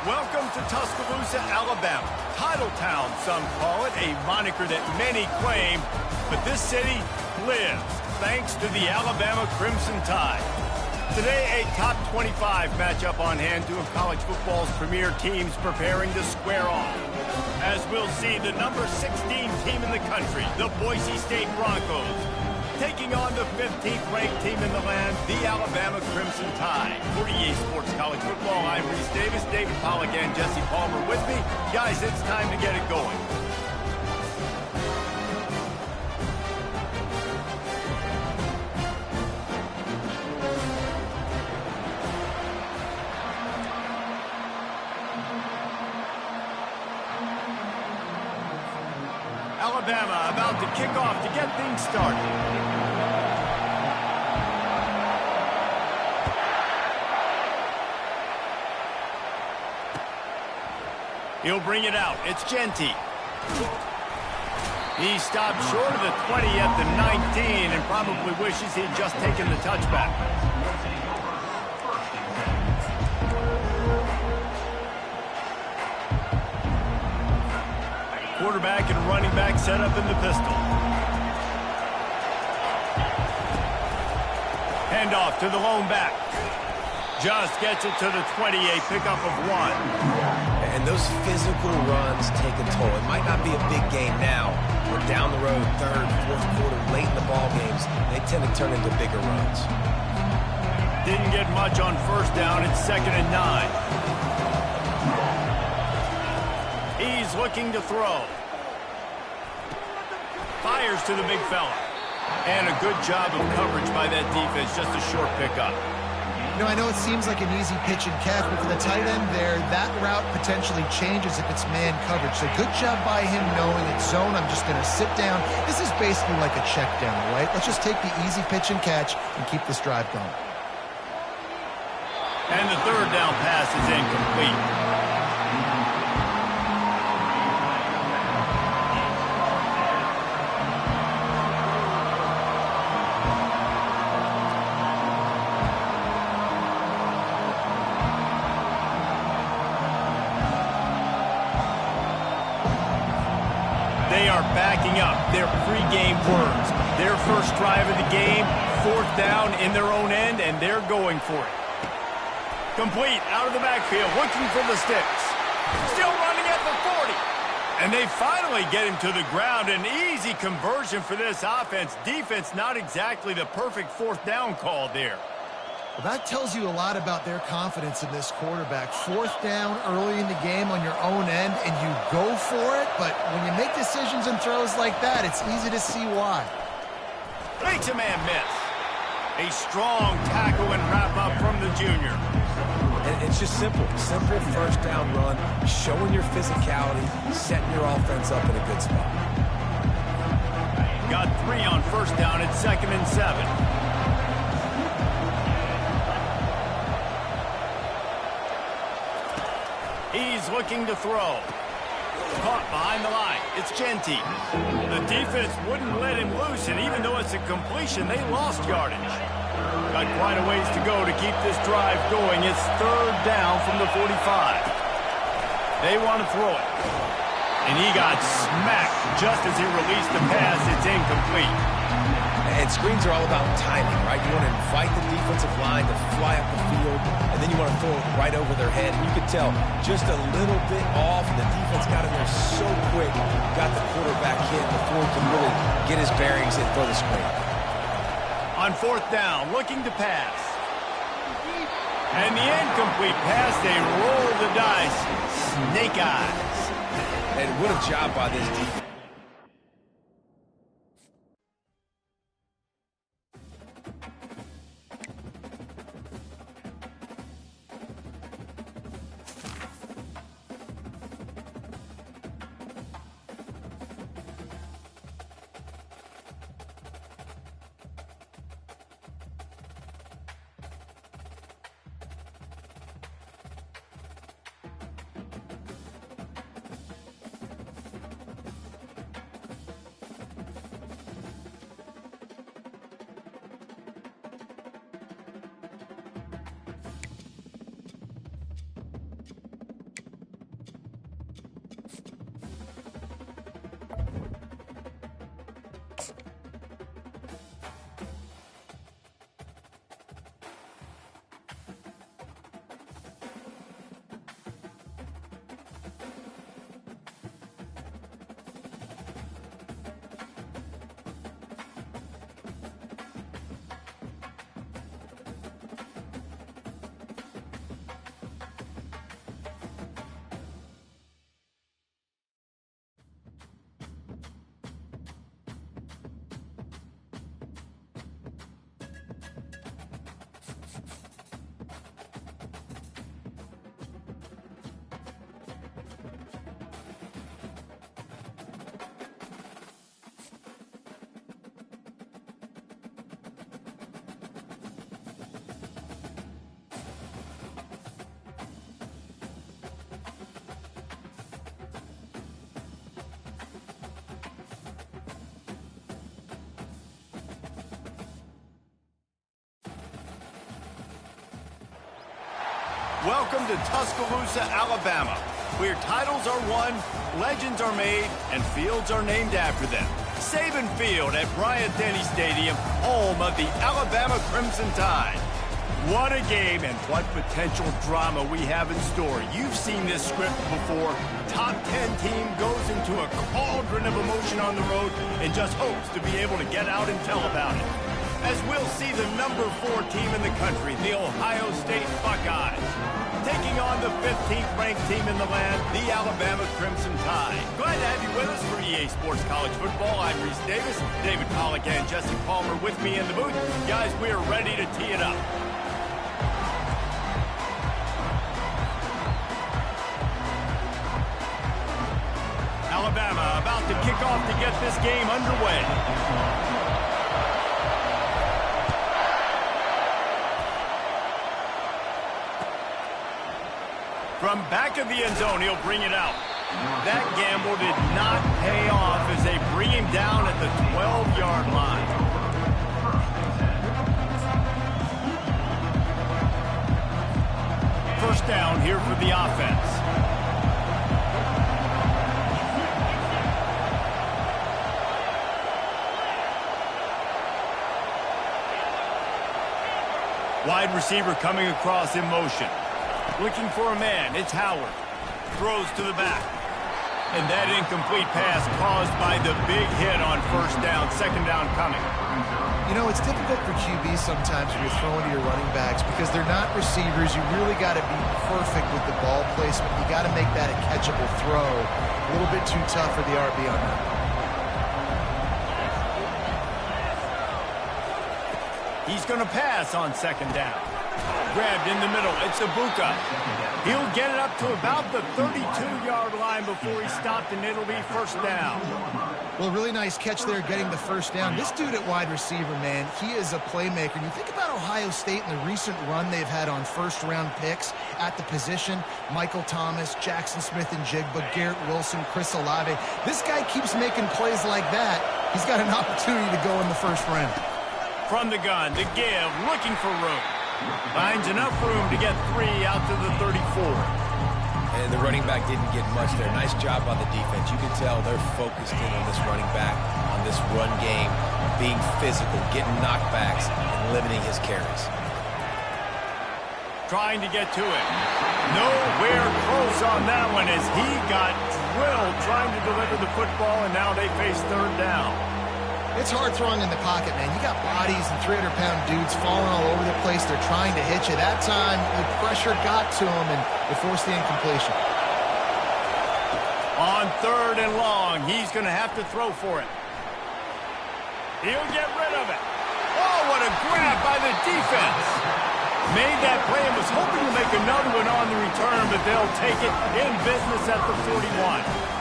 Welcome to Tuscaloosa, Alabama. Title Town, some call it, a moniker that many claim, but this city lives thanks to the Alabama Crimson Tide. Today, a top 25 matchup on hand, two of college football's premier teams preparing to square off. As we'll see, the number 16 team in the country, the Boise State Broncos, taking on the 15th ranked team in the land, the Alabama Crimson Tide. For EA Sports College Football, I'm Reese Davis, David Pollack, and Jesse Palmer with me. Guys, it's time to get it going. Alabama about to kick off to get things started. He'll bring it out. It's Genty. He stopped short of the 20 at the 19 and probably wishes he'd just taken the touchback. Quarterback and running back set up in the pistol. Handoff to the lone back. Just gets it to the 20, a pickup of 1. And those physical runs take a toll. It might not be a big game now, but down the road, third, fourth quarter, late in the ball games, they tend to turn into bigger runs. Didn't get much on first down. It's 2nd and 9. He's looking to throw. Fires to the big fella. And a good job of coverage by that defense. Just a short pickup. You know, I know it seems like an easy pitch and catch, but for the tight end there, that route potentially changes if it's man coverage. So good job by him knowing it's zone. I'm just going to sit down. This is basically like a check down, right? Let's just take the easy pitch and catch and keep this drive going. And the third down pass is incomplete. They are backing up their pregame words. Their first drive of the game, 4th down in their own end, and they're going for it. Complete out of the backfield, looking for the sticks. Still running at the 40. And they finally get him to the ground. An easy conversion for this offense. Defense, not exactly the perfect 4th down call there. Well, that tells you a lot about their confidence in this quarterback. 4th down early in the game on your own end, and you go for it. But when you make decisions and throws like that, it's easy to see why. Makes a man miss. A strong tackle and wrap-up from the junior. And it's just simple. Simple first down run, showing your physicality, setting your offense up in a good spot. Got 3 on first down at 2nd and 7. He's looking to throw. Caught behind the line. It's Genty. The defense wouldn't let him loose, and even though it's a completion, they lost yardage. Got quite a ways to go to keep this drive going. It's 3rd down from the 45. They want to throw it. And he got smacked just as he released the pass. It's incomplete. And screens are all about timing, right? You want to invite the defensive line to fly up the field, and then you want to throw it right over their head. And you could tell just a little bit off, and the defense got in there so quick, got the quarterback hit before he can really get his bearings and throw the screen. On 4th down, looking to pass. And the incomplete pass, they roll the dice. Snake eyes. And what a job by this defense. Welcome to Tuscaloosa, Alabama, where titles are won, legends are made, and fields are named after them. Saban Field at Bryant-Denny Stadium, home of the Alabama Crimson Tide. What a game and what potential drama we have in store. You've seen this script before. Top 10 team goes into a cauldron of emotion on the road and just hopes to be able to get out and tell about it. As we'll see the number 4 team in the country, the Ohio State Buckeyes, taking on the 15th ranked team in the land, the Alabama Crimson Tide. Glad to have you with us for EA Sports College Football. I'm Reese Davis, David Pollack and Jesse Palmer with me in the booth. Guys, we are ready to tee it up. Alabama about to kick off to get this game underway. From back of the end zone, he'll bring it out. That gamble did not pay off as they bring him down at the 12-yard line. First down here for the offense. Wide receiver coming across in motion. Looking for a man, it's Howard. Throws to the back. And that incomplete pass caused by the big hit on first down, second down coming. You know, it's difficult for QBs sometimes when you're throwing to your running backs because they're not receivers. You really got to be perfect with the ball placement. You got to make that a catchable throw. A little bit too tough for the RB on that. He's going to pass on second down. Grabbed in the middle. It's Ibuka. He'll get it up to about the 32-yard line before he stopped, and it'll be first down. Well, really nice catch there getting the first down. This dude at wide receiver, man, he is a playmaker. And you think about Ohio State and the recent run they've had on first-round picks at the position. Michael Thomas, Jackson Smith and Jigba, Garrett Wilson, Chris Olave. This guy keeps making plays like that. He's got an opportunity to go in the first round. From the gun, the give, looking for room. Finds enough room to get 3 out to the 34. And the running back didn't get much there. Nice job by the defense. You can tell they're focused in on this running back, on this run game, being physical, getting knockbacks, and limiting his carries. Trying to get to it. Nowhere close on that one as he got drilled trying to deliver the football, and now they face third down. It's hard throwing in the pocket, man. You got bodies and 300-pound dudes falling all over the place. They're trying to hit you. That time, the pressure got to them, and they forced the incompletion. On third and long, he's going to have to throw for it. He'll get rid of it. Oh, what a grab by the defense. Made that play and was hoping to make another one on the return, but they'll take it in business at the 41.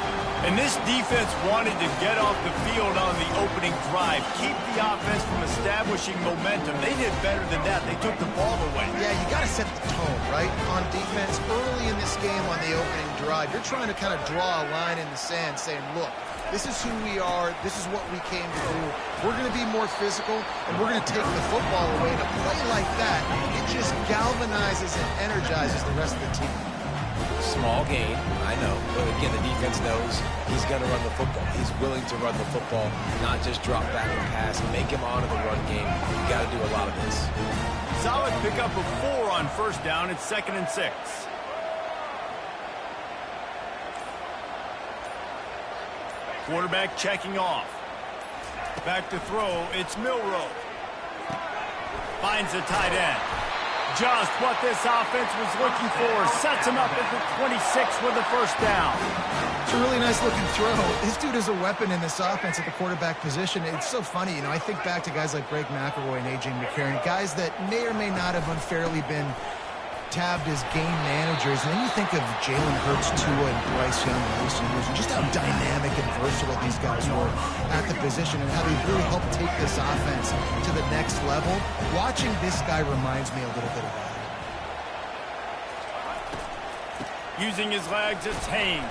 And this defense wanted to get off the field on the opening drive, keep the offense from establishing momentum. They did better than that. They took the ball away. Yeah, you got to set the tone, right? On defense, early in this game on the opening drive, you're trying to kind of draw a line in the sand saying, look, this is who we are. This is what we came to do. We're going to be more physical, and we're going to take the football away. And a play like that, it just galvanizes and energizes the rest of the team. Small gain, I know. But again, the defense knows he's going to run the football. He's willing to run the football, not just drop back and pass, make him onto the run game. You got to do a lot of this. Solid pickup of 4 on first down. It's 2nd and 6. Quarterback checking off. Back to throw. It's Milroe. Finds the tight end. Just what this offense was looking for. Sets him up at the 26 with the first down. It's a really nice-looking throw. This dude is a weapon in this offense at the quarterback position. It's so funny, you know, I think back to guys like Greg McElroy and A.J. McCarron, guys that may or may not have unfairly been tabbed as game managers. And then you think of Jalen Hurts, Tua, and Bryce Young in recent years, and just how dynamic and versatile these guys were at the position and how they really helped take this offense to the next level. Watching this guy reminds me a little bit of that. Using his legs, it's Haynes.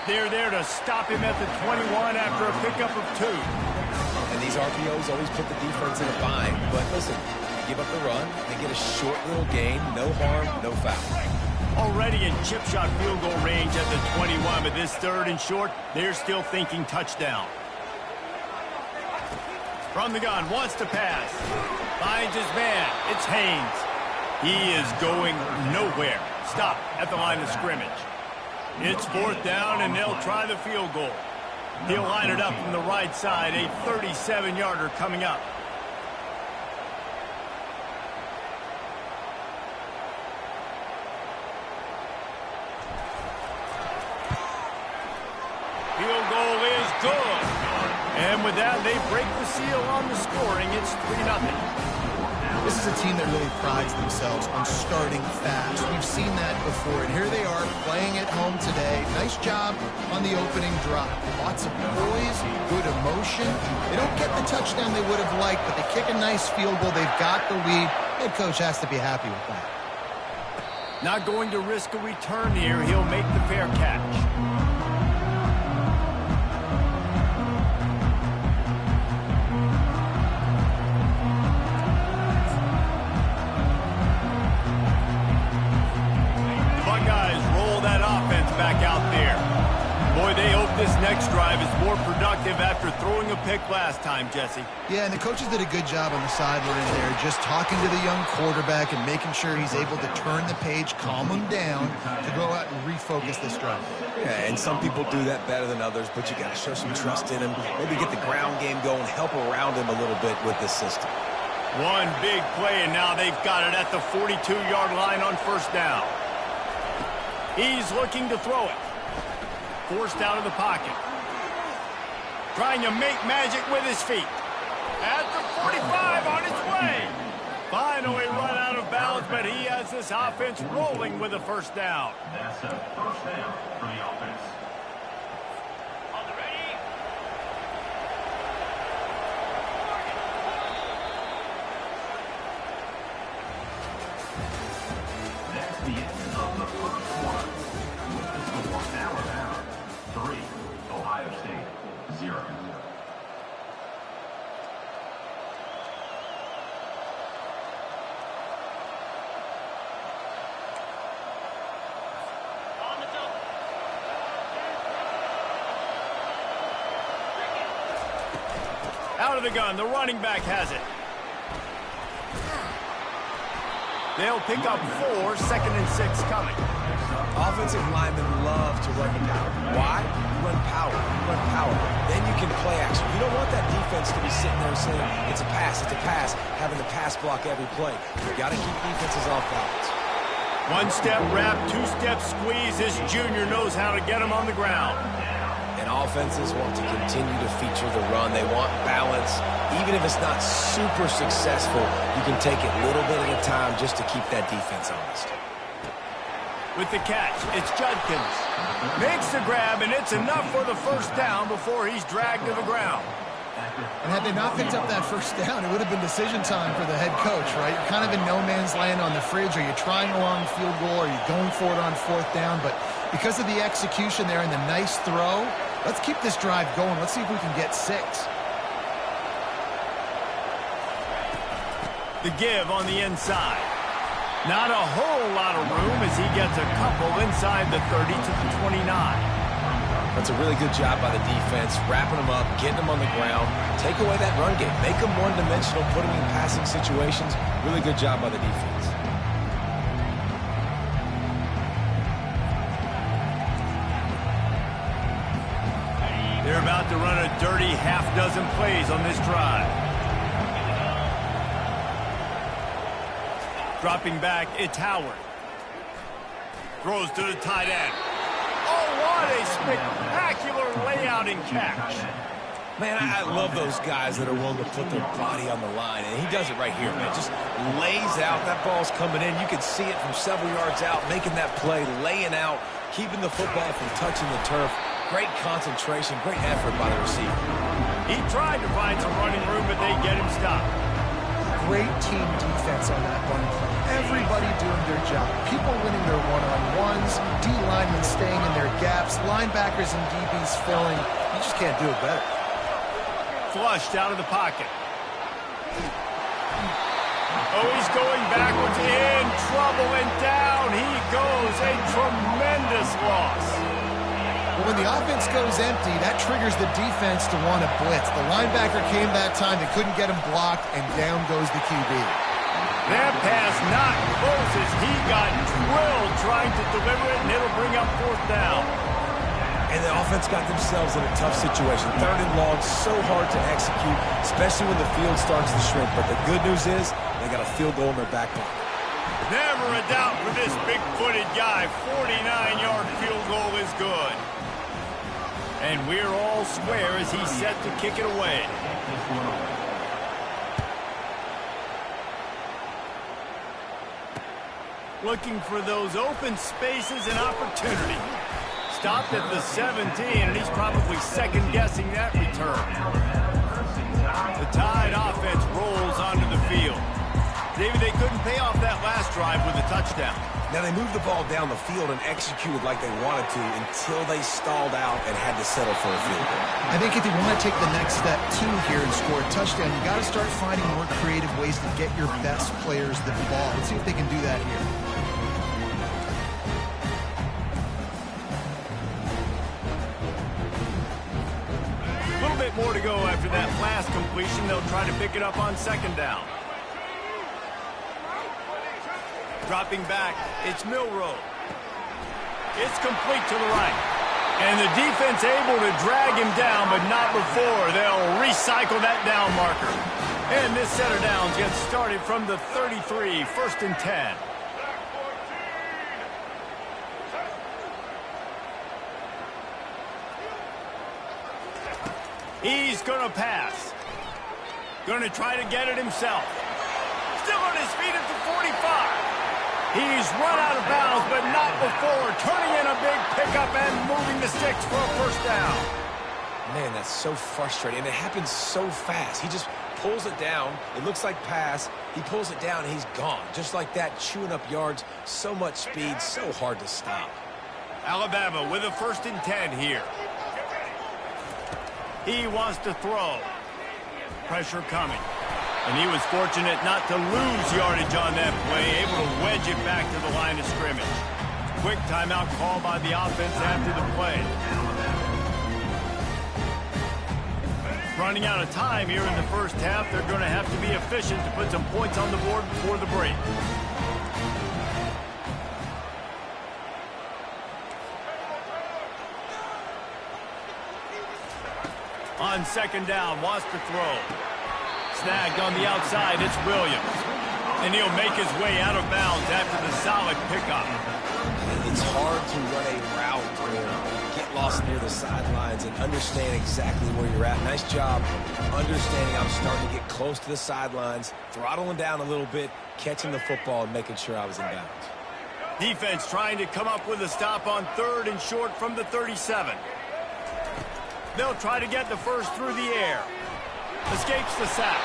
They're there to stop him at the 21 after a pickup of 2. And these RPOs always put the defense in a bind. But listen, you give up the run. They get a short little gain. No harm, no foul. Already in chip shot field goal range at the 21, but this third and short, they're still thinking touchdown. From the gun, wants to pass. Finds his man. It's Haynes. He is going nowhere. Stop at the line of scrimmage. It's fourth down, and they'll try the field goal. He'll line it up from the right side, a 37-yarder coming up. Field goal is good. And with that, they break the seal on the scoring. It's 3-0. This is a team that really prides themselves on starting fast. We've seen that before, and here they are playing at home today. Nice job on the opening drive. Lots of poise, good emotion. They don't get the touchdown they would have liked, but they kick a nice field goal. They've got the lead. Head coach has to be happy with that. Not going to risk a return here. He'll make the fair catch. Back out there. Boy, they hope this next drive is more productive after throwing a pick last time, Jesse. Yeah, and the coaches did a good job on the sideline there, just talking to the young quarterback and making sure he's able to turn the page, calm him down to go out and refocus this drive. Yeah, and some people do that better than others, but you got to show some trust in him. Maybe get the ground game going, help around him a little bit with this system. One big play, and now they've got it at the 42-yard line on first down. He's looking to throw it. Forced out of the pocket. Trying to make magic with his feet. At the 45 on its way. Finally run out of bounds, but he has this offense rolling with a first down. That's a first down for the offense. On the ready. That's the end of the first quarter. With the score, Alabama 3, Ohio State 0. Out of the gun, the running back has it. They'll pick up 4, 2nd and 6 coming. Offensive linemen love to run the power. Why? You run power. You run power. Then you can play action. You don't want that defense to be sitting there saying, it's a pass, having to pass block every play. You got to keep defenses off balance. One-step wrap, two-step squeeze. This junior knows how to get him on the ground. And offenses want to continue to feature the run. They want balance. Even if it's not super successful, you can take it little bit at a time just to keep that defense honest. With the catch, it's Judkins. Makes the grab, and it's enough for the first down before he's dragged to the ground. And had they not picked up that first down, it would have been decision time for the head coach, right? You're kind of in no man's land on the fridge. Are you trying a long field goal? Are you going for it on fourth down? But because of the execution there and the nice throw, let's keep this drive going. Let's see if we can get 6. The give on the inside. Not a whole lot of room as he gets a couple inside the 30 to the 29. That's a really good job by the defense, wrapping them up, getting them on the ground, take away that run game, make them one-dimensional, put them in passing situations. Really good job by the defense. They're about to run a dirty half-dozen plays on this drive. Dropping back, it's Howard. Throws to the tight end. Oh, what a spectacular layout and catch. Man, I love those guys that are willing to put their body on the line, and he does it right here, man. Just lays out. That ball's coming in. You can see it from several yards out, making that play, laying out, keeping the football from touching the turf. Great concentration, great effort by the receiver. He tried to find some running room, but they get him stopped. Great team defense on that one play. Everybody doing their job. People winning their one-on-ones, D-linemen staying in their gaps, linebackers and DBs filling. You just can't do it better. Flushed out of the pocket. Oh, he's going backwards, in trouble, and down he goes. A tremendous loss. Well, when the offense goes empty, that triggers the defense to want to blitz. The linebacker came that time. They couldn't get him blocked, and down goes the QB. That pass not close as he got drilled trying to deliver it, and it'll bring up fourth down. And the offense got themselves in a tough situation. 3rd and long, so hard to execute, especially when the field starts to shrink. But the good news is they got a field goal in their back pocket. Never a doubt for this big-footed guy. 49-yard field goal is good. And we're all square as he's set to kick it away. Looking for those open spaces and opportunity. Stopped at the 17, and he's probably second-guessing that return. The Tide offense rolls onto the field. David, they couldn't pay off that last drive with a touchdown. Now, they moved the ball down the field and executed like they wanted to until they stalled out and had to settle for a field goal. I think if you want to take the next step, too, here and score a touchdown, you got to start finding more creative ways to get your best players the ball. Let's see if they can do that here. More to go after that last completion. They'll try to pick it up on 2nd down. Dropping back, it's Milroe. It's complete to the right. And the defense able to drag him down, but not before. They'll recycle that down marker. And this set of downs gets started from the 33, 1st and 10. He's going to pass. Going to try to get it himself. Still on his feet at the 45. He's run out of bounds, but not before. Turning in a big pickup and moving the sticks for a 1st down. Man, that's so frustrating. And it happens so fast. He just pulls it down. It looks like pass. He pulls it down, and he's gone. Just like that, chewing up yards. So much speed, so hard to stop. Alabama with a 1st and 10 here. He wants to throw. Pressure coming. And he was fortunate not to lose yardage on that play, able to wedge it back to the line of scrimmage. Quick timeout call by the offense after the play. Running out of time here in the 1st half. They're going to have to be efficient to put some points on the board before the break. On 2nd down, wants to throw. Snagged on the outside, it's Williams. And he'll make his way out of bounds after the solid pickup. It's hard to run a route or get lost near the sidelines and understand exactly where you're at. Nice job understanding I'm starting to get close to the sidelines, throttling down a little bit, catching the football and making sure I was in bounds. Defense trying to come up with a stop on 3rd and short from the 37. They'll try to get the first through the air. Escapes the sack.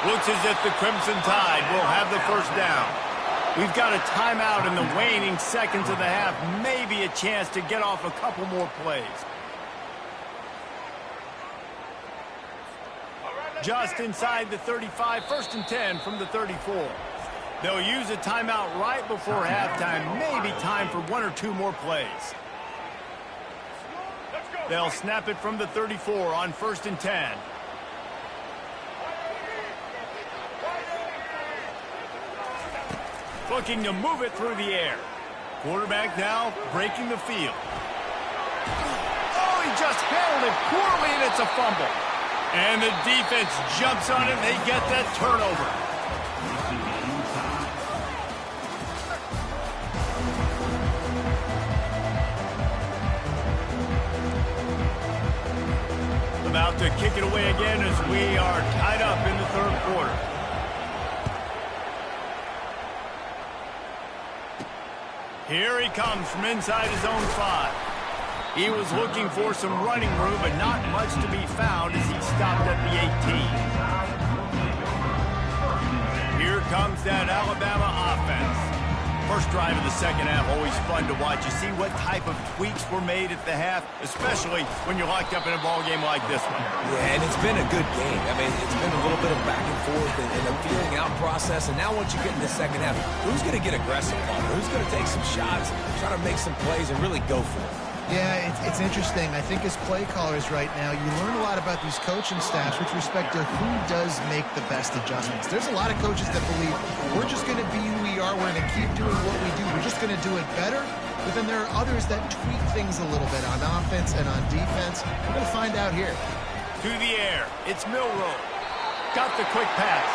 Looks as if the Crimson Tide will have the 1st down. We've got a timeout in the waning seconds of the half. Maybe a chance to get off a couple more plays. Just inside the 35, 1st and 10 from the 34. They'll use a timeout right before halftime. Maybe time for 1 or 2 more plays. They'll snap it from the 34 on 1st and 10. Looking to move it through the air. Quarterback now breaking the field. Oh, he just handled it poorly, and it's a fumble. And the defense jumps on it, and they get that turnover. About to kick it away again as we are tied up in the 3rd quarter. Here he comes from inside his own 5. He was looking for some running room, but not much to be found as he stopped at the 18. Here comes that Alabama offense. First drive of the second half, always fun to watch. You see what type of tweaks were made at the half, especially when you're locked up in a ball game like this one. Yeah, and it's been a good game. I mean, it's been a little bit of back and forth and a feeling out process. And now once you get in the second half, who's going to get aggressive on it? Who's going to take some shots, try to make some plays, and really go for it? Yeah, it's interesting. I think as play callers right now, you learn a lot about these coaching staffs with respect to who does make the best adjustments. There's a lot of coaches that believe we're just going to be who we are. We're going to keep doing what we do. We're just going to do it better. But then there are others that tweak things a little bit on offense and on defense. We're going to find out here. To the air. It's Milroe. Got the quick pass.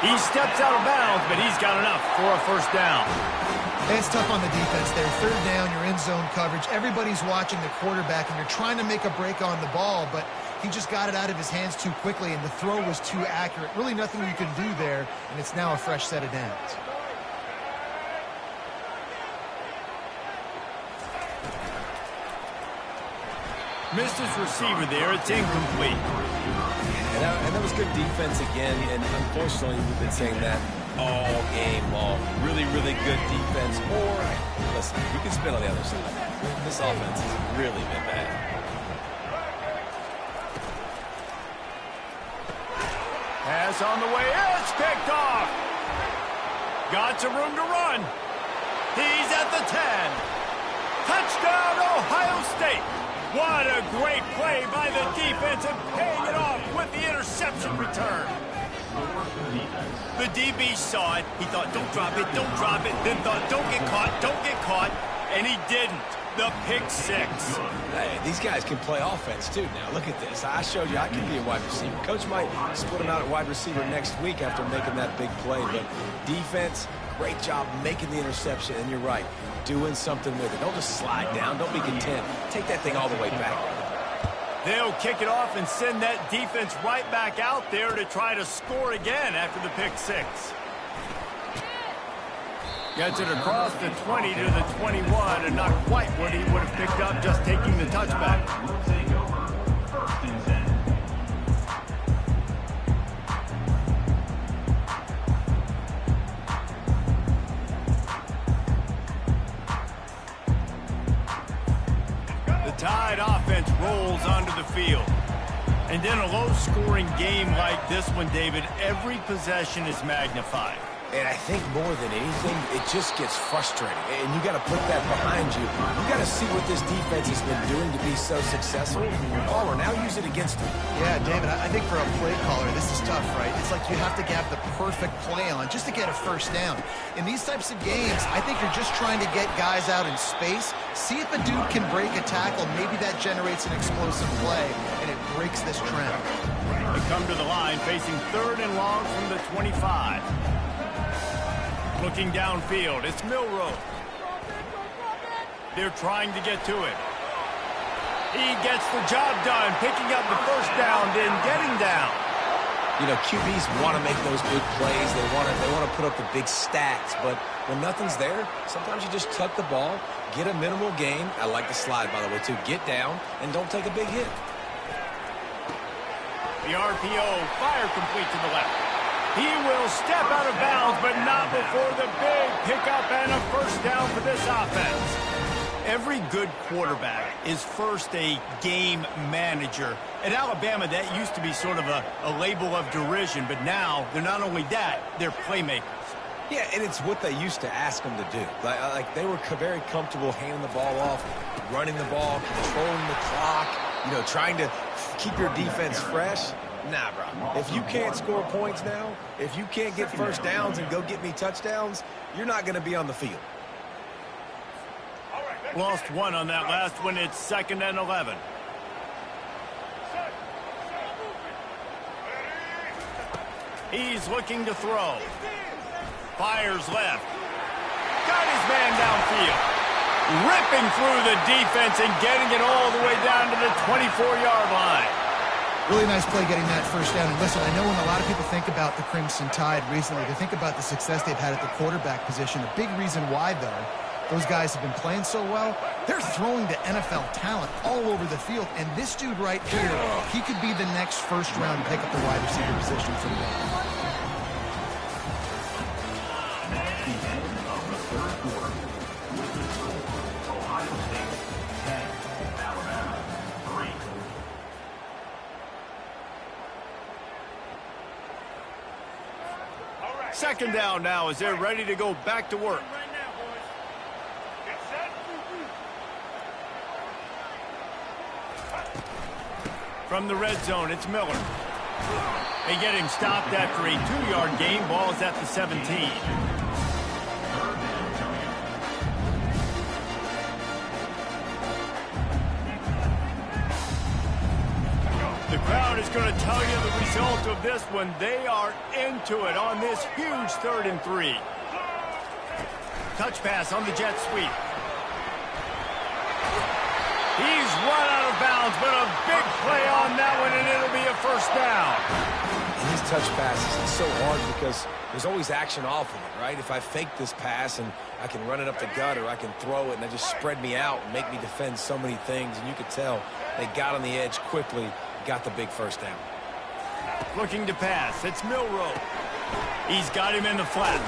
He steps out of bounds, but he's got enough for a first down. And it's tough on the defense there. Third down, you're in zone coverage. Everybody's watching the quarterback, and you're trying to make a break on the ball, but he just got it out of his hands too quickly, and the throw was too accurate. Really nothing you can do there, and it's now a fresh set of downs. Missed his receiver there. It's incomplete. And that was good defense again, and unfortunately we've been saying that all game long. Really, really good defense. Or, listen, you can spin on the other side. This offense has really been bad. Pass on the way. It's picked off. Got some room to run. He's at the 10. Touchdown, Ohio State. What a great play by the defense and paying it off with the interception return. The DB saw it. He thought, don't drop it, don't drop it. Then thought, don't get caught. And he didn't. The pick six. Hey, these guys can play offense, too. Now, look at this. I showed you I can be a wide receiver. Coach might split him out at wide receiver next week after making that big play. But defense, great job making the interception. And you're right, doing something with it. Don't just slide down. Don't be content. Take that thing all the way back. They'll kick it off and send that defense right back out there to try to score again after the pick six. Gets it across the 20 to the 21, and not quite what he would have picked up just taking the touchback. Will take over. First and 10. The Tide offense rolls onto the field. And in a low-scoring game like this one, David, every possession is magnified. And I think more than anything, it just gets frustrating. And you got to put that behind you. You got to see what this defense has been doing to be so successful. Caller, now use it against them. Yeah, David, I think for a play caller, this is tough, right? It's like you have to have the perfect play on just to get a first down. In these types of games, I think you're just trying to get guys out in space, see if a dude can break a tackle. Maybe that generates an explosive play, and it breaks this trend. They come to the line facing third and long from the 25. Looking downfield, it's Milroe. They're trying to get to it. He gets the job done, picking up the first down, then getting down. You know, QBs want to make those big plays. They want to put up the big stats. But when nothing's there, sometimes you just tuck the ball, get a minimal gain. I like the slide, by the way, too. Get down and don't take a big hit. The RPO, fire complete to the left. He will step out of bounds, but not before the big pickup and a first down for this offense. Every good quarterback is first a game manager. At Alabama, that used to be sort of a label of derision, but now they're not only that, they're playmakers. Yeah, and it's what they used to ask them to do. Like they were very comfortable handing the ball off, running the ball, controlling the clock, you know, trying to keep your defense fresh. Nah, bro. If you can't score points now, if you can't get first downs and go get me touchdowns, you're not going to be on the field. Lost one on that last one. It's 2nd and 11. He's looking to throw. Fires left. Got his man downfield. Ripping through the defense and getting it all the way down to the 24-yard line. Really nice play getting that first down. And listen, I know when a lot of people think about the Crimson Tide recently, they think about the success they've had at the quarterback position. A big reason why, though, those guys have been playing so well, they're throwing to NFL talent all over the field. And this dude right here, he could be the next first-round pick at the wide receiver position for the game. third quarter. With the score, Ohio State 10, Alabama 3. Second down now as they're ready to go back to work. From the red zone, it's Miller. They get him stopped after a 2-yard gain. Ball's at the 17. The crowd is going to tell you the result of this one. They are into it on this huge 3rd and 3. Touch pass on the jet sweep. He's run out of bounds, but a big play on that one, and it'll be a first down. And these touch passes, it's so hard because there's always action off of it, right? If I fake this pass and I can run it up the gut or I can throw it and they just spread me out and make me defend so many things, and you could tell they got on the edge quickly, got the big first down. Looking to pass, it's Milroe. He's got him in the flat.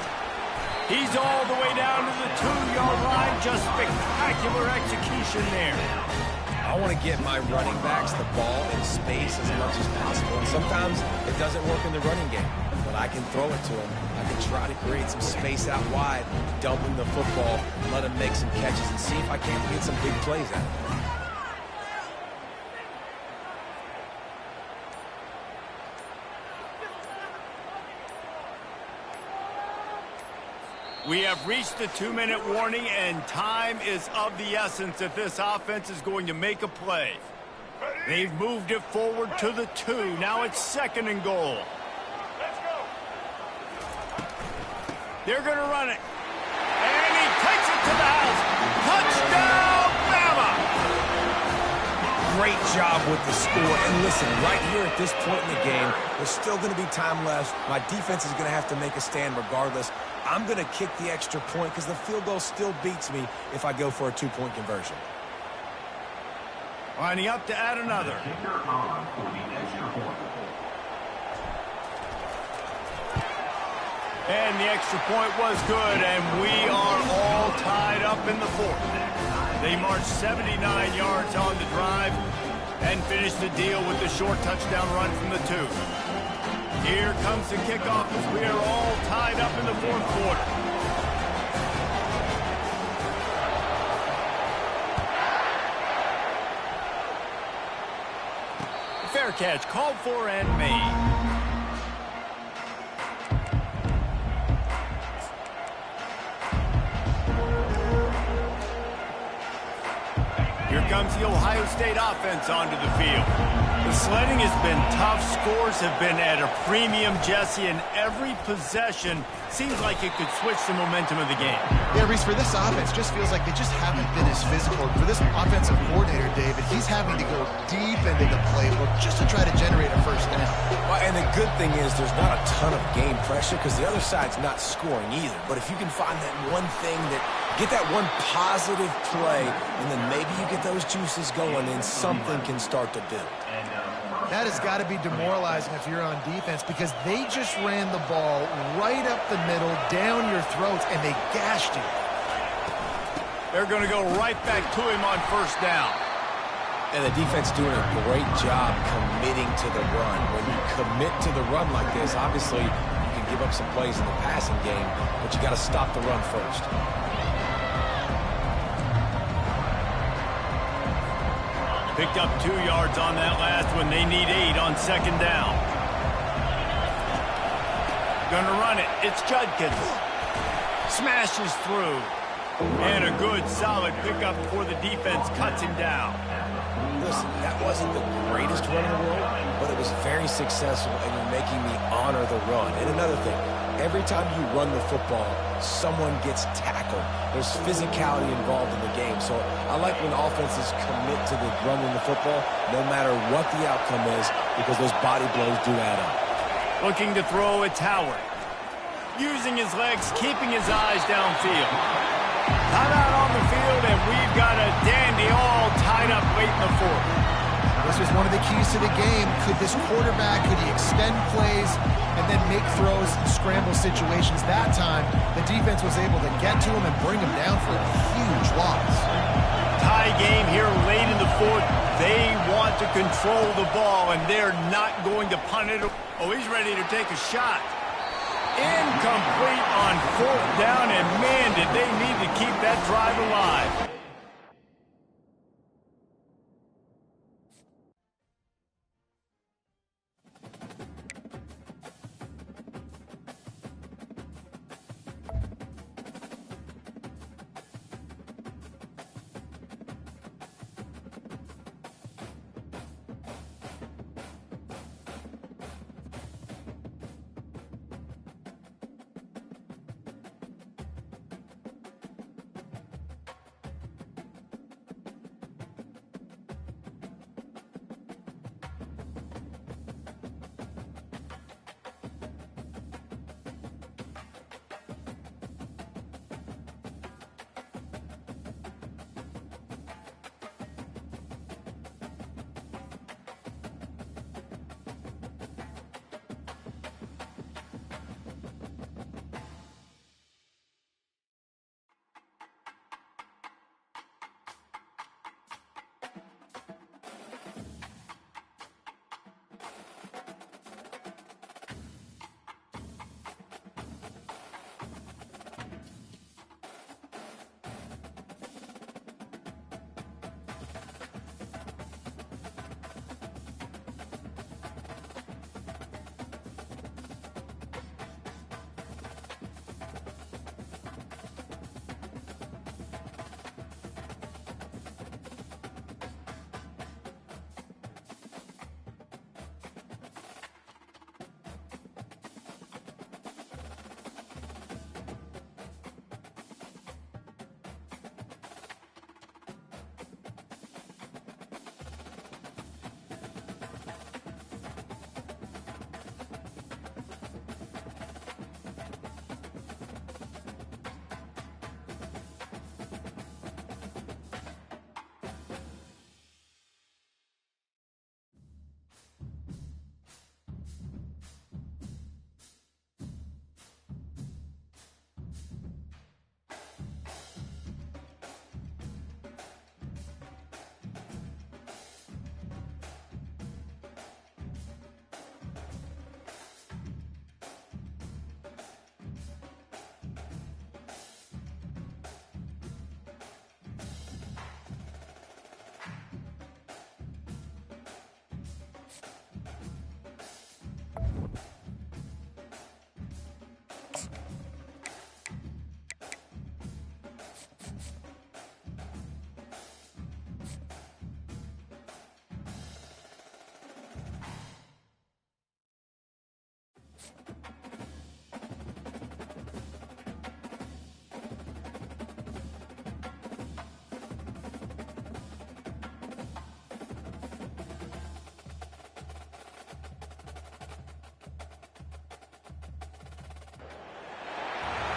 He's all the way down to the 2-yard line. Just spectacular execution there. I want to get my running backs the ball in space as much as possible. And sometimes it doesn't work in the running game, but I can throw it to them. I can try to create some space out wide, dump him the football, let him make some catches, and see if I can't get some big plays out of it. We have reached the 2-minute warning, and time is of the essence if this offense is going to make a play. They've moved it forward to the 2. Now it's 2nd and goal. They're going to run it. And he takes it to the house. Touchdown, Bama! Great job with the score. And listen, right here at this point in the game, there's still going to be time left. My defense is going to have to make a stand regardless. I'm going to kick the extra point because the field goal still beats me if I go for a 2-point conversion. Lining up to add another. Kicker on for the extra point. And the extra point was good, and we are all tied up in the 4th. They marched 79 yards on the drive and finished the deal with the short touchdown run from the 2. Here comes the kickoff as we are all tied up in the 4th quarter. Fair catch called for and made. Here comes the Ohio State offense onto the field. The sledding has been tough. Scores have been at a premium, Jesse, and every possession seems like it could switch the momentum of the game. Yeah, Reese, for this offense, just feels like they just haven't been as physical. For this offensive coordinator, David, he's having to go deep into the playbook just to try to generate a first down. Well, and the good thing is there's not a ton of game pressure because the other side's not scoring either. But if you can find that one thing get that one positive play, and then maybe you get those juices going, and something can start to build. That has got to be demoralizing if you're on defense because they just ran the ball right up the middle, down your throats, and they gashed you. They're going to go right back to him on first down. And the defense doing a great job committing to the run. When you commit to the run like this, obviously you can give up some plays in the passing game, but you got to stop the run first. Picked up 2 yards on that last one. They need 8 on second down. Gonna run it. It's Judkins. Smashes through. And a good, solid pickup before the defense cuts him down. Listen, that wasn't the greatest run in the world, but it was very successful, and you're making me honor the run. And another thing, every time you run the football, someone gets tackled. There's physicality involved in the game. So I like when offenses commit to the running the football, no matter what the outcome is, because those body blows do add up. Looking to throw, it's Howard. Using his legs, keeping his eyes downfield. Time out on the field, and we've got a dandy all tied up late in the 4th. This was one of the keys to the game. Could this quarterback, could he extend plays and then make throws in scramble situations? That time, the defense was able to get to him and bring him down for a huge loss. Tie game here late in the fourth. They want to control the ball, and they're not going to punt it. Oh, he's ready to take a shot. Incomplete on fourth down, and man, did they need to keep that drive alive.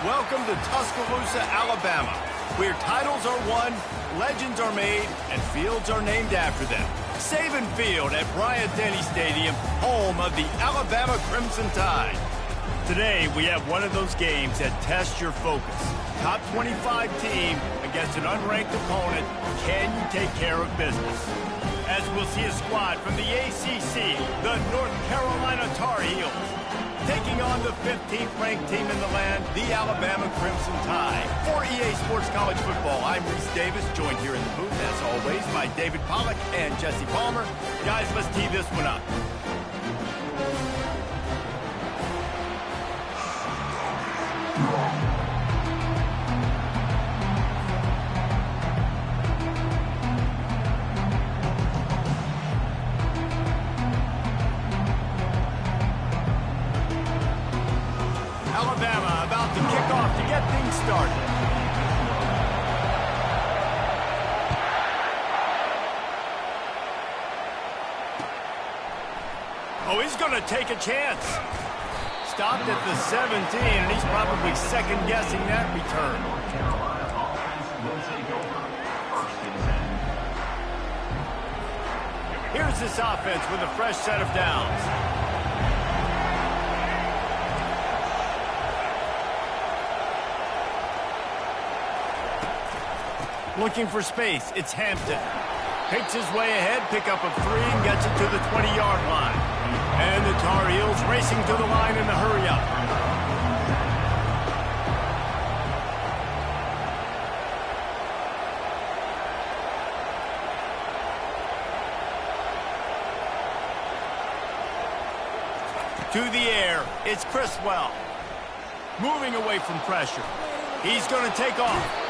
Welcome to Tuscaloosa, Alabama, where titles are won, legends are made, and fields are named after them. Saban Field at Bryant-Denny Stadium, home of the Alabama Crimson Tide. Today, we have one of those games that tests your focus. Top 25 team against an unranked opponent. Can you take care of business? As we'll see a squad from the ACC, the North Carolina Tar Heels, taking on the 15th ranked team in the land, the Alabama Crimson Tide. For EA Sports College Football, I'm Reese Davis, joined here in the booth, as always, by David Pollack and Jesse Palmer. Guys, let's tee this one up. Alabama about to kick off to get things started. Oh, he's going to take a chance. Stopped at the 17, and he's probably second-guessing that return. North Carolina offense will take over. First and 10. Here's this offense with a fresh set of downs. Looking for space, it's Hampton. Picks his way ahead, pickup of 3, and gets it to the 20-yard line. And the Tar Heels racing to the line in a hurry-up. To the air, it's Criswell. Moving away from pressure. He's going to take off.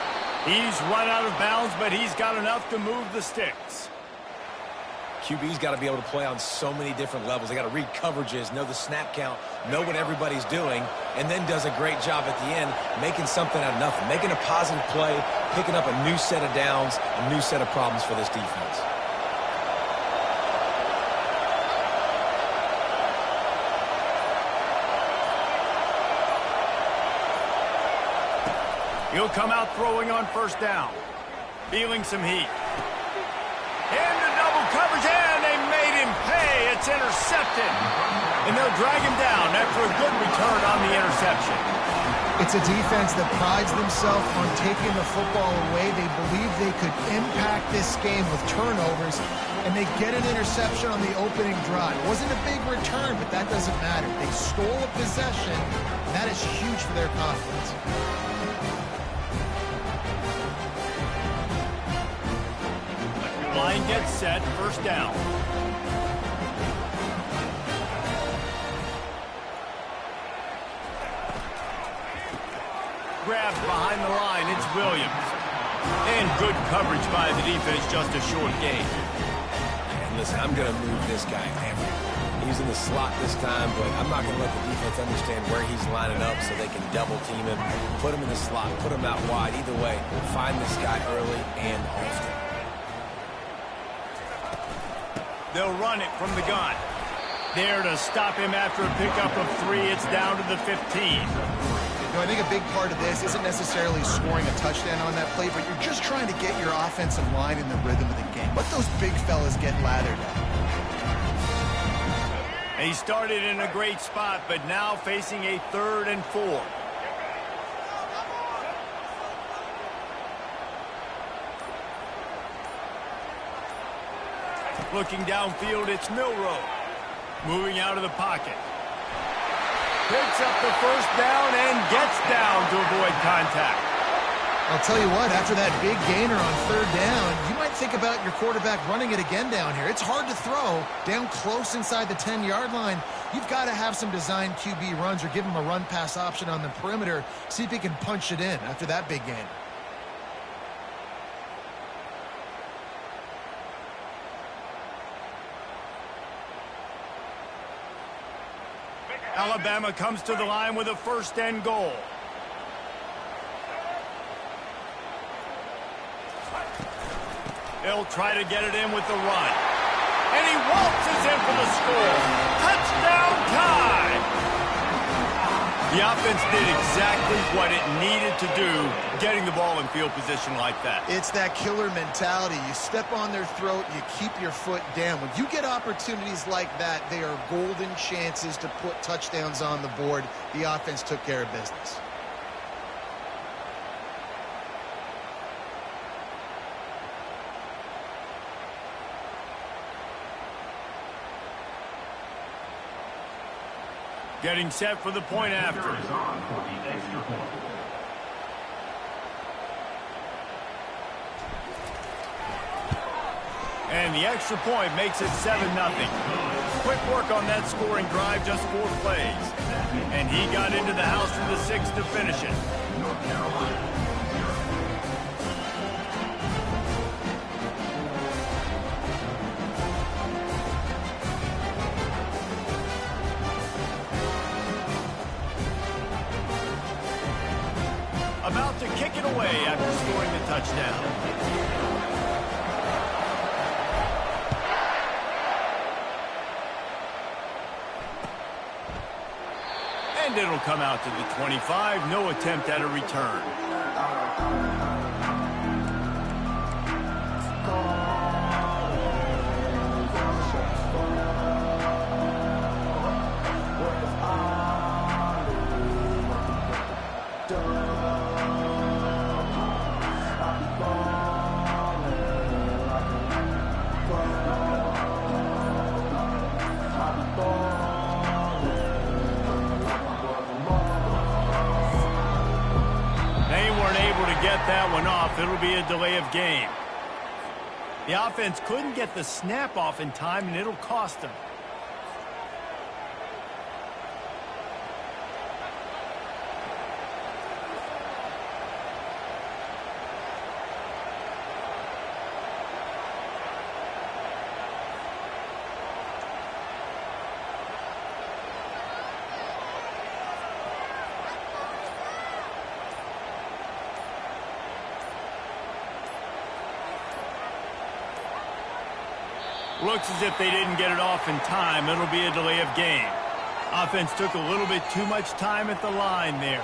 He's run out of bounds, but he's got enough to move the sticks. QB's got to be able to play on so many different levels. They got to read coverages, know the snap count, know what everybody's doing, and then does a great job at the end making something out of nothing, making a positive play, picking up a new set of downs, a new set of problems for this defense. He'll come out throwing on first down. Feeling some heat. Into double coverage, and they made him pay. It's intercepted. And they'll drag him down after a good return on the interception. It's a defense that prides themselves on taking the football away. They believe they could impact this game with turnovers, and they get an interception on the opening drive. It wasn't a big return, but that doesn't matter. They stole a possession, and that is huge for their confidence. Line gets set, first down. Grabbed behind the line, it's Williams. And good coverage by the defense, just a short gain. And listen, I'm going to move this guy everywhere. He's in the slot this time, but I'm not going to let the defense understand where he's lining up so they can double team him, put him in the slot, put him out wide. Either way, find this guy early and often. They'll run it from the gun. There to stop him after a pickup of 3. It's down to the 15. I think a big part of this isn't necessarily scoring a touchdown on that play, but you're just trying to get your offensive line in the rhythm of the game. Let those big fellas get lathered up. He started in a great spot, but now facing a 3rd and 4. Looking downfield, it's Milroe. Moving out of the pocket. Picks up the first down and gets down to avoid contact. I'll tell you what, after that big gainer on 3rd down, you might think about your quarterback running it again down here. It's hard to throw down close inside the 10-yard line. You've got to have some designed QB runs or give him a run-pass option on the perimeter. See if he can punch it in after that big gainer. Alabama comes to the line with a 1st and goal. They'll try to get it in with the run. And he waltzes in for the score. Touchdown time! The offense did exactly what it needed to do, getting the ball in field position like that. It's that killer mentality. You step on their throat, you keep your foot down. When you get opportunities like that, they are golden chances to put touchdowns on the board. The offense took care of business. Getting set for the point after. And the extra point makes it 7-0. Quick work on that scoring drive, just 4 plays. And he got into the house for the 6 to finish it. North Carolina. About to kick it away after scoring the touchdown. And it'll come out to the 25. No attempt at a return. able to get that one off. It'll be a delay of game. The offense couldn't get the snap off in time, and it'll cost them. Looks as if they didn't get it off in time. It'll be a delay of game. Offense took a little bit too much time at the line there.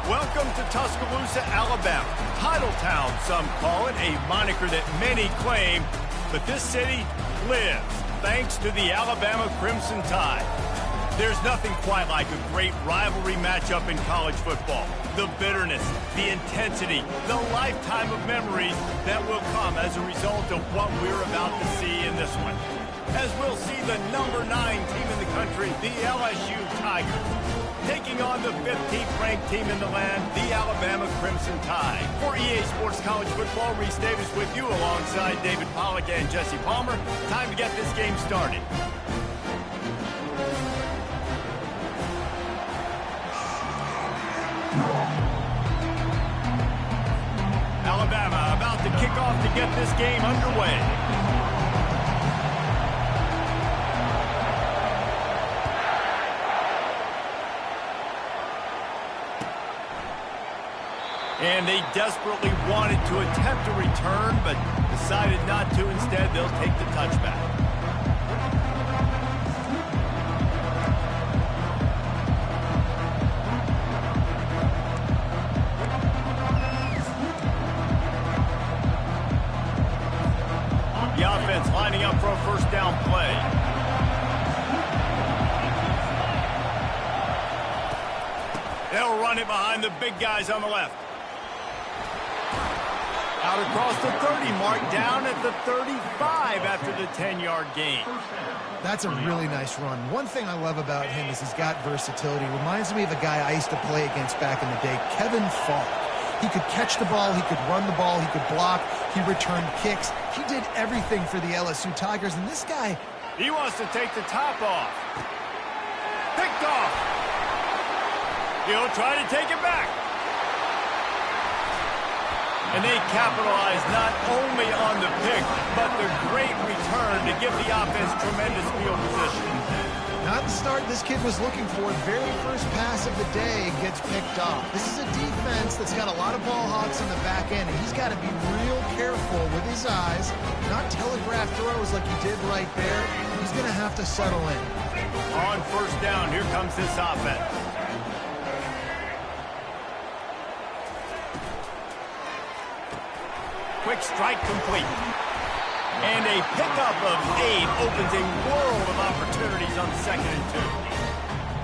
Welcome to Tuscaloosa, Alabama. Titletown, some call it, a moniker that many claim, but this city lives thanks to the Alabama Crimson Tide. There's nothing quite like a great rivalry matchup in college football. The bitterness, the intensity, the lifetime of memories that will come as a result of what we're about to see in this one. As we'll see the number 9 team in the country, the LSU Tigers, taking on the 15th ranked team in the land, the Alabama Crimson Tide. For EA Sports College Football, Reese Davis with you alongside David Pollack and Jesse Palmer. Time to get this game started. to get this game underway. And they desperately wanted to attempt a return, but decided not to. Instead, they'll take the touchback. The offense lining up for a first down play. They'll run it behind the big guys on the left. Out across the 30 mark, down at the 35 after the 10-yard gain. That's a really nice run. One thing I love about him is he's got versatility. Reminds me of a guy I used to play against back in the day, Kevin Falk. He could catch the ball, he could run the ball, he could block, he returned kicks. He did everything for the LSU Tigers, and this guy... He wants to take the top off. Picked off. He'll try to take it back. And they capitalize not only on the pick, but the great return to give the offense tremendous field position. Not the start this kid was looking for. Very first pass of the day gets picked off. This is a defense that's got a lot of ball hawks on the back end, and he's got to be real careful with his eyes, not telegraph throws like he did right there. He's going to have to settle in. On first down, here comes this offense. Quick strike complete. And a pickup of 8 opens a world of opportunities on 2nd and 2.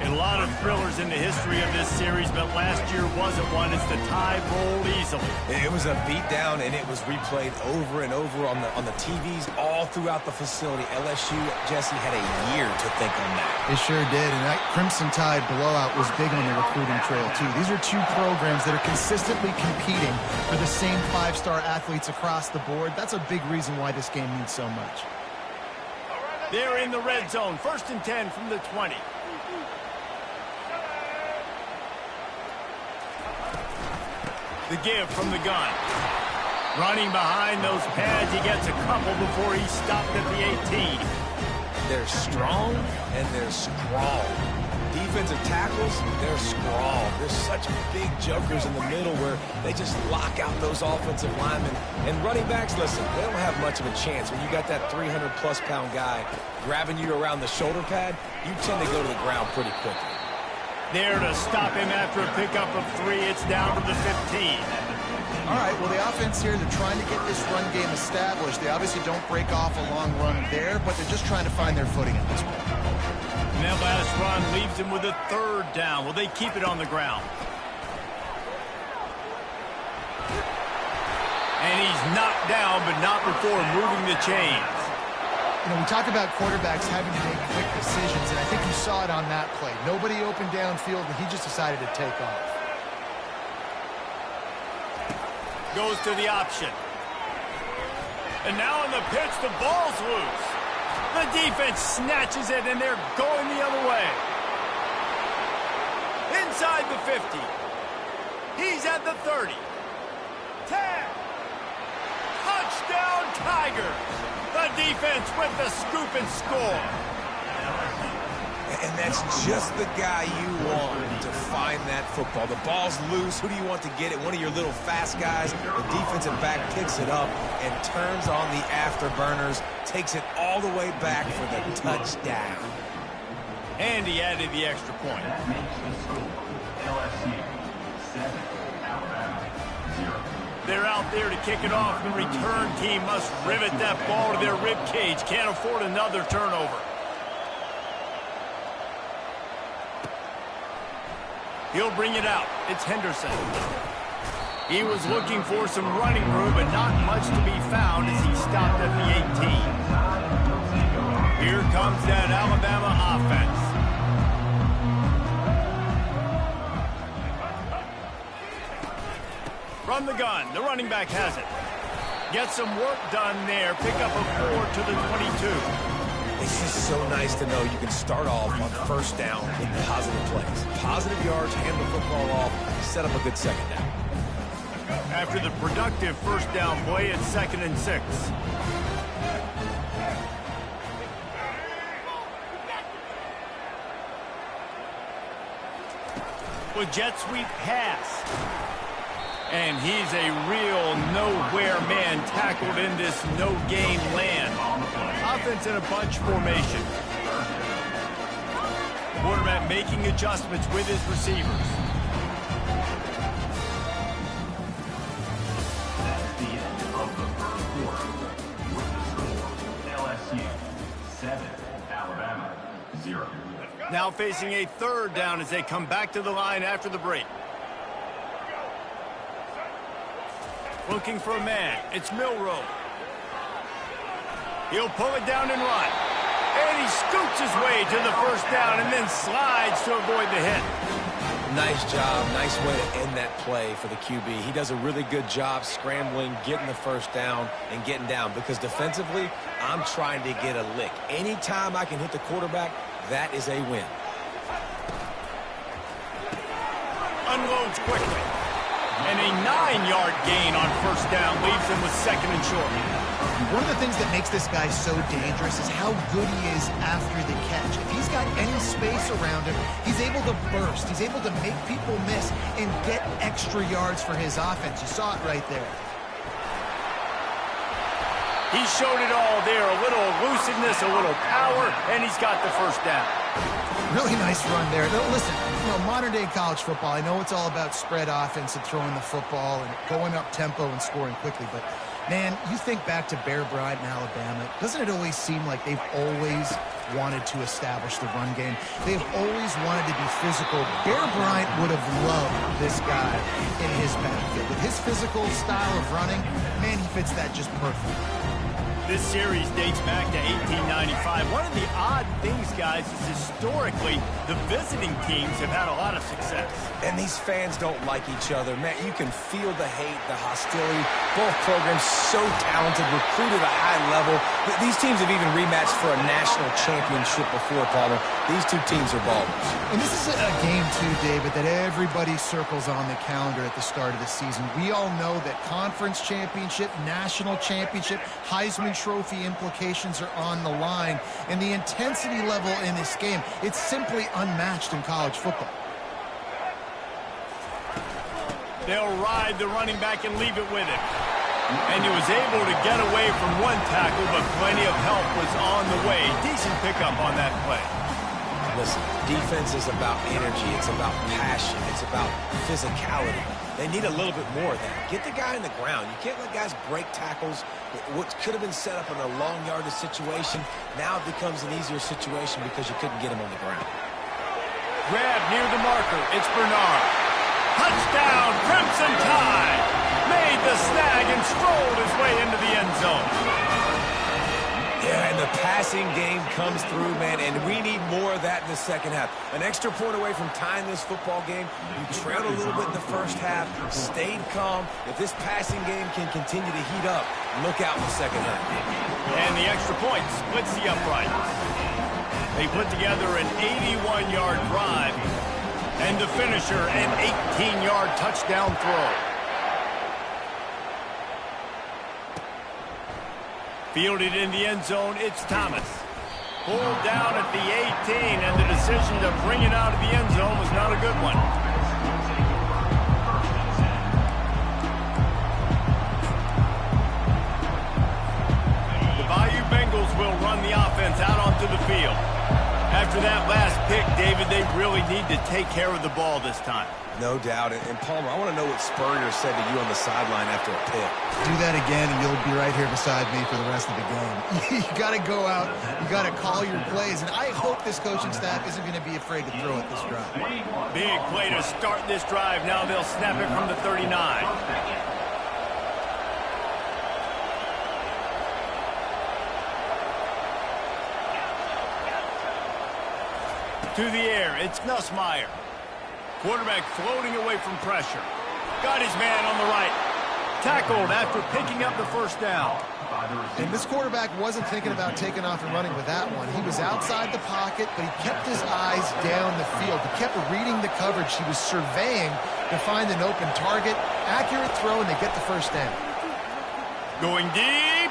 A lot of thrillers in the history of this series, but last year wasn't one as the tide rolled easily. It was a beatdown, and it was replayed over and over on the TVs all throughout the facility. LSU, Jesse, had a year to think on that. It sure did, and that Crimson Tide blowout was big on the recruiting trail, too. These are two programs that are consistently competing for the same 5-star athletes across the board. That's a big reason why this game means so much. They're in the red zone, 1st and 10 from the 20. The give from the gun. Running behind those pads, he gets a couple before he's stopped at the 18. They're strong, and they're strong. Defensive tackles, they're strong. There's such big jokers in the middle where they just lock out those offensive linemen. And running backs, listen, they don't have much of a chance. When you got that 300-plus pound guy grabbing you around the shoulder pad, you tend to go to the ground pretty quickly. There to stop him after a pickup of 3. It's down to the 15. All right, well, the offense here, they're trying to get this run game established. They obviously don't break off a long run there, but they're just trying to find their footing at this point. And that last run leaves him with a 3rd down. Will they keep it on the ground? And he's knocked down, but not before moving the chains. You know, we talk about quarterbacks having to make quick decisions, and I think you saw it on that play. Nobody opened downfield, and he just decided to take off. Goes to the option. And now on the pitch, the ball's loose. The defense snatches it, and they're going the other way. Inside the 50. He's at the 30. 10. Touchdown, Tigers. The defense with the scoop and score. And that's just the guy you want to find that football. The ball's loose. Who do you want to get it? One of your little fast guys. The defensive back picks it up and turns on the afterburners, takes it all the way back for the touchdown. And he added the extra point. That makes the score LSU 7, Alabama 0. They're out there to kick it off. The return team must rivet that ball to their rib cage. Can't afford another turnover. He'll bring it out. It's Henderson. He was looking for some running room, but not much to be found as he stopped at the 18. Here comes that Alabama offense. From the gun, the running back has it. Get some work done there. Pick up a 4 to the 22. It's just so nice to know you can start off on first down with positive plays. Positive yards, hand the football off, set up a good second down. After the productive first down play, it's 2nd and 6. With jet sweep pass. And he's a real nowhere man tackled in this no-gain land. Offense in a bunch formation. Quarterback making adjustments with his receivers. That's the end of the first quarter. With the score, LSU 7, Alabama 0. Now facing a 3rd down as they come back to the line after the break. Looking for a man. It's Milroe. He'll pull it down and run. And he scoots his way to the first down and then slides to avoid the hit. Nice job. Nice way to end that play for the QB. He does a really good job scrambling, getting the first down, and getting down. Because defensively, I'm trying to get a lick. Anytime I can hit the quarterback, that is a win. Unloads quickly. And a 9-yard gain on first down leaves him with 2nd and short. One of the things that makes this guy so dangerous is how good he is after the catch. If he's got any space around him, he's able to burst. He's able to make people miss and get extra yards for his offense. You saw it right there. He showed it all there. A little elusiveness, a little power, and he's got the first down. Really nice run there. Now, listen, modern-day college football, I know it's all about spread offense and throwing the football and going up tempo and scoring quickly, but, man, you think back to Bear Bryant in Alabama, doesn't it always seem like they've always wanted to establish the run game? They've always wanted to be physical. Bear Bryant would have loved this guy in his backfield. With his physical style of running, man, he fits that just perfect. This series dates back to 1895. One of the odd things, guys, is historically the visiting teams have had a lot of success. And these fans don't like each other. Man, you can feel the hate, the hostility. Both programs so talented, recruited at a high level. These teams have even rematched for a national championship before, Palmer. These two teams are ballers. And this is a game, too, David, that everybody circles on the calendar at the start of the season. We all know that conference championship, national championship, Heisman Trophy implications are on the line. And the intensity level in this game, it's simply unmatched in college football. They'll ride the running back and leave it with him. And he was able to get away from one tackle, but plenty of help was on the way. Decent pickup on that play. Listen, defense is about energy. It's about passion. It's about physicality. They need a little bit more of that. Get the guy in the ground. You can't let guys break tackles. What could have been set up in a long yardage situation, now it becomes an easier situation because you couldn't get him on the ground. Grab near the marker. It's Bernard. Touchdown, Crimson Tide. Made the snag and strolled his way into the end zone. Yeah, and the passing game comes through, man, and we need more of that in the second half. An extra point away from tying this football game. You trailed a little bit in the first half, stayed calm. If this passing game can continue to heat up, look out in the second half. And the extra point splits the uprights. They put together an 81-yard drive, and the finisher, an 18-yard touchdown throw. Fielded in the end zone, it's Thomas. Pulled down at the 18, and the decision to bring it out of the end zone was not a good one. The Bayou Bengals will run the offense out onto the field. After that last pick, David, they really need to take care of the ball this time. No doubt. And Palmer, I want to know what Spurrier said to you on the sideline after a pick. Do that again, and you'll be right here beside me for the rest of the game. You got to go out. You got to call your plays, and I hope this coaching staff isn't going to be afraid to throw it this drive. Big play to start this drive. Now they'll snap it from the 39. To the air, it's Nussmeier. Quarterback floating away from pressure. Got his man on the right. tackled after picking up the first down. And this quarterback wasn't thinking about taking off and running with that one. He was outside the pocket, but he kept his eyes down the field. He kept reading the coverage. He was surveying to find an open target. Accurate throw, and they get the first down. Going deep.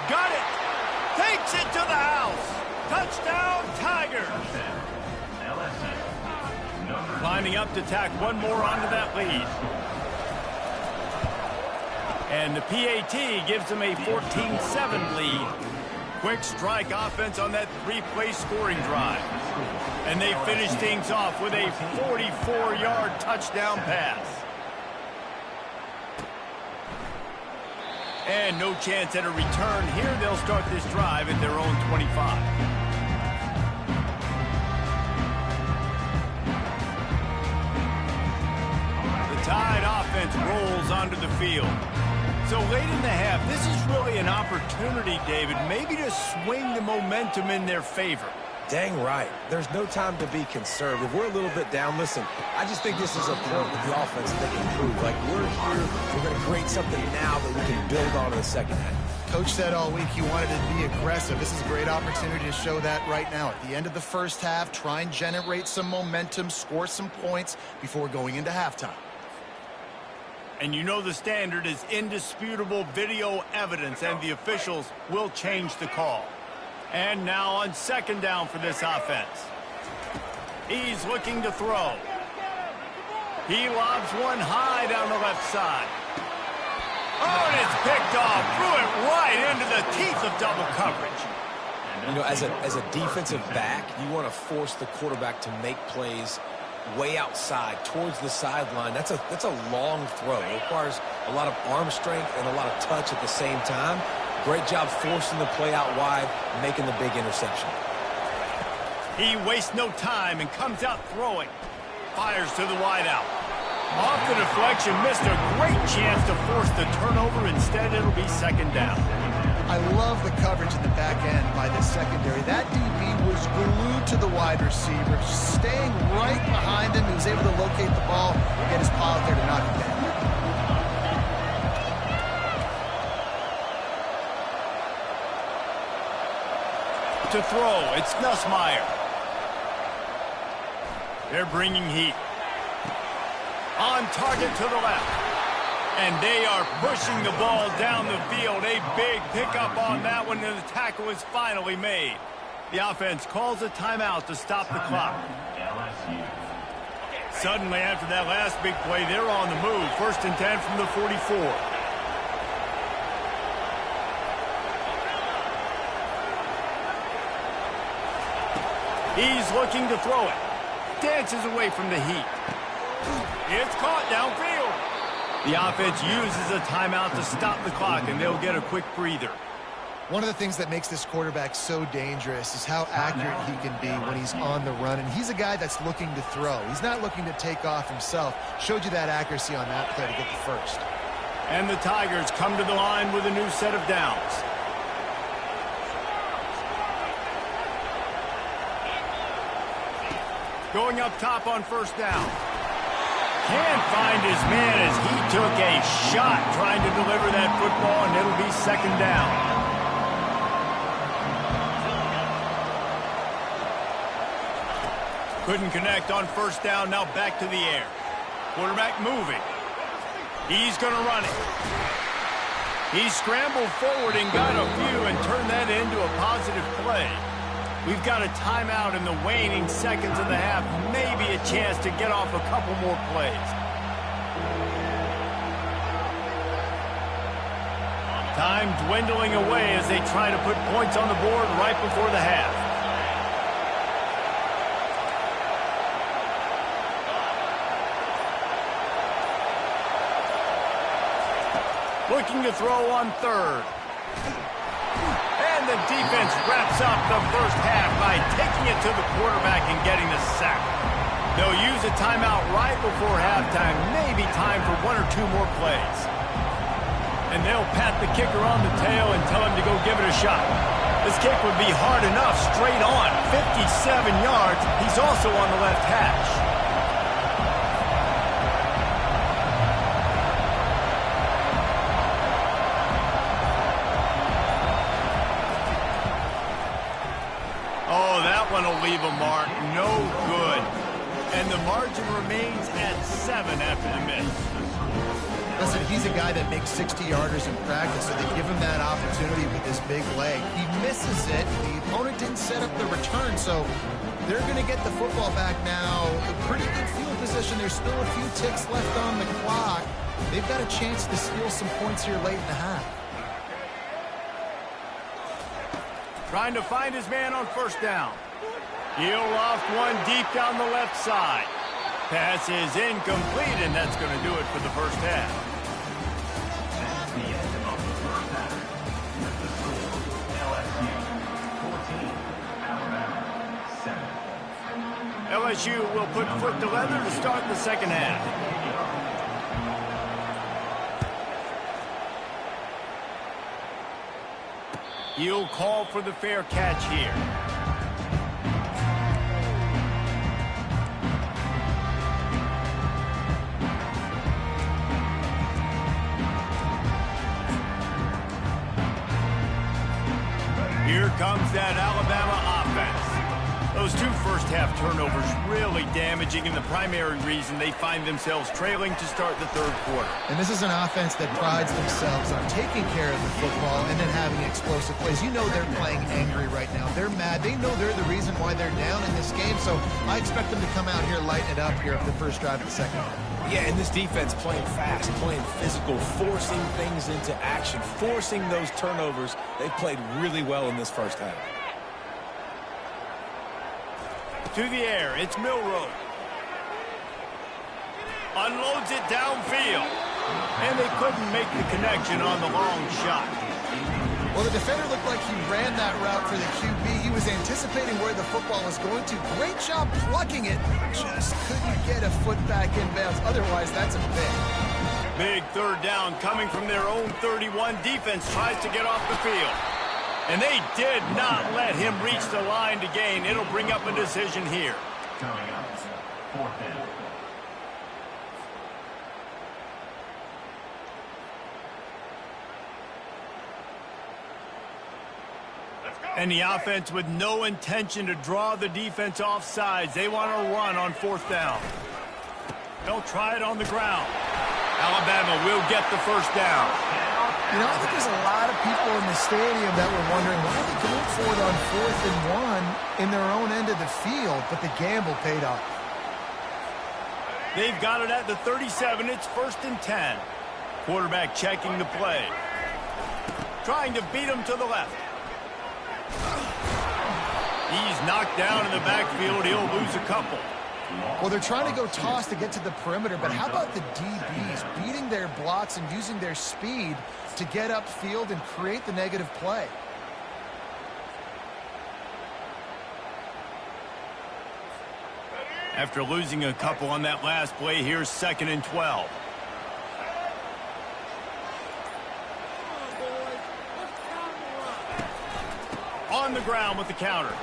Got it. Takes it to the house. Touchdown, Tigers. Lining up to tack one more onto that lead. And the PAT gives them a 14-7 lead. Quick strike offense on that three-play scoring drive. And they finish things off with a 44-yard touchdown pass. And no chance at a return here. They'll start this drive at their own 25. Tide offense rolls onto the field. So late in the half, this is really an opportunity, David, maybe to swing the momentum in their favor. Dang right. There's no time to be conservative. We're a little bit down. Listen, I just think this is a point with the offense that they can improve. Like, we're here, we're going to create something now that we can build on in the second half. Coach said all week he wanted to be aggressive. This is a great opportunity to show that right now. At the end of the first half, try and generate some momentum, score some points before going into halftime. And you know the standard is indisputable video evidence, and the officials will change the call. And now on second down for this offense. He's looking to throw. He lobs one high down the left side. Oh, and it's picked off. Threw it right into the teeth of double coverage. You know, as a defensive back, you want to force the quarterback to make plays way outside towards the sideline. That's a long throw. It requires a lot of arm strength and a lot of touch at the same time. Great job forcing the play out wide, making the big interception. He wastes no time and comes out throwing. Fires to the wideout. Off the deflection, missed a great chance to force the turnover. Instead, it'll be second down. I love the coverage in the back end by the secondary. That DB was glued to the wide receiver, staying right behind him. He was able to locate the ball and get his paw out there to knock it down. To throw, it's Nussmeier. They're bringing heat. On target to the left. And they are pushing the ball down the field. A big pickup on that one, and the tackle is finally made. The offense calls a timeout to stop the clock. Suddenly, after that last big play, they're on the move. 1st and 10 from the 44. He's looking to throw it. Dances away from the heat. It's caught downfield. The offense uses a timeout to stop the clock, and they'll get a quick breather. One of the things that makes this quarterback so dangerous is how accurate he can be when he's on the run. And he's a guy that's looking to throw. He's not looking to take off himself. Showed you that accuracy on that play to get the first. And the Tigers come to the line with a new set of downs. Going up top on 1st down. Can't find his man as he took a shot trying to deliver that football, and it'll be second down. Couldn't connect on 1st down, now back to the air. Quarterback moving. He's going to run it. He scrambled forward and got a few and turned that into a positive play. We've got a timeout in the waning seconds of the half. Maybe a chance to get off a couple more plays. Time dwindling away as they try to put points on the board right before the half. Looking to throw on 3rd. And the defense wraps up the first half by taking it to the quarterback and getting the sack. They'll use a timeout right before halftime, maybe time for 1 or 2 more plays. And they'll pat the kicker on the tail and tell him to go give it a shot. This kick would be hard enough, straight on, 57 yards. He's also on the left hash. That one will leave a mark. No good. And the margin remains at 7 after the miss. Listen, he's a guy that makes 60-yarders in practice, so they give him that opportunity with this big leg. He misses it. The opponent didn't set up the return, so they're going to get the football back now. A pretty good field position. There's still a few ticks left on the clock. They've got a chance to steal some points here late in the half. Trying to find his man on first down. He'll loft one deep down the left side. Pass is incomplete, and that's going to do it for the first half. That's the end of the first half. With the score, LSU 14, Alabama 7. LSU will put foot to leather to start the second half. He'll call for the fair catch here. Here comes that Alabama offense. Those two first-half turnovers really damaging, and the primary reason they find themselves trailing to start the third quarter. And this is an offense that prides themselves on taking care of the football and then having explosive plays. You know they're playing angry right now. They're mad. They know they're the reason why they're down in this game, so I expect them to come out here, lighten it up here for the first drive of the second half. Yeah, and this defense playing fast, playing physical, forcing things into action, forcing those turnovers. They've played really well in this first half. To the air, it's Milroe. Unloads it downfield. And they couldn't make the connection on the long shot. Well, the defender looked like he ran that route for the QB. He was anticipating where the football was going to. Great job plucking it. Just couldn't get a foot back in bounds. Otherwise, that's a pick. Big third down coming from their own 31. Defense tries to get off the field. And they did not let him reach the line to gain. It'll bring up a decision here. Coming up, fourth down. And the offense with no intention to draw the defense off sides. They want to run on fourth down. They'll try it on the ground. Alabama will get the first down. You know, I think there's a lot of people in the stadium that were wondering why they going for it on 4th and 1 in their own end of the field, but the gamble paid off. They've got it at the 37. It's 1st and 10. Quarterback checking the play. Trying to beat him to the left. He's knocked down in the backfield. He'll lose a couple. Well, they're trying to go toss to get to the perimeter, but how about the DBs beating their blocks and using their speed to get upfield and create the negative play? After losing a couple on that last play, here's 2nd and 12. On the ground with the counter.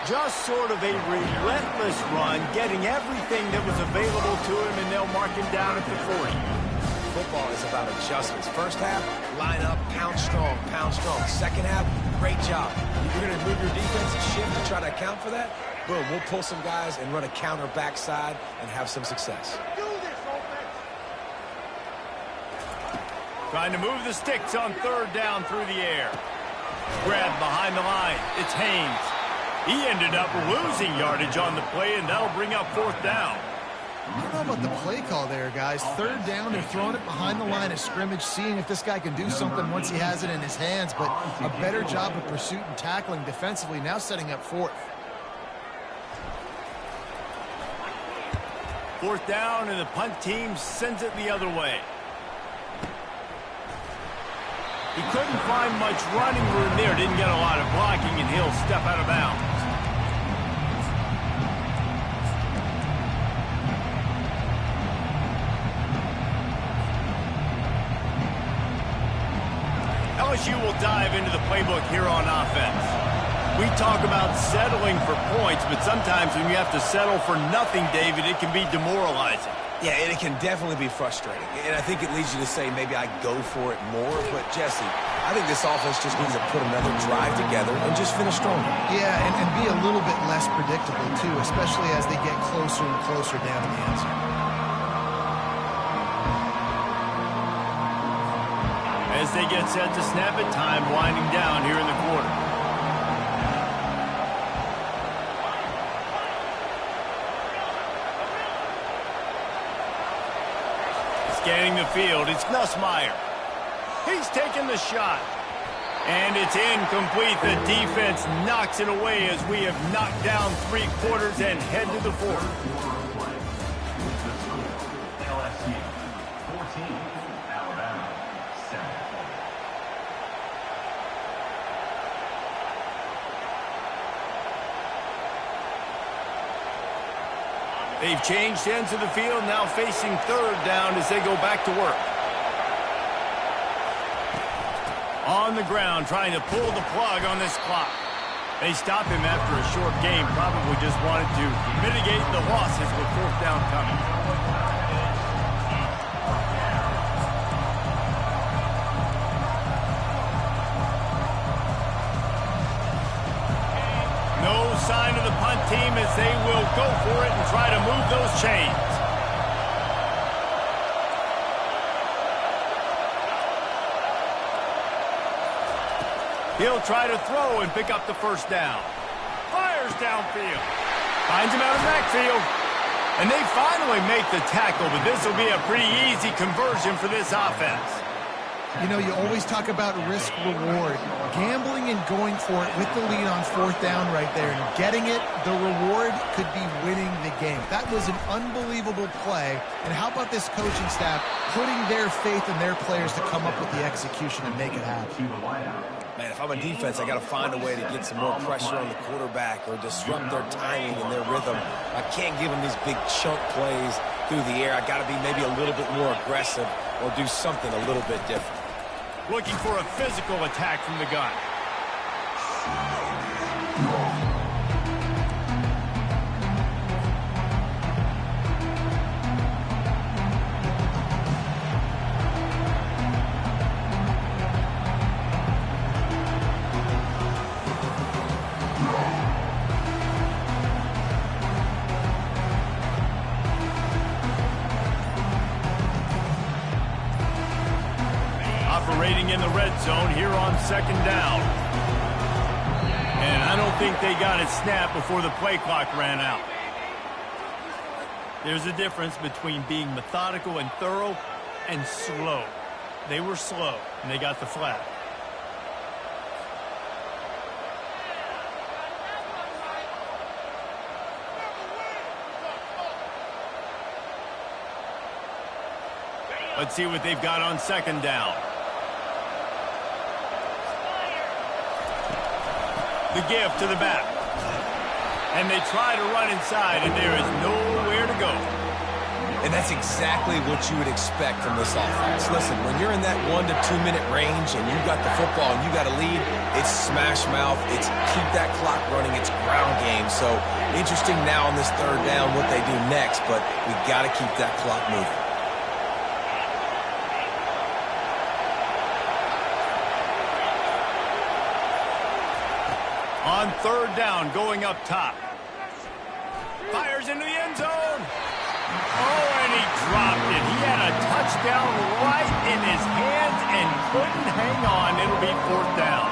Just sort of a relentless run, getting everything that was available to him, and they'll mark him down at the 40. Football is about adjustments. First half, line up, pound strong, pound strong. Second half, great job. You're going to move your defense and shift to try to account for that. Boom, we'll pull some guys and run a counter backside and have some success. Trying to move the sticks on 3rd down through the air. Grabbed behind the line. It's Haynes. He ended up losing yardage on the play, and that'll bring up 4th down. I don't know about the play call there, guys. 3rd down, they're throwing it behind the line of scrimmage, seeing if this guy can do something once he has it in his hands, but a better job of pursuit and tackling defensively, now setting up 4th. 4th down, and the punt team sends it the other way. He couldn't find much running room there, didn't get a lot of blocking, and he'll step out of bounds. LSU will dive into the playbook here on offense. We talk about settling for points, but sometimes when you have to settle for nothing, David, it can be demoralizing. Yeah, and it can definitely be frustrating. And I think it leads you to say maybe I go for it more. But, Jesse, I think this offense just needs to put another drive together and just finish strong. Yeah, and be a little bit less predictable, too, especially as they get closer and closer down in the end zone. As they get set to snap it, time winding down here in the quarter. Scanning the field, it's Nussmeier. He's taking the shot. And it's incomplete. The defense knocks it away as we have knocked down 3 quarters and head to the 4th. LSU 14, Alabama 7. They've changed ends of the field, now facing 3rd down as they go back to work. On the ground, trying to pull the plug on this clock. They stop him after a short game, probably just wanted to mitigate the losses with 4th down coming. No sign of the punt team as they will go for it and try to move those chains. He'll try to throw and pick up the 1st down. Fires downfield. Finds him out of the backfield. And they finally make the tackle, but this will be a pretty easy conversion for this offense. You know, you always talk about risk-reward. Gambling and going for it with the lead on 4th down right there and getting it, the reward could be winning the game. That was an unbelievable play. And how about this coaching staff putting their faith in their players to come up with the execution and make it happen? Man, if I'm a defense, I got to find a way to get some more pressure on the quarterback or disrupt their timing and their rhythm. I can't give them these big chunk plays through the air. I got to be maybe a little bit more aggressive or do something a little bit different. Looking for a physical attack from the gun. Operating in the red zone here on 2nd down. And I don't think they got it snapped before the play clock ran out. There's a difference between being methodical and thorough and slow. They were slow, and they got the flag. Let's see what they've got on 2nd down. The give to the back. And they try to run inside, and there is nowhere to go. And that's exactly what you would expect from this offense. Listen, when you're in that 1 to 2 minute range and you got the football and you got a lead, it's smash mouth, it's keep that clock running, it's ground game. So interesting now on this 3rd down what they do next, but we got to keep that clock moving. On 3rd down, going up top. Fires into the end zone. Oh, and he dropped it. He had a touchdown right in his hands and couldn't hang on. It'll be 4th down.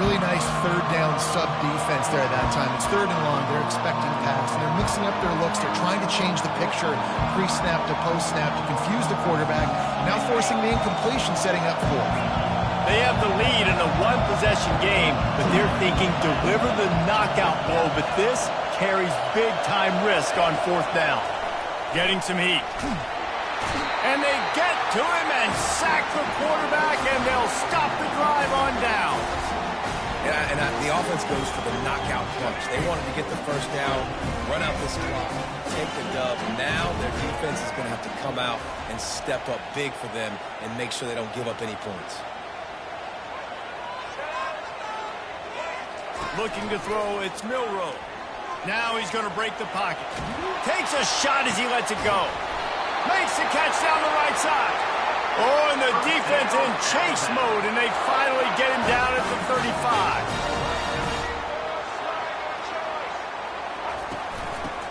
Really nice 3rd down sub defense there at that time. It's 3rd and long. They're expecting pass, and they're mixing up their looks. They're trying to change the picture pre-snap to post-snap to confuse the quarterback, now forcing the incompletion, setting up 4th. They have the lead in a 1-possession game, but they're thinking deliver the knockout blow, but this carries big-time risk on 4th down. Getting some heat. And they get to him and sack the quarterback, and they'll stop the drive on down. And the offense goes for the knockout punch. They wanted to get the 1st down, run out this clock, take the dub. Now their defense is going to have to come out and step up big for them and make sure they don't give up any points. Looking to throw, it's Milroe. Now he's going to break the pocket. Takes a shot as he lets it go. Makes the catch down the right side. Oh, and the defense in chase mode, and they finally get him down at the 35.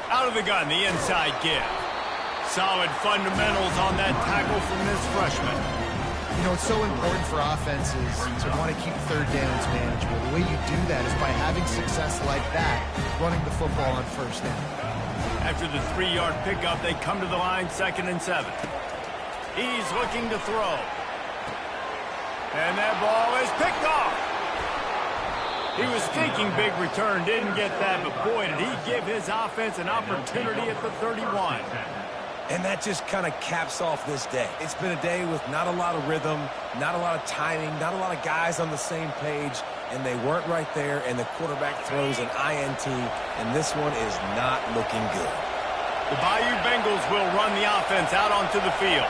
Out of the gun, the inside give. Solid fundamentals on that tackle from this freshman. You know, it's so important for offenses to want to keep third downs manageable. The way you do that is by having success like that, running the football on first down. After the 3-yard pickup, they come to the line, 2nd and 7. He's looking to throw. And that ball is picked off. He was thinking big return, didn't get that, but boy, did he give his offense an opportunity at the 31. And that just kind of caps off this day. It's been a day with not a lot of rhythm, not a lot of timing, not a lot of guys on the same page, and they weren't right there, and the quarterback throws an INT, and this one is not looking good. The Bayou Bengals will run the offense out onto the field.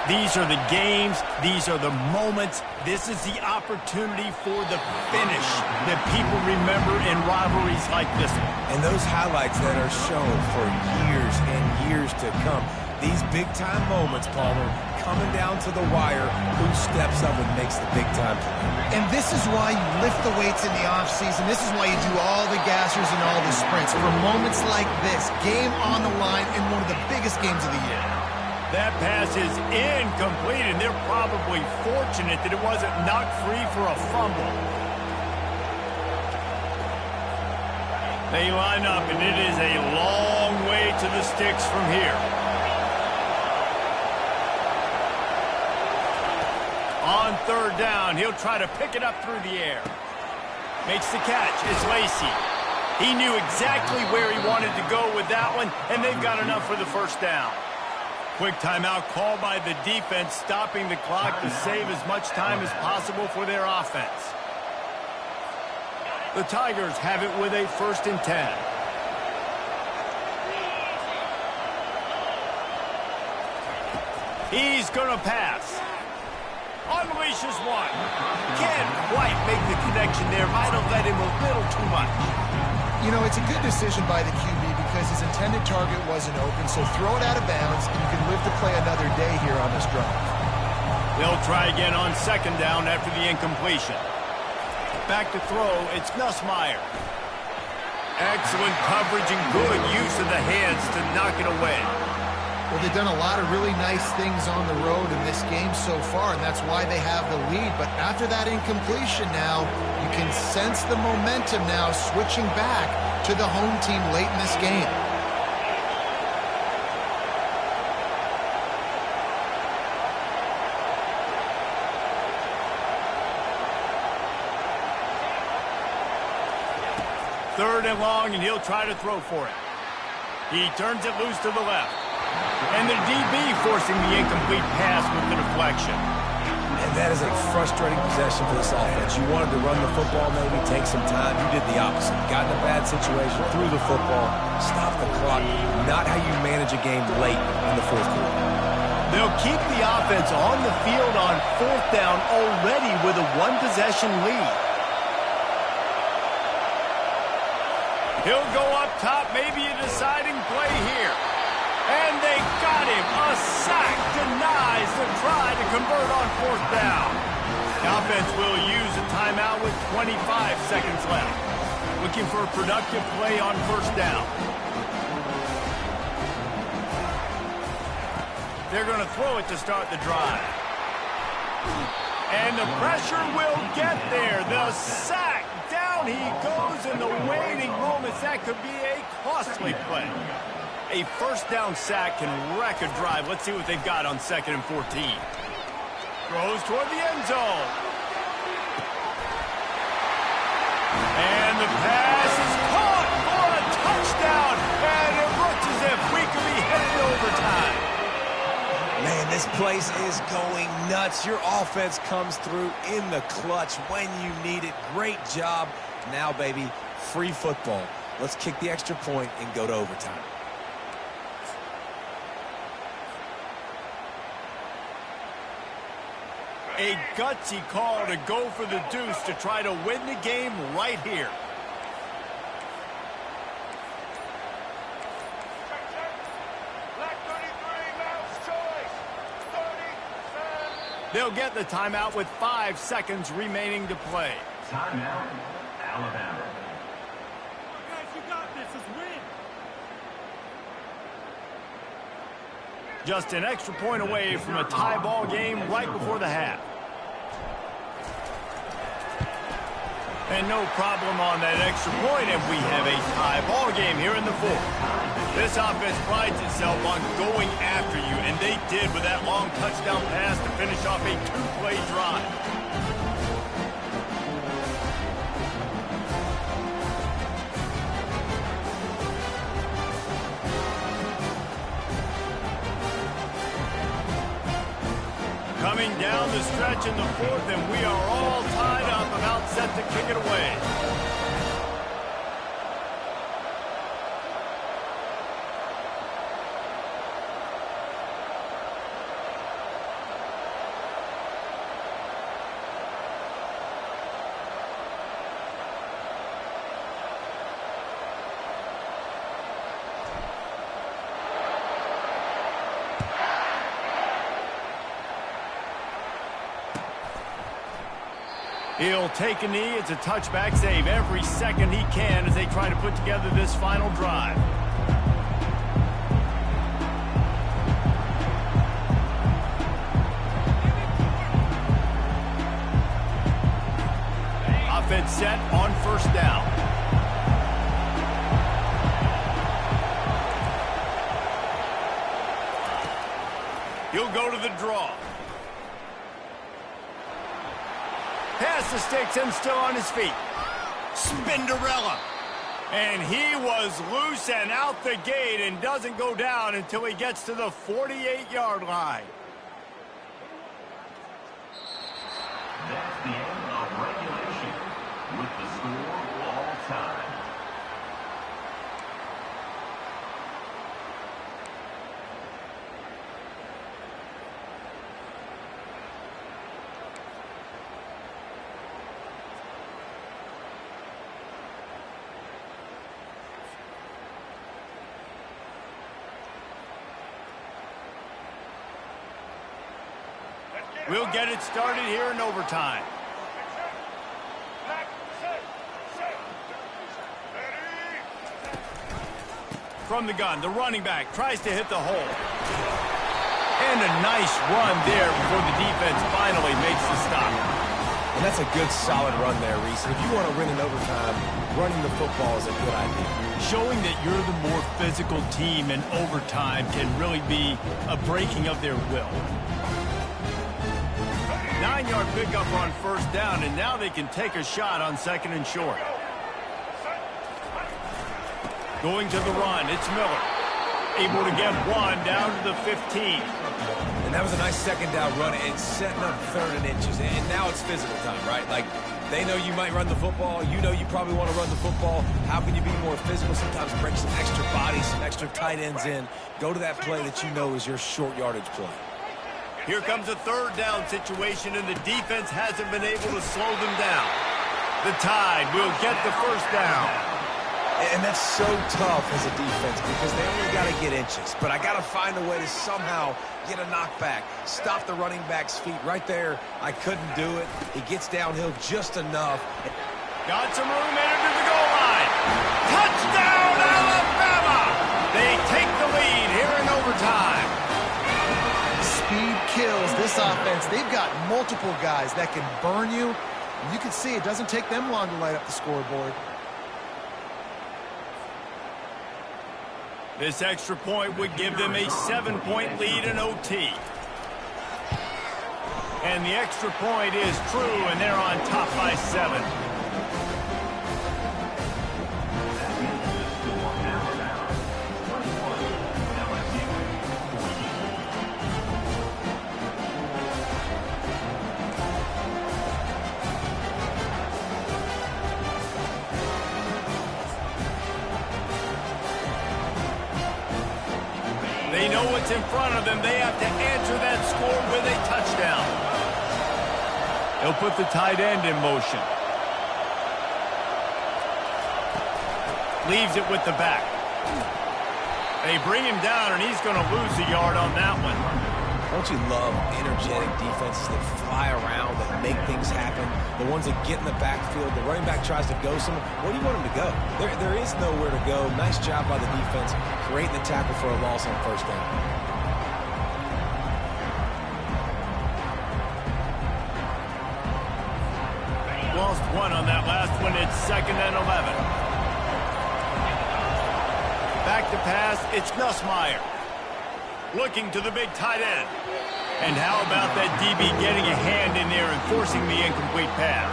These are the games. These are the moments. This is the opportunity for the finish that people remember in rivalries like this one. And those highlights that are shown for years and years to come. These big-time moments, Palmer, coming down to the wire, who steps up and makes the big-time play. And this is why you lift the weights in the offseason. This is why you do all the gassers and all the sprints. For moments like this, game on the line in one of the biggest games of the year. That pass is incomplete, and they're probably fortunate that it wasn't knocked free for a fumble. They line up, and it is a long way to the sticks from here. On 3rd down, he'll try to pick it up through the air. Makes the catch. It's Lacey. He knew exactly where he wanted to go with that one, and they've got enough for the 1st down. Quick timeout called by the defense, stopping the clock to save as much time as possible for their offense. The Tigers have it with a 1st and 10. He's going to pass. Unleashes one. Can't quite make the connection there. Might have led him a little too much. You know, it's a good decision by the QB because his intended target wasn't open, so throw it out of bounds, and you can live to play another day here on this drive. They'll try again on 2nd down after the incompletion. Back to throw, it's Nussmeier. Excellent coverage and good use of the hands to knock it away. Well, they've done a lot of really nice things on the road in this game so far, and that's why they have the lead. But after that incompletion now, you can sense the momentum now switching back to the home team late in this game. Third and long, and he'll try to throw for it. He turns it loose to the left. And the DB forcing the incomplete pass with the deflection. And that is a frustrating possession for this offense. You wanted to run the football, maybe take some time. You did the opposite. Got in a bad situation, threw the football, stopped the clock. Not how you manage a game late in the 4th quarter. They'll keep the offense on the field on 4th down already with a 1-possession lead. He'll go up top, maybe a deciding play here. And they got him. A sack denies the try to convert on 4th down. The offense will use a timeout with 25 seconds left. Looking for a productive play on 1st down. They're going to throw it to start the drive. And the pressure will get there. The sack. Down he goes in the waning moments. That could be a costly play. A 1st down sack can wreck a drive. Let's see what they've got on 2nd and 14. Throws toward the end zone. And the pass is caught for a touchdown. And it looks as if we could be headed to overtime. Man, this place is going nuts. Your offense comes through in the clutch when you need it. Great job. Now, baby, free football. Let's kick the extra point and go to overtime. A gutsy call to go for the deuce to try to win the game right here. They'll get the timeout with 5 seconds remaining to play. Timeout, Alabama. Guys, you got this. Let's win. Just an extra point away from a tie ball game right before the half. And no problem on that extra point, and we have a tie ball game here in the fourth. This offense prides itself on going after you, and they did with that long touchdown pass to finish off a 2-play drive. Coming down the stretch in the fourth, and we are all tied up, about set to kick it away. He'll take a knee. It's a touchback save every second he can as they try to put together this final drive. Offense set on first down. He'll go to the draw. Pass the sticks and still on his feet. Spinderella. And he was loose and out the gate and doesn't go down until he gets to the 48-yard line. That's the end of regulation with the score all time. We'll get it started here in overtime. From the gun, the running back tries to hit the hole. And a nice run there before the defense finally makes the stop. And that's a good, solid run there, Reese. If you want to win in overtime, running the football is a good idea. Showing that you're the more physical team in overtime can really be a breaking of their will. 9-yard pickup on first down, and now they can take a shot on second and short. Going to the run, it's Miller. Able to get one down to the 15. And that was a nice second down run and setting up third and inches. And now it's physical time, right? Like, they know you might run the football. You know you probably want to run the football. How can you be more physical? Sometimes bring some extra bodies, some extra tight ends in. Go to that play that you know is your short yardage play. Here comes a third down situation, and the defense hasn't been able to slow them down. The Tide will get the first down. And that's so tough as a defense because they only got to get inches. But I got to find a way to somehow get a knockback, stop the running back's feet right there. I couldn't do it. He gets downhill just enough. Got some room into the goal line. Touchdown, Alabama! They take the lead here in overtime. Speed kills this offense. They've got multiple guys that can burn you. And you can see it doesn't take them long to light up the scoreboard. This extra point would give them a 7-point lead in OT. And the extra point is true, and they're on top by 7. They know what's in front of them. They have to answer that score with a touchdown. They'll put the tight end in motion. Leaves it with the back. They bring him down, and he's going to lose a yard on that one. Don't you love energetic defenses that fly around, that make things happen? The ones that get in the backfield, the running back tries to go somewhere. Where do you want him to go? There is nowhere to go. Nice job by the defense, creating the tackle for a loss on first down. Lost one on that last one. It's 2nd and 11. Back to pass. It's Nussmeier. Looking to the big tight end. And how about that DB getting a hand in there and forcing the incomplete pass?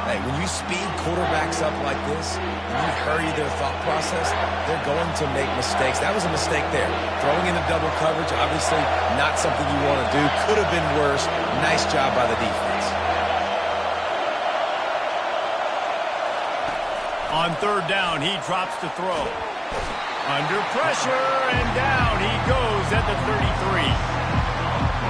Hey, when you speed quarterbacks up like this, and you hurry their thought process, they're going to make mistakes. That was a mistake there. Throwing into double coverage, obviously not something you want to do. Could have been worse. Nice job by the defense. On 3rd down, he drops to throw. Under pressure, and down he goes at the 33.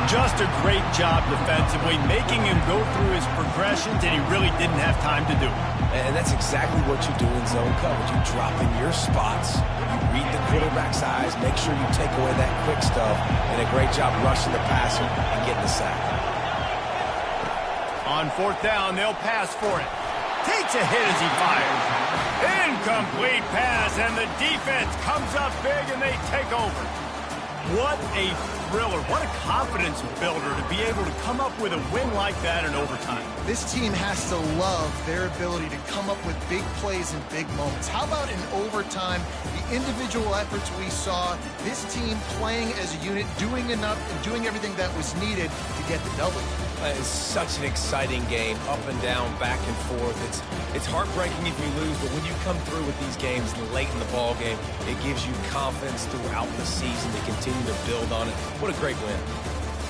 Just a great job defensively, making him go through his progressions, and he really didn't have time to do it. And that's exactly what you do in zone coverage. You drop in your spots, you read the quarterback's eyes, make sure you take away that quick stuff, and a great job rushing the passer and getting the sack. On 4th down, they'll pass for it. Takes a hit as he fires. Incomplete pass, and the defense comes up big, and they take over. What a thriller. What a confidence builder to be able to come up with a win like that in overtime. This team has to love their ability to come up with big plays in big moments. How about in overtime, the individual efforts we saw, this team playing as a unit, doing enough and doing everything that was needed to get the W. It's such an exciting game, up and down, back and forth. It's heartbreaking if you lose, but when you come through with these games late in the ball game, it gives you confidence throughout the season to continue to build on it. What a great win.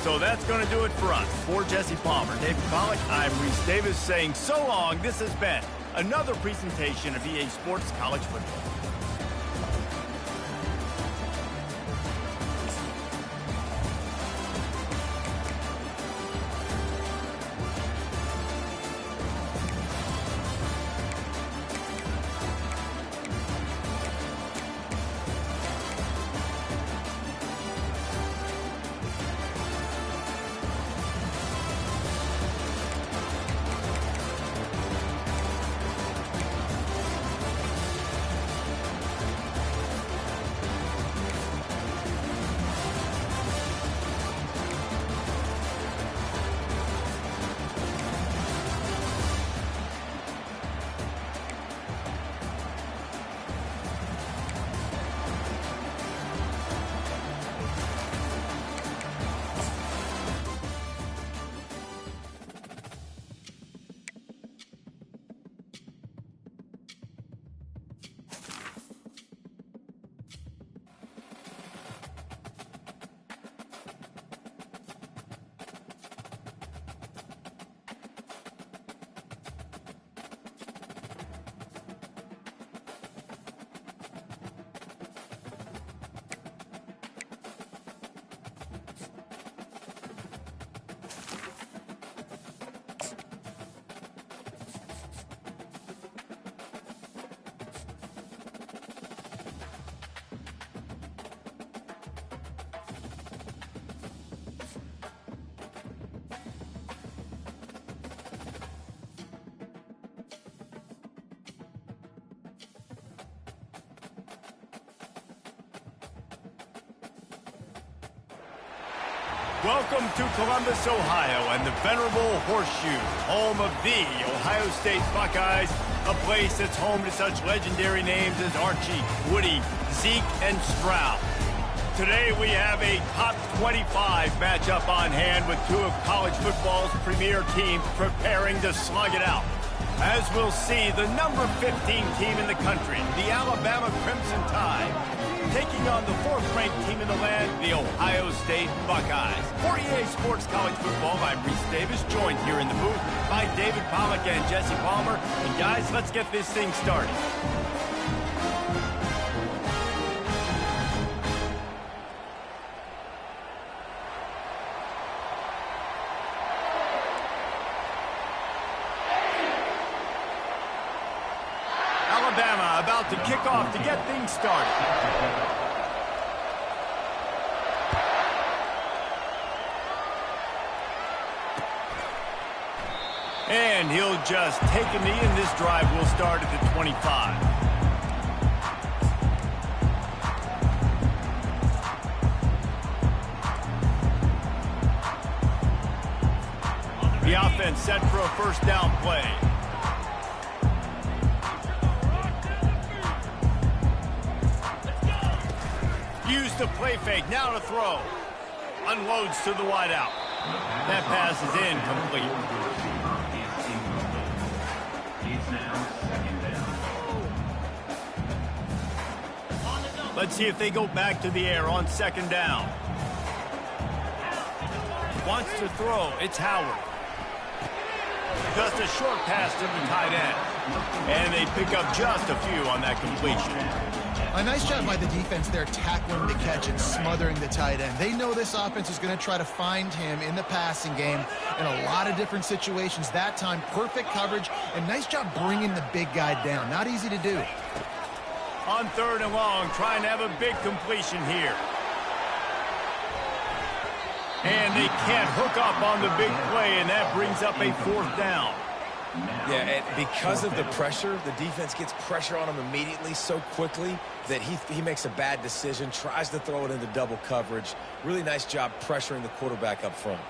So that's going to do it for us. For Jesse Palmer, David Pollack, I'm Reese Davis saying so long. This has been another presentation of EA Sports College Football. Welcome to Columbus, Ohio, and the venerable Horseshoe, home of the Ohio State Buckeyes, a place that's home to such legendary names as Archie, Woody, Zeke, and Stroud. Today we have a top 25 matchup on hand with two of college football's premier teams preparing to slug it out. As we'll see, the number 15 team in the country, the Alabama Crimson Tide, taking on the 4th-ranked team in the land, the Ohio State Buckeyes. For EA Sports College Football, I'm Reese Davis, joined here in the booth by David Pollack and Jesse Palmer. And guys, let's get this thing started. Alabama about to kick off to get things started. And he'll just take a knee, and this drive will start at the 25. The offense set for a first down play. Use the play fake, now to throw. Unloads to the wideout. That pass is incomplete. Let's see if they go back to the air on second down. Wants to throw, it's Howard. Just a short pass to the tight end. And they pick up just a few on that completion. A nice job by the defense there, tackling the catch and smothering the tight end. They know this offense is going to try to find him in the passing game in a lot of different situations. That time, perfect coverage, and nice job bringing the big guy down. Not easy to do. On third and long, trying to have a big completion here. And they can't hook up on the big play, and that brings up a fourth down. Yeah, and because of the pressure, the defense gets pressure on him immediately so quickly that he makes a bad decision, tries to throw it into double coverage. Really nice job pressuring the quarterback up front.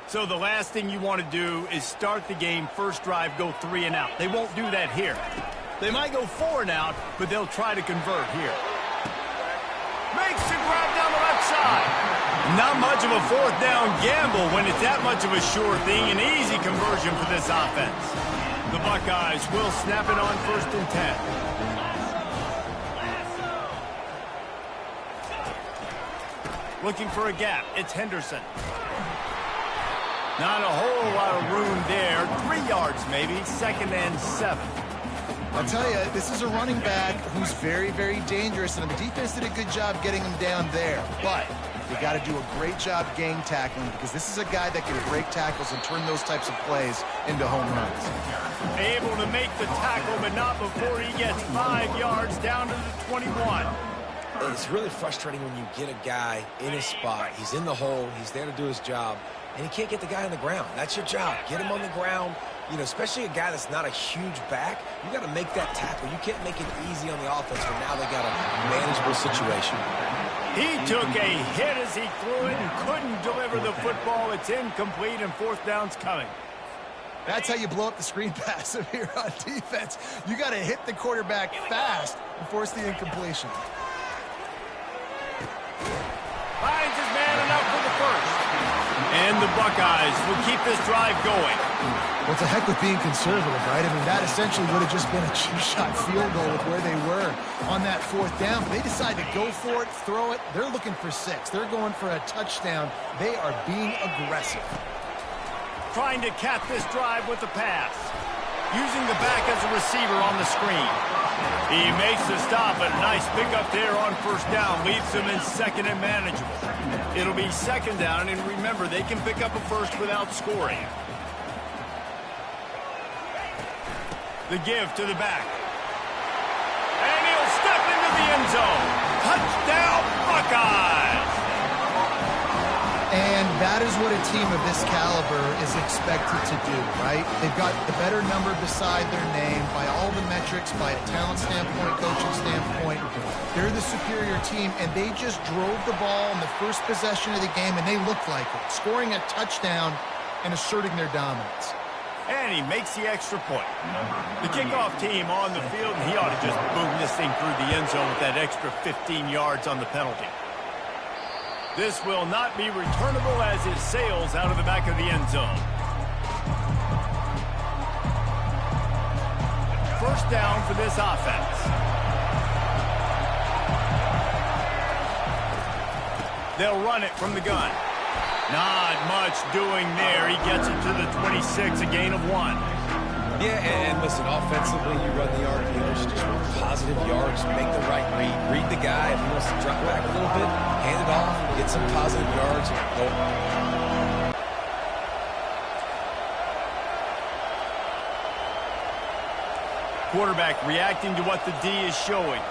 So the last thing you want to do is start the game, first drive, go 3 and out. They won't do that here. They might go 4 and out, but they'll try to convert here. Makes the grab down the left side. Not much of a fourth down gamble when it's that much of a sure thing. An easy conversion for this offense. The Buckeyes will snap it on first and 10. Looking for a gap. It's Henderson. Not a whole lot of room there. 3 yards maybe. Second and 7. I'll tell you, this is a running back who's very, very dangerous, and the defense did a good job getting him down there. But they got to do a great job gang tackling, because this is a guy that can break tackles and turn those types of plays into home runs. Able to make the tackle, but not before he gets 5 yards down to the 21. It's really frustrating when you get a guy in his spot. He's in the hole. He's there to do his job, and he can't get the guy on the ground. That's your job. Get him on the ground. You know, especially a guy that's not a huge back, you got to make that tackle. You can't make it easy on the offense, but now they got a manageable situation. He took a hit as he threw it and couldn't deliver the football. It's incomplete, and fourth down's coming. That's how you blow up the screen pass if you're on defense. You got to hit the quarterback fast and force the incompletion. Finds his man enough for the first. And the Buckeyes will keep this drive going. Well, it's a heck with being conservative, right? I mean, that essentially would have just been a cheap-shot field goal with where they were on that fourth down. They decide to go for it, throw it. They're looking for 6. They're going for a touchdown. They are being aggressive. Trying to cap this drive with the pass. Using the back as a receiver on the screen. He makes the stop, but a nice pickup there on first down. Leaves them in second and manageable. It'll be second down, and remember, they can pick up a first without scoring. The give to the back. And he'll step into the end zone. Touchdown, Buckeyes! And that is what a team of this caliber is expected to do, right? They've got the better number beside their name by all the metrics, by a talent standpoint, coaching standpoint. They're the superior team, and they just drove the ball in the first possession of the game, and they looked like it, scoring a touchdown and asserting their dominance. And he makes the extra point. The kickoff team on the field, and he ought to just boom this thing through the end zone with that extra 15 yards on the penalty. This will not be returnable as it sails out of the back of the end zone. First down for this offense. They'll run it from the gun. Not much doing there. He gets it to the 26, a gain of 1. Yeah, and listen, offensively, you run the RPOs, just want positive yards, make the right read. Read the guy. If he wants to drop back a little bit, hand it off, get some positive yards. Go. Quarterback reacting to what the D is showing.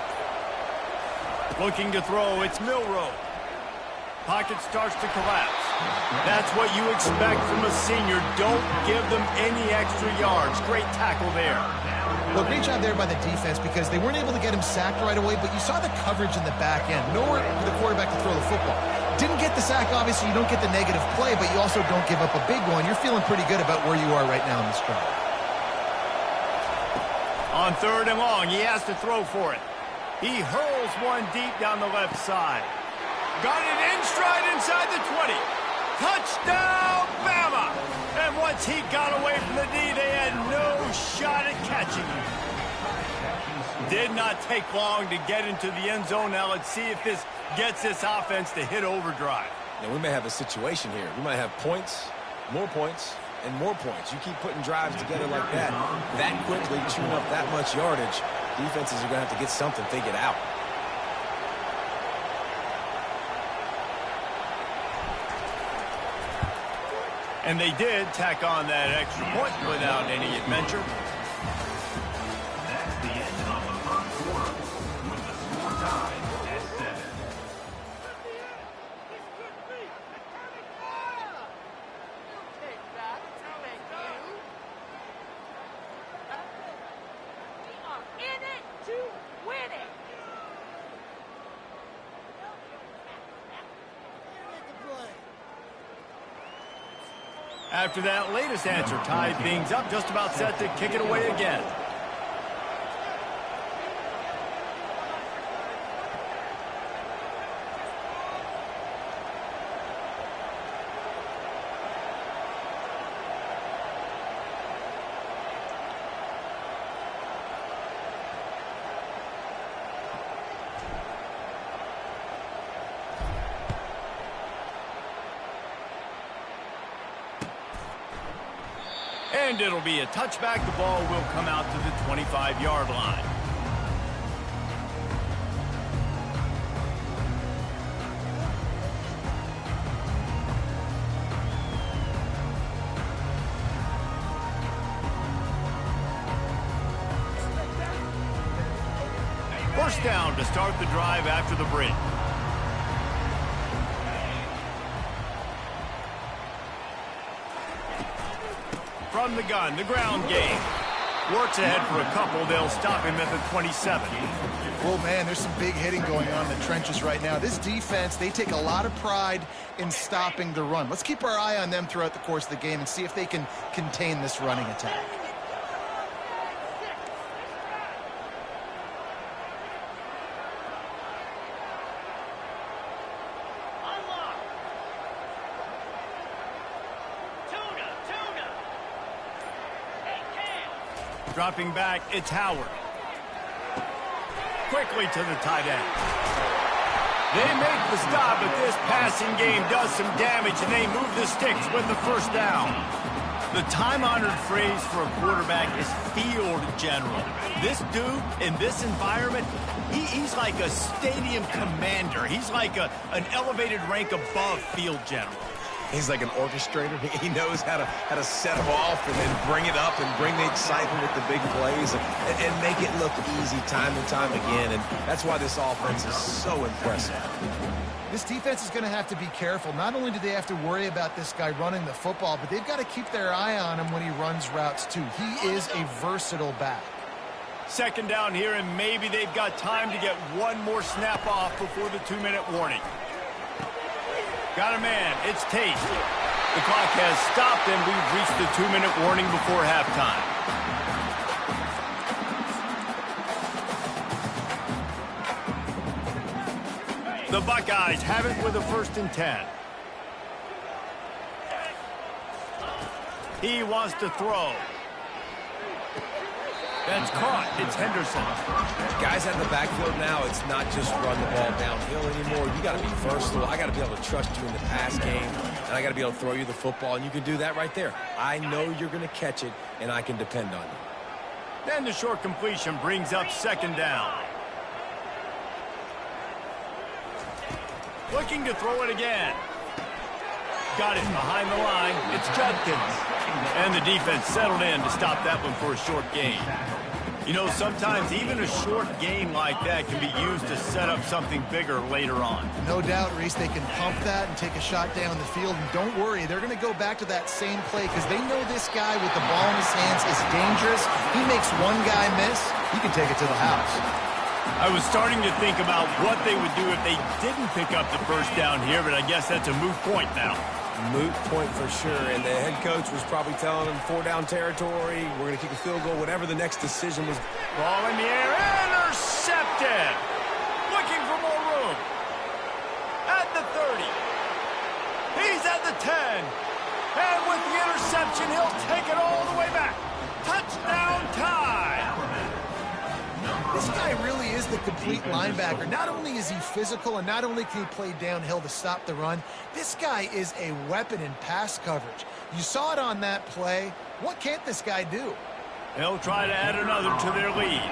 Looking to throw, it's Milroe. Pocket starts to collapse. That's what you expect from a senior. Don't give them any extra yards. Great tackle there. Well, great job there by the defense because they weren't able to get him sacked right away, but you saw the coverage in the back end. Nowhere for the quarterback to throw the football. Didn't get the sack, obviously. You don't get the negative play, but you also don't give up a big one. You're feeling pretty good about where you are right now in this drive. On 3rd and long, he has to throw for it. He hurls one deep down the left side. Got it in stride inside the 20. Touchdown, Bama! And once he got away from the D, they had no shot at catching him. Did not take long to get into the end zone. Now let's see if this gets this offense to hit overdrive. Now we may have a situation here. We might have points, more points, and more points. You keep putting drives together like that quickly, chewing up that much yardage, defenses are going to have to get something figured out. And they did tack on that extra point without any adventure. That's the end of the first quarter, with the score tied at 7. After that latest answer, tied things up, just about set to kick it away again. And it'll be a touchback. The ball will come out to the 25-yard line. First down to start the drive after the break. From the gun, the ground game. Works ahead for a couple. They'll stop him at the 27. Well, man, there's some big hitting going on in the trenches right now. This defense, they take a lot of pride in stopping the run. Let's keep our eye on them throughout the course of the game and see if they can contain this running attack. Dropping back, it's Howard. Quickly to the tight end. They make the stop, but this passing game does some damage, and they move the sticks with the first down. The time-honored phrase for a quarterback is field general. This dude, in this environment, he's like a stadium commander. He's like an elevated rank above field general. He's like an orchestrator. He knows how to set them off and then bring it up and bring the excitement with the big plays and make it look easy time and time again. And that's why this offense is so impressive. This defense is going to have to be careful. Not only do they have to worry about this guy running the football, but they've got to keep their eye on him when he runs routes too. He is a versatile back. Second down here, and maybe they've got time to get one more snap off before the 2-minute warning. Got a man. It's Tate. The clock has stopped, and we've reached the 2-minute warning before halftime. The Buckeyes have it with a 1st and 10. He wants to throw. That's caught. It's Henderson. Guys out in the backfield now, it's not just run the ball downhill anymore. You got to be versatile. I got to be able to trust you in the pass game, and I got to be able to throw you the football, and you can do that right there. I know you're going to catch it, and I can depend on you. Then the short completion brings up 2nd down. Looking to throw it again. Got it behind the line. It's Judkins. And the defense settled in to stop that one for a short gain. You know, sometimes even a short gain like that can be used to set up something bigger later on. No doubt, Reese, they can pump that and take a shot down the field. And don't worry, they're going to go back to that same play because they know this guy with the ball in his hands is dangerous. He makes one guy miss, he can take it to the house. I was starting to think about what they would do if they didn't pick up the first down here, but I guess that's a moot point now. Moot point for sure, and the head coach was probably telling him 4-down territory, we're going to kick a field goal, whatever the next decision was. Ball in the air, intercepted! Looking for more room. At the 30. He's at the 10. And with the interception, he'll take it all the way back. Touchdown time! This guy really is the complete linebacker. Not only is he physical and not only can he play downhill to stop the run, this guy is a weapon in pass coverage. You saw it on that play. What can't this guy do? They'll try to add another to their lead.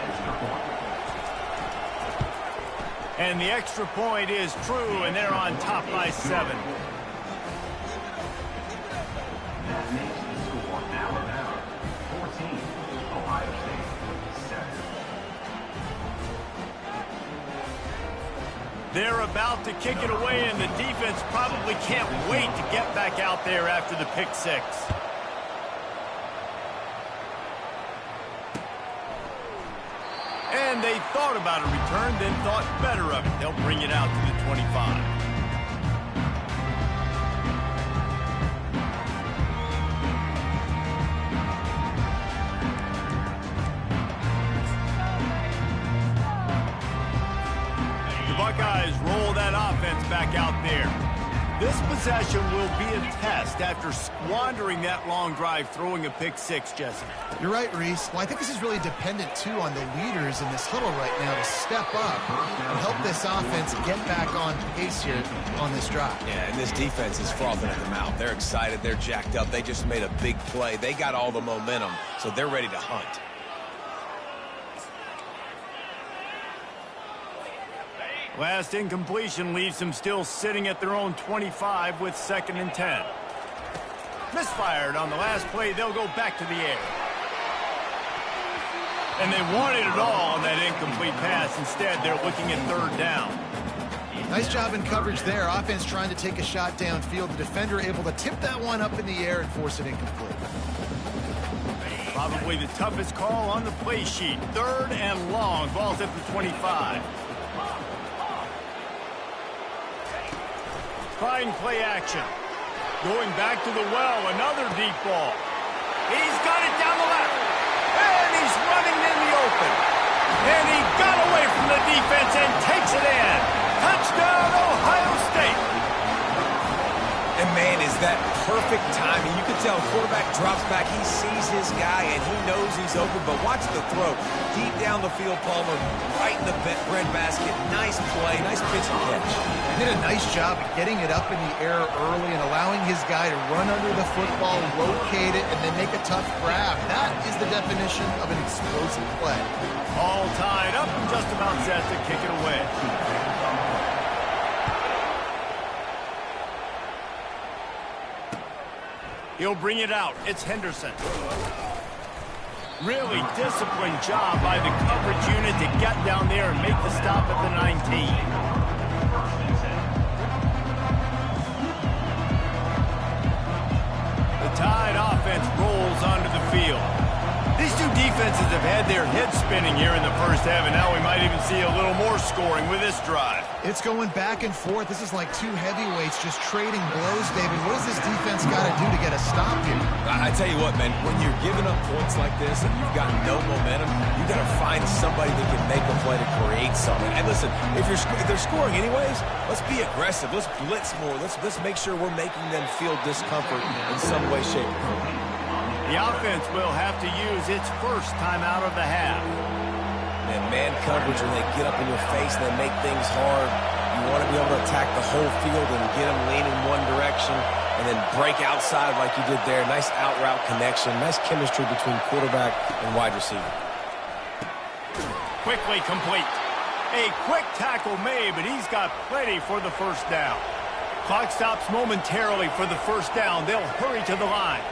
And the extra point is true, and they're on top by 7. That makes the score Alabama 14, Ohio State 7. They're about to kick it away, and the defense probably can't wait to get back out there after the pick 6. And they thought about a return, then thought better of it. They'll bring it out to the 25. The Buckeyes roll that offense back out there. This possession will be a test after squandering that long drive throwing a pick 6, Jesse. You're right, Reese. Well, I think this is really dependent, too, on the leaders in this huddle right now to step up and help this offense get back on pace here on this drive. Yeah, and this defense is frothing at the mouth. They're excited. They're jacked up. They just made a big play. They got all the momentum, so they're ready to hunt. Last incompletion leaves them still sitting at their own 25 with 2nd and 10. Misfired on the last play. They'll go back to the air. And they wanted it all on that incomplete pass. Instead, they're looking at 3rd down. Nice job in coverage there. Offense trying to take a shot downfield. The defender able to tip that one up in the air and force it incomplete. Probably the toughest call on the play sheet. 3rd and long. Ball's at the 25. Trying play action. Going back to the well. Another deep ball. He's got it down the left. And he's running in the open. And he got away from the defense and takes it in. Touchdown, Ohio State. And, man, is that perfect timing. You can tell quarterback drops back. He sees his guy, and he knows he's open. But watch the throw. Deep down the field, Palmer, right in the breadbasket. Nice play. Nice pitch and catch. Did a nice job of getting it up in the air early and allowing his guy to run under the football, locate it, and then make a tough grab. That is the definition of an explosive play. All tied up and just about set to kick it away. He'll bring it out. It's Henderson. Really disciplined job by the coverage unit to get down there and make the stop at the 19. The Tide offense rolls onto the field. These two defenses have had their heads spinning here in the first half, and now we might even see a little more scoring with this drive. It's going back and forth. This is like two heavyweights just trading blows, David. What does this defense got to do to get a stop here? I tell you what, man, when you're giving up points like this and you've got no momentum, you got to find somebody that can make a play to create something. And listen, if they're scoring anyways, let's be aggressive. Let's blitz more. Let's make sure we're making them feel discomfort in some way, shape, or form. The offense will have to use its first timeout of the half. And man coverage, when they get up in your face and they make things hard, you want to be able to attack the whole field and get them leaning one direction and then break outside like you did there. Nice out route connection. Nice chemistry between quarterback and wide receiver. Quickly complete. A quick tackle made, but he's got plenty for the first down. Clock stops momentarily for the first down. They'll hurry to the line.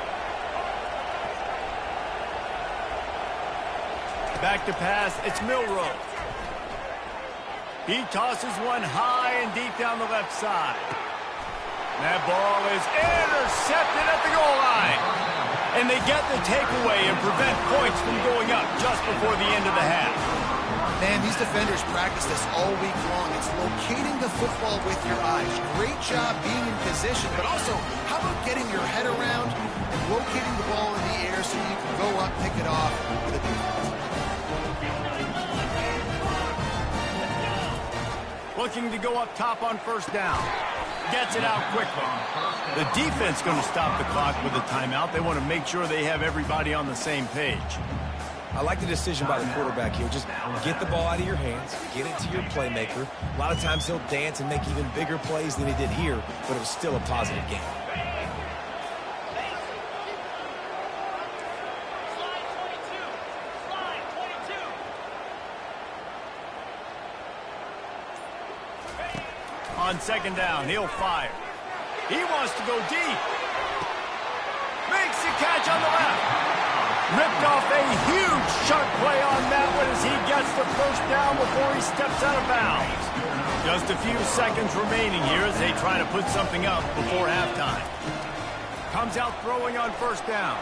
Back to pass, it's Milrow. He tosses one high and deep down the left side. That ball is intercepted at the goal line. And they get the takeaway and prevent points from going up just before the end of the half. Man, these defenders practice this all week long. It's locating the football with your eyes. Great job being in position, but also, how about getting your head around and locating the ball in the air so you can go up, pick it off with a defense. Looking to go up top on first down. Gets it out quickly. The defense going to stop the clock with a timeout. They want to make sure they have everybody on the same page. I like the decision by the quarterback here. Just get the ball out of your hands, get it to your playmaker. A lot of times he'll dance and make even bigger plays than he did here, but it was still a positive game. On second down, he'll fire. He wants to go deep. Makes the catch on the left. Ripped off a huge chunk play on that one as he gets the first down before he steps out of bounds. Just a few seconds remaining here as they try to put something up before halftime. Comes out throwing on first down.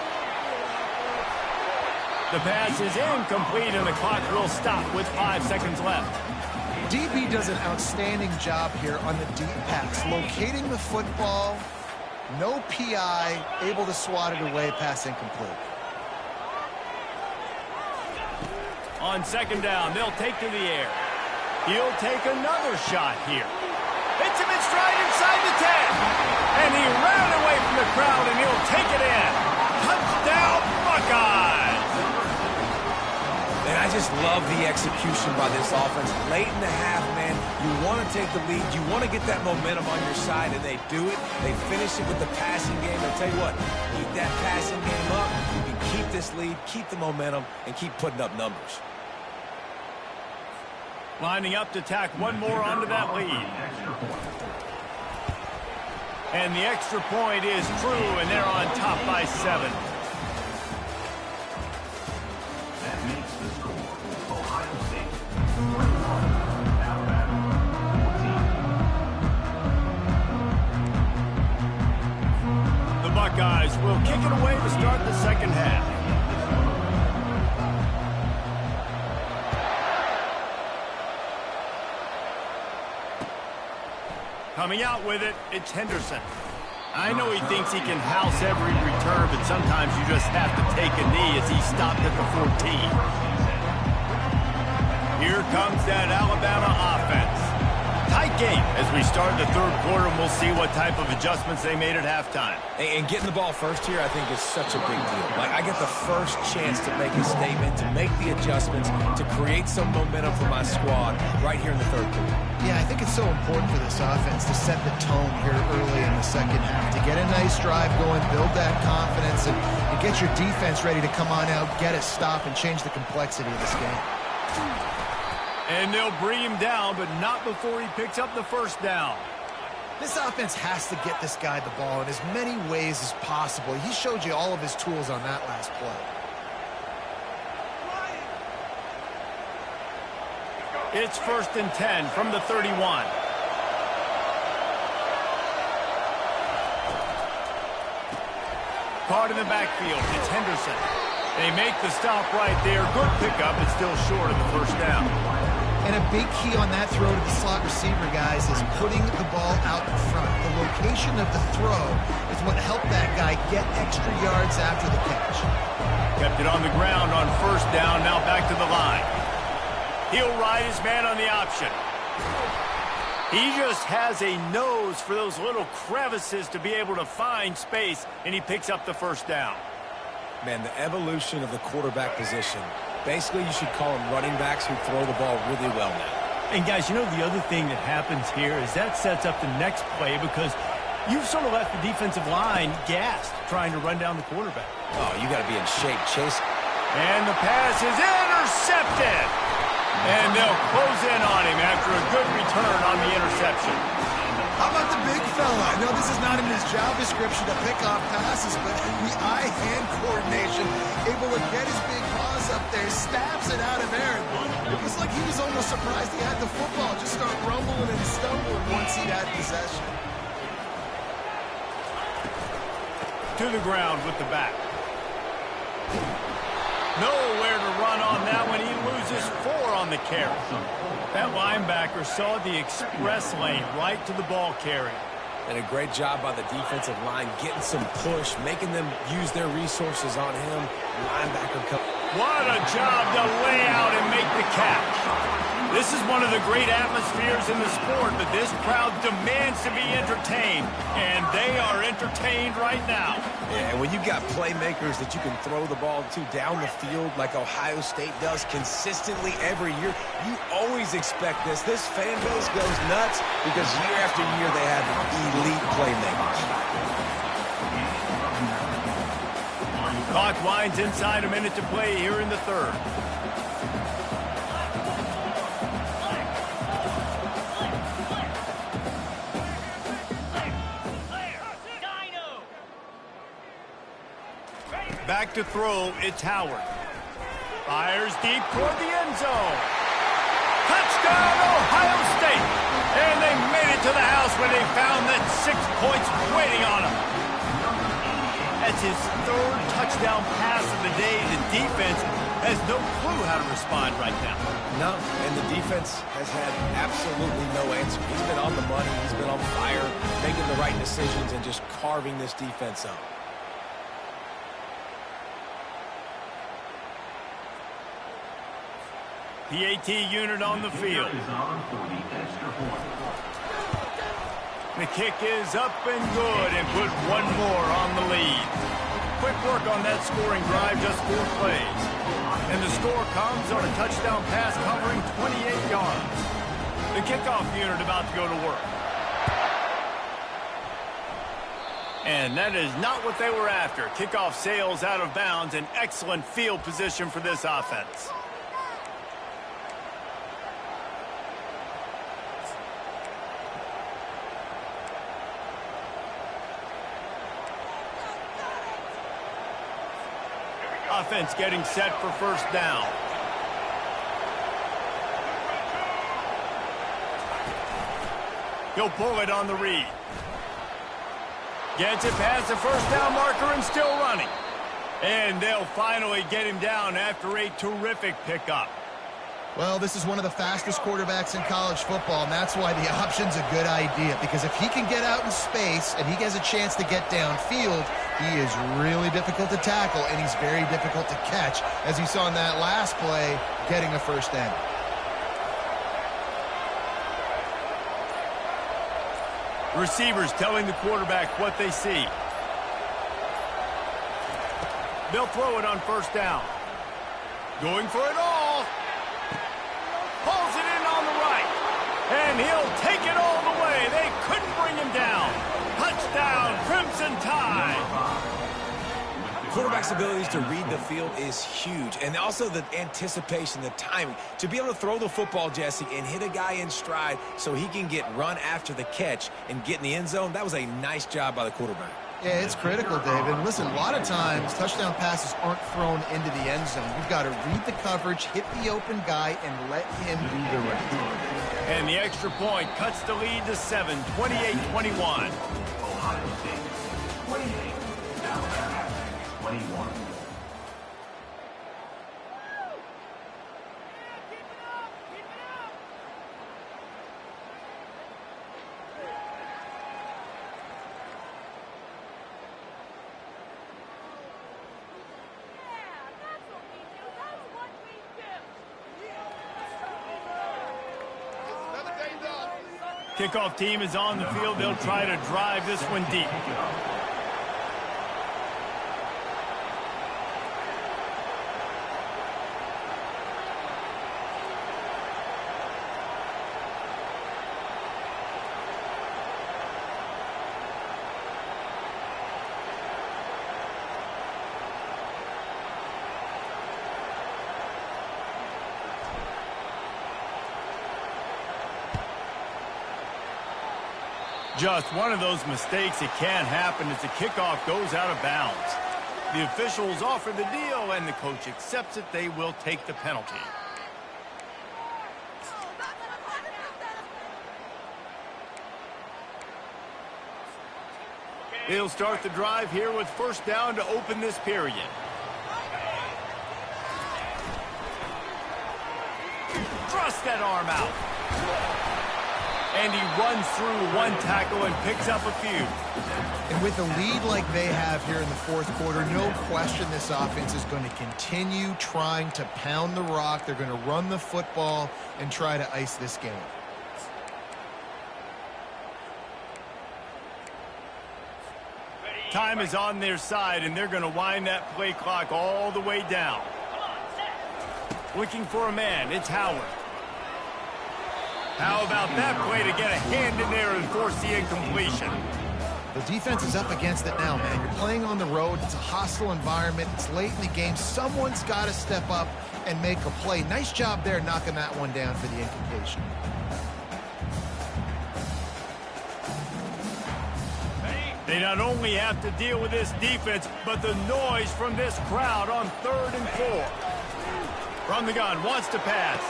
The pass is incomplete and the clock will stop with 5 seconds left. DB does an outstanding job here on the deep pass, locating the football, no PI, able to swat it away, pass incomplete. On second down, they'll take to the air. He'll take another shot here. Hits him in stride inside the 10. And he ran away from the crowd, and he'll take it in. Touchdown, Buckeyes! And I just love the execution by this offense. Late in the half, man, you want to take the lead. You want to get that momentum on your side, and they do it. They finish it with the passing game. I'll tell you what, keep that passing game up. You can keep this lead, keep the momentum, and keep putting up numbers. Lining up to tack one more onto that lead. And the extra point is true, and they're on top by 7. That makes the score Ohio State 21, Alabama 14. The Buckeyes will kick it away to start the second half. Coming out with it, it's Henderson. I know he thinks he can house every return, but sometimes you just have to take a knee as he stopped at the 14. Here comes that Alabama offense. Tight game as we start the third quarter, and we'll see what type of adjustments they made at halftime. And getting the ball first here, I think, is such a big deal. Like, I get the first chance to make a statement, to make the adjustments, to create some momentum for my squad right here in the third quarter. Yeah, I think it's so important for this offense to set the tone here early in the second half, to get a nice drive going, build that confidence, and get your defense ready to come on out, get a stop, and change the complexity of this game. And they'll bring him down, but not before he picks up the first down. This offense has to get this guy the ball in as many ways as possible. He showed you all of his tools on that last play. It's 1st and 10 from the 31. Caught in the backfield, it's Henderson. They make the stop right there. Good pickup, but still short of the first down. And a big key on that throw to the slot receiver, guys, is putting the ball out in front. The location of the throw is what helped that guy get extra yards after the catch. Kept it on the ground on first down, now back to the line. He'll ride his man on the option. He just has a nose for those little crevices to be able to find space, and he picks up the first down. Man, the evolution of the quarterback position. Basically, you should call them running backs who throw the ball really well now. And, guys, you know the other thing that happens here is that sets up the next play because you've sort of left the defensive line gassed trying to run down the quarterback. Oh, you got to be in shape, Chase. And the pass is intercepted. And they'll close in on him after after a good return on the interception. How about the big fella? I know this is not in his job description to pick off passes, but the eye-hand coordination, able to get his big paws up there, stabs it out of there. It was like he was almost surprised he had the football. Just start rumbling and stumbling once he had possession. To the ground with the back. Nowhere to run on that one. He loses 4 on the carry. That linebacker saw the express lane right to the ball carrier. And a great job by the defensive line getting some push, making them use their resources on him. Linebacker comes. What a job to lay out and make the catch. This is one of the great atmospheres in the sport, but this crowd demands to be entertained, and they are entertained right now. Yeah, and when you've got playmakers that you can throw the ball to down the field like Ohio State does consistently every year, you always expect this. This fan base goes nuts because year after year they have elite playmakers. Clock winds inside a minute to play here in the third. Back to throw, it's Howard. Fires deep toward the end zone. Touchdown, Ohio State! And they made it to the house where they found that 6 points waiting on them. That's his 3rd touchdown pass of the day. The defense has no clue how to respond right now. No, and the defense has had absolutely no answer. He's been on the money, he's been on fire, making the right decisions and just carving this defense up. PAT unit on the field. The kick is up and good and put 1 more on the lead. Quick work on that scoring drive, just 4 plays. And the score comes on a touchdown pass covering 28 yards. The kickoff unit about to go to work. And that is not what they were after. Kickoff sails out of bounds, an excellent field position for this offense. Offense getting set for first down. He'll pull it on the read. Gets it past the first down marker and still running. And they'll finally get him down after a terrific pickup. Well, this is one of the fastest quarterbacks in college football, and that's why the option's a good idea. Because if he can get out in space and he has a chance to get downfield, he is really difficult to tackle, and he's very difficult to catch, as you saw in that last play, getting a first down. Receivers telling the quarterback what they see. They'll throw it on first down. Going for it all. Pulls it in on the right. And he'll take it all the way. They couldn't bring him down. Touchdown, Crimson Tide. Quarterback's abilities to read the field is huge. And also the anticipation, the timing. To be able to throw the football, Jesse, and hit a guy in stride so he can get run after the catch and get in the end zone, that was a nice job by the quarterback. Yeah, it's critical, David. Listen, a lot of times touchdown passes aren't thrown into the end zone. You've got to read the coverage, hit the open guy, and let him do the rest. And the extra point cuts the lead to 7, 28-21. Ohio State 28, Alabama 21. Kickoff team is on the field. They'll try to drive this one deep. Just one of those mistakes that can happen as the kickoff goes out of bounds. The officials offer the deal, and the coach accepts it. They will take the penalty. They'll start the drive here with first down to open this period. Thrust that arm out. And he runs through one tackle and picks up a few. And with a lead like they have here in the fourth quarter, no question this offense is going to continue trying to pound the rock. They're going to run the football and try to ice this game. Time is on their side, and they're going to wind that play clock all the way down. Looking for a man, it's Howard. How about that play to get a hand in there and force the incompletion? The defense is up against it now, man. You're playing on the road. It's a hostile environment. It's late in the game. Someone's got to step up and make a play. Nice job there knocking that one down for the incompletion. They not only have to deal with this defense, but the noise from this crowd on 3rd and 4. From the gun, wants to pass.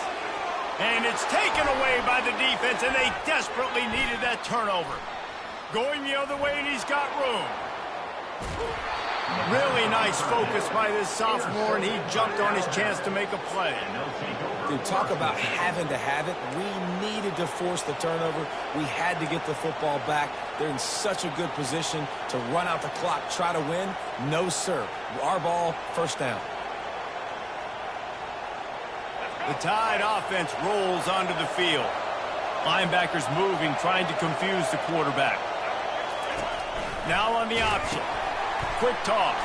And it's taken away by the defense, and they desperately needed that turnover. Going the other way, and he's got room. Really nice focus by this sophomore, and he jumped on his chance to make a play. Dude, talk about having to have it. We needed to force the turnover. We had to get the football back. They're in such a good position to run out the clock, try to win. No, sir. Our ball, first down. The Tide offense rolls onto the field. Linebackers moving, trying to confuse the quarterback. Now on the option. Quick toss.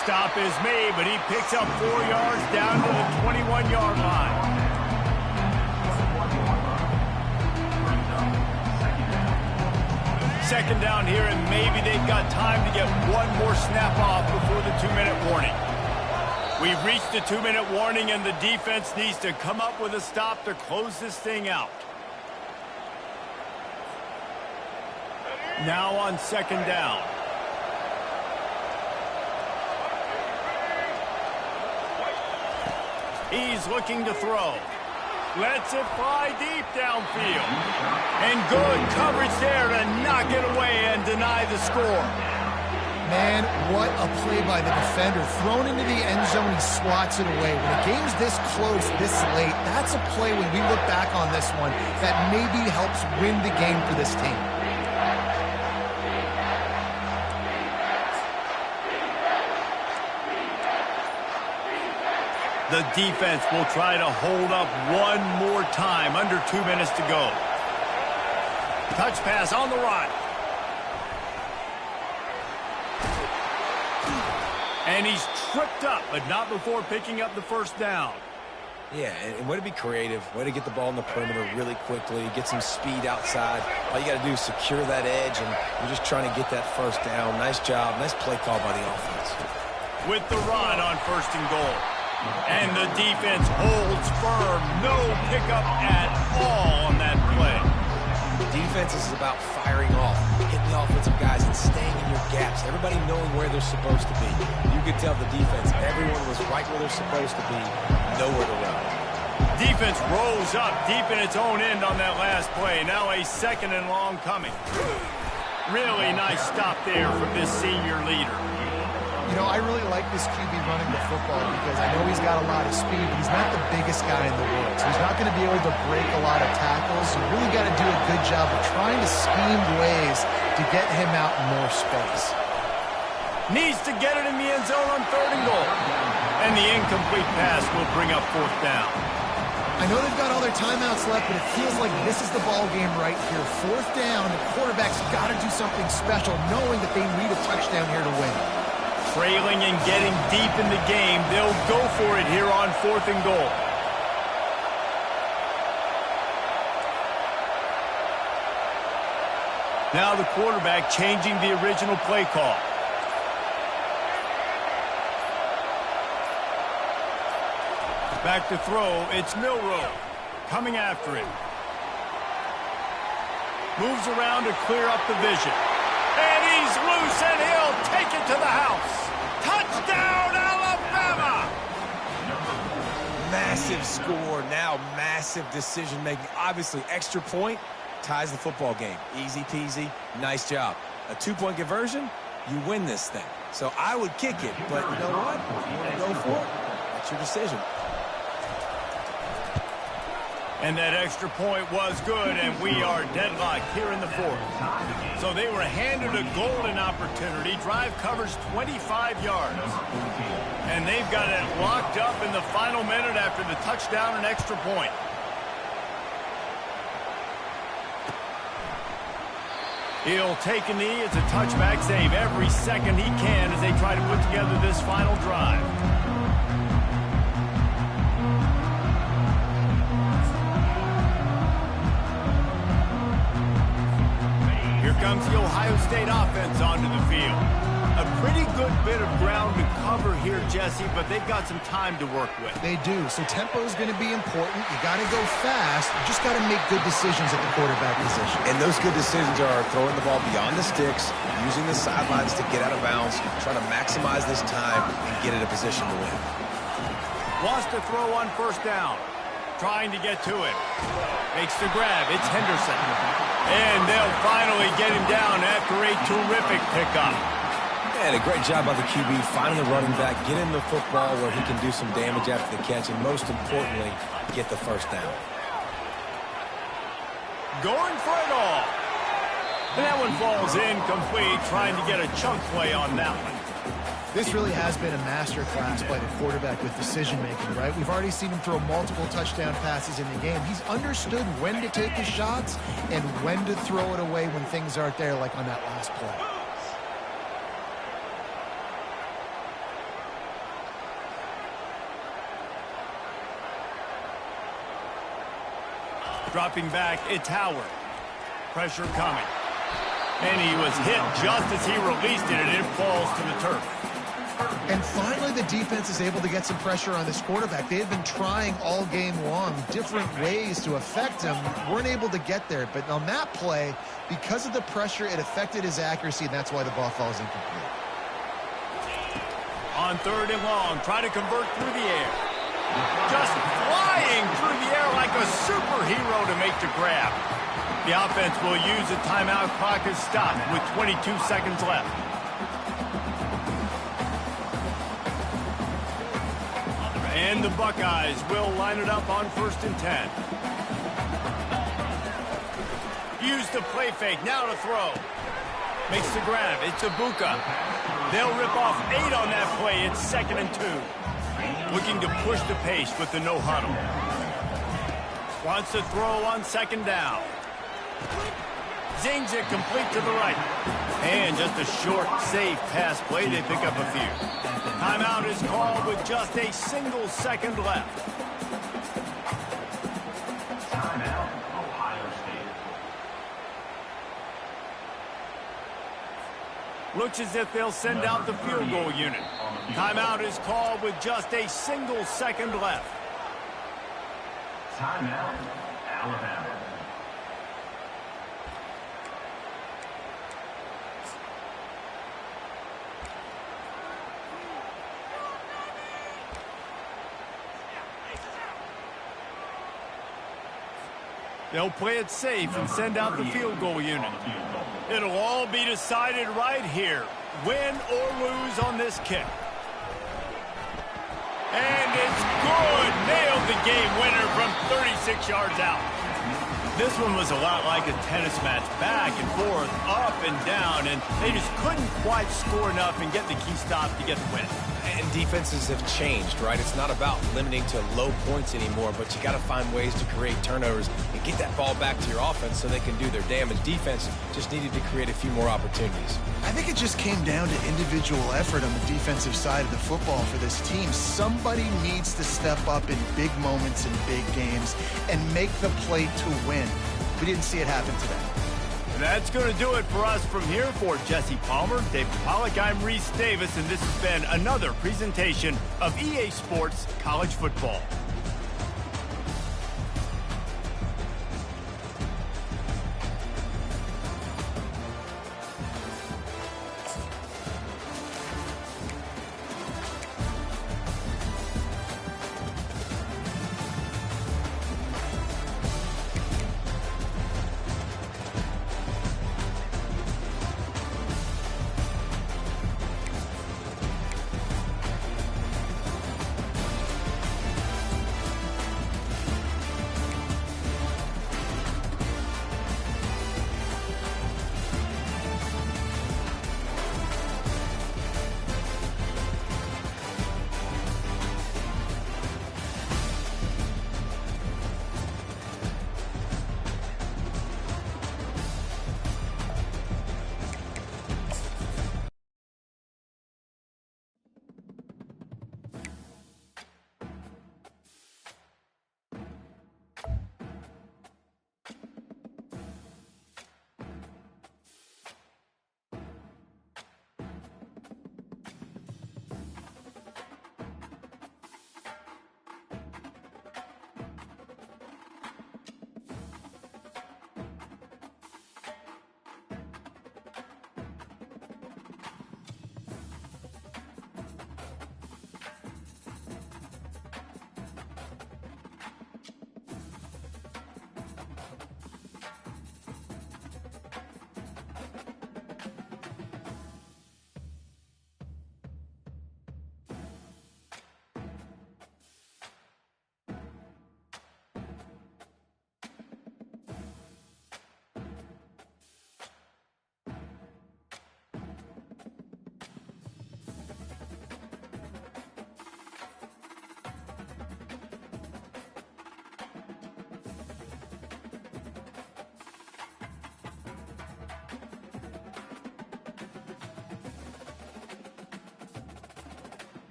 Stop is made, but he picks up 4 yards down to the 21-yard line. Second down here, and maybe they've got time to get one more snap off before the 2-minute warning. We've reached the 2-minute warning, and the defense needs to come up with a stop to close this thing out. Now on second down. He's looking to throw. Lets it fly deep downfield. And good coverage there to knock it away and deny the score. Man, what a play by the defender. Thrown into the end zone, he swats it away. When a game's this close, this late, that's a play when we look back on this one that maybe helps win the game for this team. The defense will try to hold up one more time. Under 2 minutes to go. Touch pass on the run. And he's tripped up, but not before picking up the first down. Yeah, and way to be creative, way to get the ball in the perimeter really quickly, get some speed outside. All you got to do is secure that edge, and you're just trying to get that first down. Nice job, nice play call by the offense. With the run on 1st and goal. And the defense holds firm. No pickup at all on that play. Defense is about firing off, hitting the offensive guys and staying in your gaps. Everybody knowing where they're supposed to be. You could tell the defense, everyone was right where they're supposed to be, nowhere to run. Defense rose up deep in its own end on that last play. Now a 2nd and long coming. Really nice stop there from this senior leader. You know, I really like this QB running the football because I know he's got a lot of speed, but he's not the biggest guy in the world. So he's not going to be able to break a lot of tackles. You really got to do a good job of trying to scheme ways to get him out in more space. Needs to get it in the end zone on 3rd and goal. And the incomplete pass will bring up 4th down. I know they've got all their timeouts left, but it feels like this is the ball game right here. 4th down, the quarterback's got to do something special, knowing that they need a touchdown here to win. Trailing and getting deep in the game, they'll go for it here on 4th and goal. Now the quarterback changing the original play call. Back to throw, it's Milroe coming after him. Moves around to clear up the vision. And he's loose, and he'll take it to the house. Touchdown, Alabama! Massive score, now massive decision-making. Obviously, extra point ties the football game. Easy peasy, nice job. A 2-point conversion, you win this thing. So I would kick it, but you know what? You want to go for it? That's your decision. And that extra point was good, and we are deadlocked here in the fourth. So they were handed a golden opportunity. Drive covers 25 yards. And they've got it locked up in the final minute after the touchdown and extra point. He'll take a knee. It's a touchback save every second he can as they try to put together this final drive. Here comes the Ohio State offense onto the field. A pretty good bit of ground to cover here, Jesse, but they've got some time to work with. They do, so tempo is going to be important. You got to go fast. You just got to make good decisions at the quarterback position. And those good decisions are throwing the ball beyond the sticks, using the sidelines to get out of bounds, trying to maximize this time and get in a position to win. Wants to throw on first down. Trying to get to it. Makes the grab. It's Henderson. And they'll finally get him down after a terrific pickup. And a great job by the QB finding the running back, get him the football where he can do some damage after the catch, and most importantly, get the first down. Going for it all. And that one falls incomplete, trying to get a chunk play on that one. This really has been a masterclass by the quarterback with decision-making, right? We've already seen him throw multiple touchdown passes in the game. He's understood when to take his shots and when to throw it away when things aren't there, like on that last play. Dropping back, it's Howard. Pressure coming. And he was hit just as he released it, and it falls to the turf. And finally, the defense is able to get some pressure on this quarterback. They had been trying all game long different ways to affect him. Weren't able to get there. But on that play, because of the pressure, it affected his accuracy, and that's why the ball falls incomplete. On third and long, try to convert through the air. Just flying through the air like a superhero to make the grab. The offense will use a timeout. Clock is stopped with 22 seconds left. And the Buckeyes will line it up on 1st and 10. Use the play fake. Now to throw. Makes the grab. It's Ibuka. They'll rip off 8 on that play. It's 2nd and 2. Looking to push the pace with the no huddle. Wants to throw on 2nd down. Zings it complete to the right. And just a short, safe pass play. They pick up a few. Timeout is called with just a single second left. Timeout, Ohio State. Looks as if they'll send out the field goal unit. Timeout is called with just a single second left. Timeout, Alabama. They'll play it safe and send out the field goal unit. It'll all be decided right here, win or lose on this kick. And it's good. Nailed the game winner from 36 yards out. This one was a lot like a tennis match, back and forth, up and down, and they just couldn't quite score enough and get the key stop to get the win. And defenses have changed, right? It's not about limiting to low points anymore, but you got to find ways to create turnovers and get that ball back to your offense so they can do their damage. Defense just needed to create a few more opportunities. I think it just came down to individual effort on the defensive side of the football for this team. Somebody needs to step up in big moments in big games and make the play to win. We didn't see it happen today. And that's going to do it for us from here. For Jesse Palmer, David Pollack, I'm Reese Davis, and this has been another presentation of EA Sports College Football.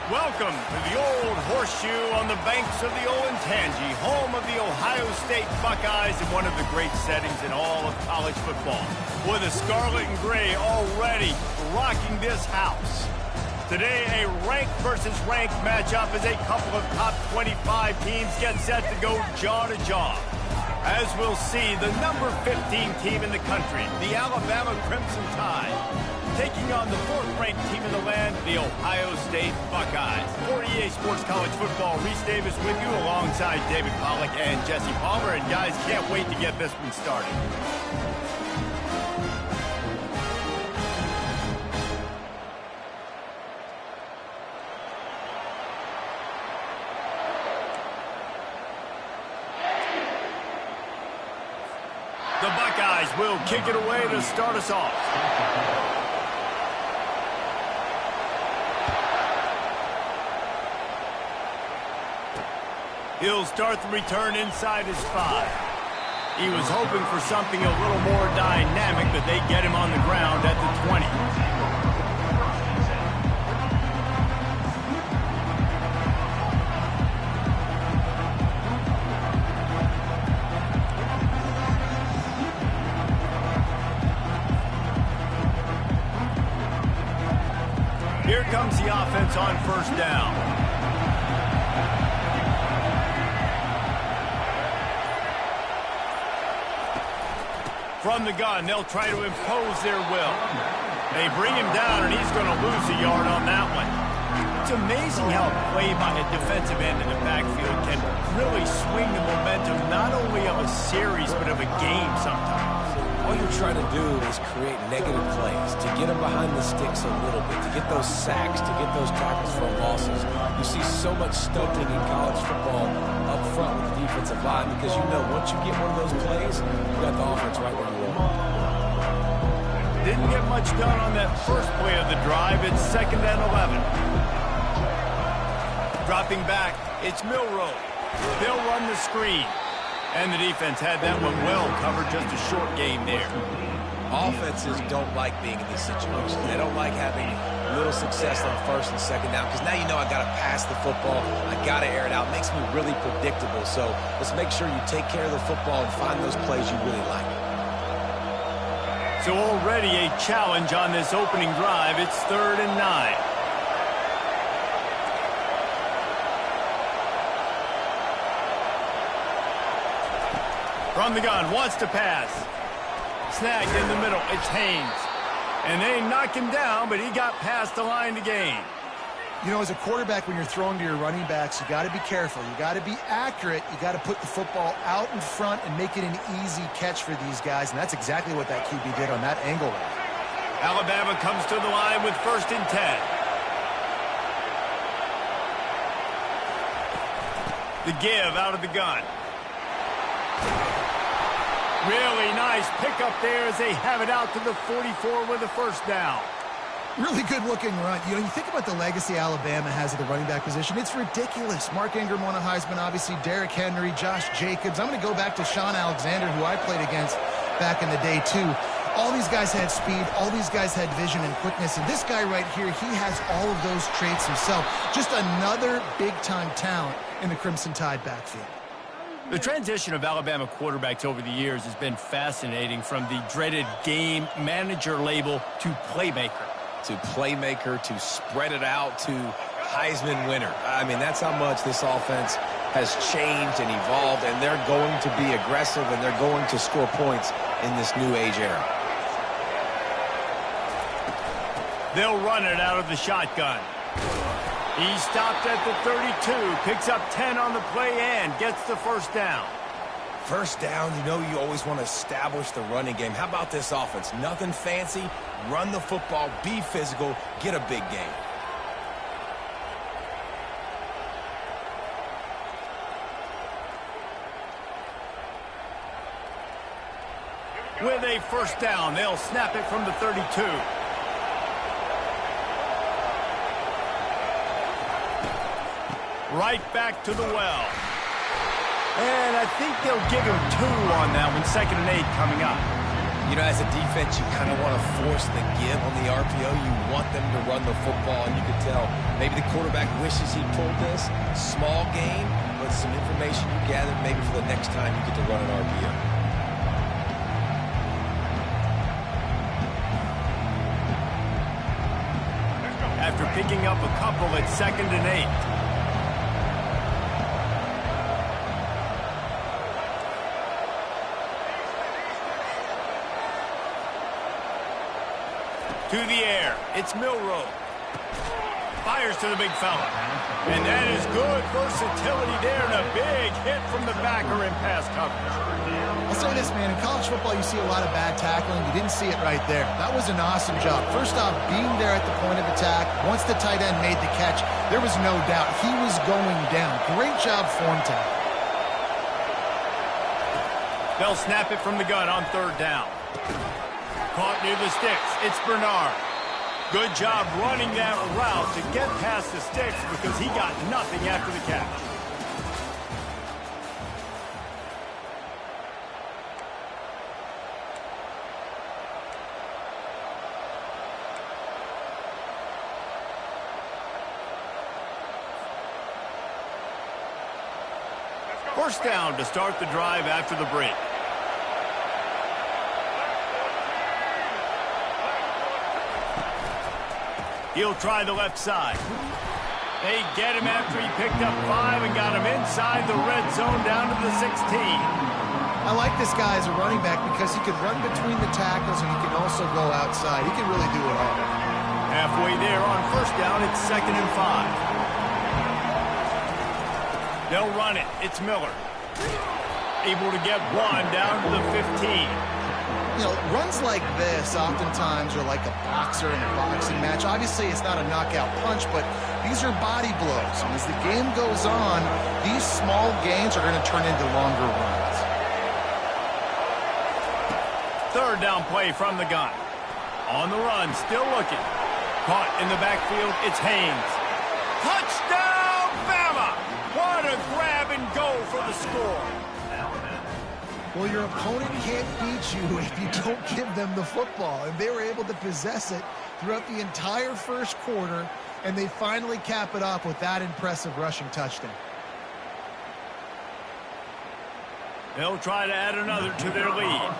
Welcome to the old horseshoe on the banks of the Olentangy, home of the Ohio State Buckeyes and one of the great settings in all of college football. With the scarlet and gray already rocking this house. Today, a ranked versus ranked matchup as a couple of top 25 teams get set to go jaw to jaw. As we'll see, the number 15 team in the country, the Alabama Crimson Tide, taking on the fourth-ranked team in the land, the Ohio State Buckeyes. For EA Sports College Football, Reese Davis with you alongside David Pollack and Jesse Palmer. And guys, can't wait to get this one started. The Buckeyes will kick it away to start us off. He'll start the return inside his 5. He was hoping for something a little more dynamic, but they get him on the ground at the 20. Here comes the offense on first down. From the gun, they'll try to impose their will. They bring him down, and he's going to lose a yard on that one. It's amazing how a play by a defensive end in the backfield can really swing the momentum not only of a series, but of a game sometimes. All you're trying to do is create negative plays, to get them behind the sticks a little bit, to get those sacks, to get those tackles for losses. You see so much stunting in college football up front with the defensive line because you know once you get one of those plays, you got the offense right where you want. Didn't get much done on that first play of the drive. It's 2nd and 11. Dropping back, it's Milroe. They'll run the screen. And the defense had that one well covered, just a short game there. Offenses don't like being in these situations. They don't like having little success on first and second down because now you know I got to pass the football. I got to air it out. It makes me really predictable. So let's make sure you take care of the football and find those plays you really like. So already a challenge on this opening drive. It's 3rd and 9. From the gun, wants to pass. Snagged in the middle, it's Haynes. And they knock him down, but he got past the line to gain. You know, as a quarterback, when you're throwing to your running backs, you got to be careful. You got to be accurate. You got to put the football out in front and make it an easy catch for these guys. And that's exactly what that QB did on that angle. Alabama comes to the line with 1st and 10. The give out of the gun. Really nice pickup there as they have it out to the 44 with a 1st down. Really good-looking run. You know, you think about the legacy Alabama has at the running back position. It's ridiculous. Mark Ingram won a Heisman, obviously. Derrick Henry, Josh Jacobs. I'm going to go back to Sean Alexander, who I played against back in the day, too. All these guys had speed. All these guys had vision and quickness. And this guy right here, he has all of those traits himself. Just another big-time talent in the Crimson Tide backfield. The transition of Alabama quarterbacks over the years has been fascinating, from the dreaded game manager label to playmaker. To spread it out, to Heisman winner. I mean, that's how much this offense has changed and evolved, and they're going to be aggressive, and they're going to score points in this new age era. They'll run it out of the shotgun. He stopped at the 32, picks up 10 on the play and gets the 1st down. First down, you know you always want to establish the running game. How about this offense? Nothing fancy. Run the football, be physical, get a big gain. With a 1st down, they'll snap it from the 32. Right back to the well. And I think they'll give him 2 on that one. 2nd and 8 coming up. You know, as a defense, you kind of want to force the give on the RPO. You want them to run the football, and you can tell maybe the quarterback wishes he pulled this. Small gain, but some information you gather maybe for the next time you get to run an RPO. After picking up a couple at 2nd and 8. To the air, it's Milroe. Fires to the big fella. And that is good versatility there, and a big hit from the backer in pass coverage. I'll say this, man. In college football, you see a lot of bad tackling. You didn't see it right there. That was an awesome job. First off, being there at the point of attack. Once the tight end made the catch, there was no doubt he was going down. Great job form tackle. They'll snap it from the gun on 3rd down. Caught near the sticks. It's Bernard. Good job running that route to get past the sticks because he got nothing after the catch. First down to start the drive after the break. He'll try the left side. They get him after he picked up 5 and got him inside the red zone down to the 16. I like this guy as a running back because he can run between the tackles and he can also go outside. He can really do it all. Halfway there on first down, it's 2nd and 5. They'll run it. It's Miller. Able to get 1 down to the 15. You know, runs like this oftentimes are like a boxer in a boxing match. Obviously, it's not a knockout punch, but these are body blows. And as the game goes on, these small gains are going to turn into longer runs. 3rd down play from the gun. On the run, still looking. Caught in the backfield, it's Haynes. Touchdown, Bama! What a grab and go for the score. Well, your opponent can't beat you if you don't give them the football. And they were able to possess it throughout the entire first quarter, and they finally cap it off with that impressive rushing touchdown. They'll try to add another to their lead.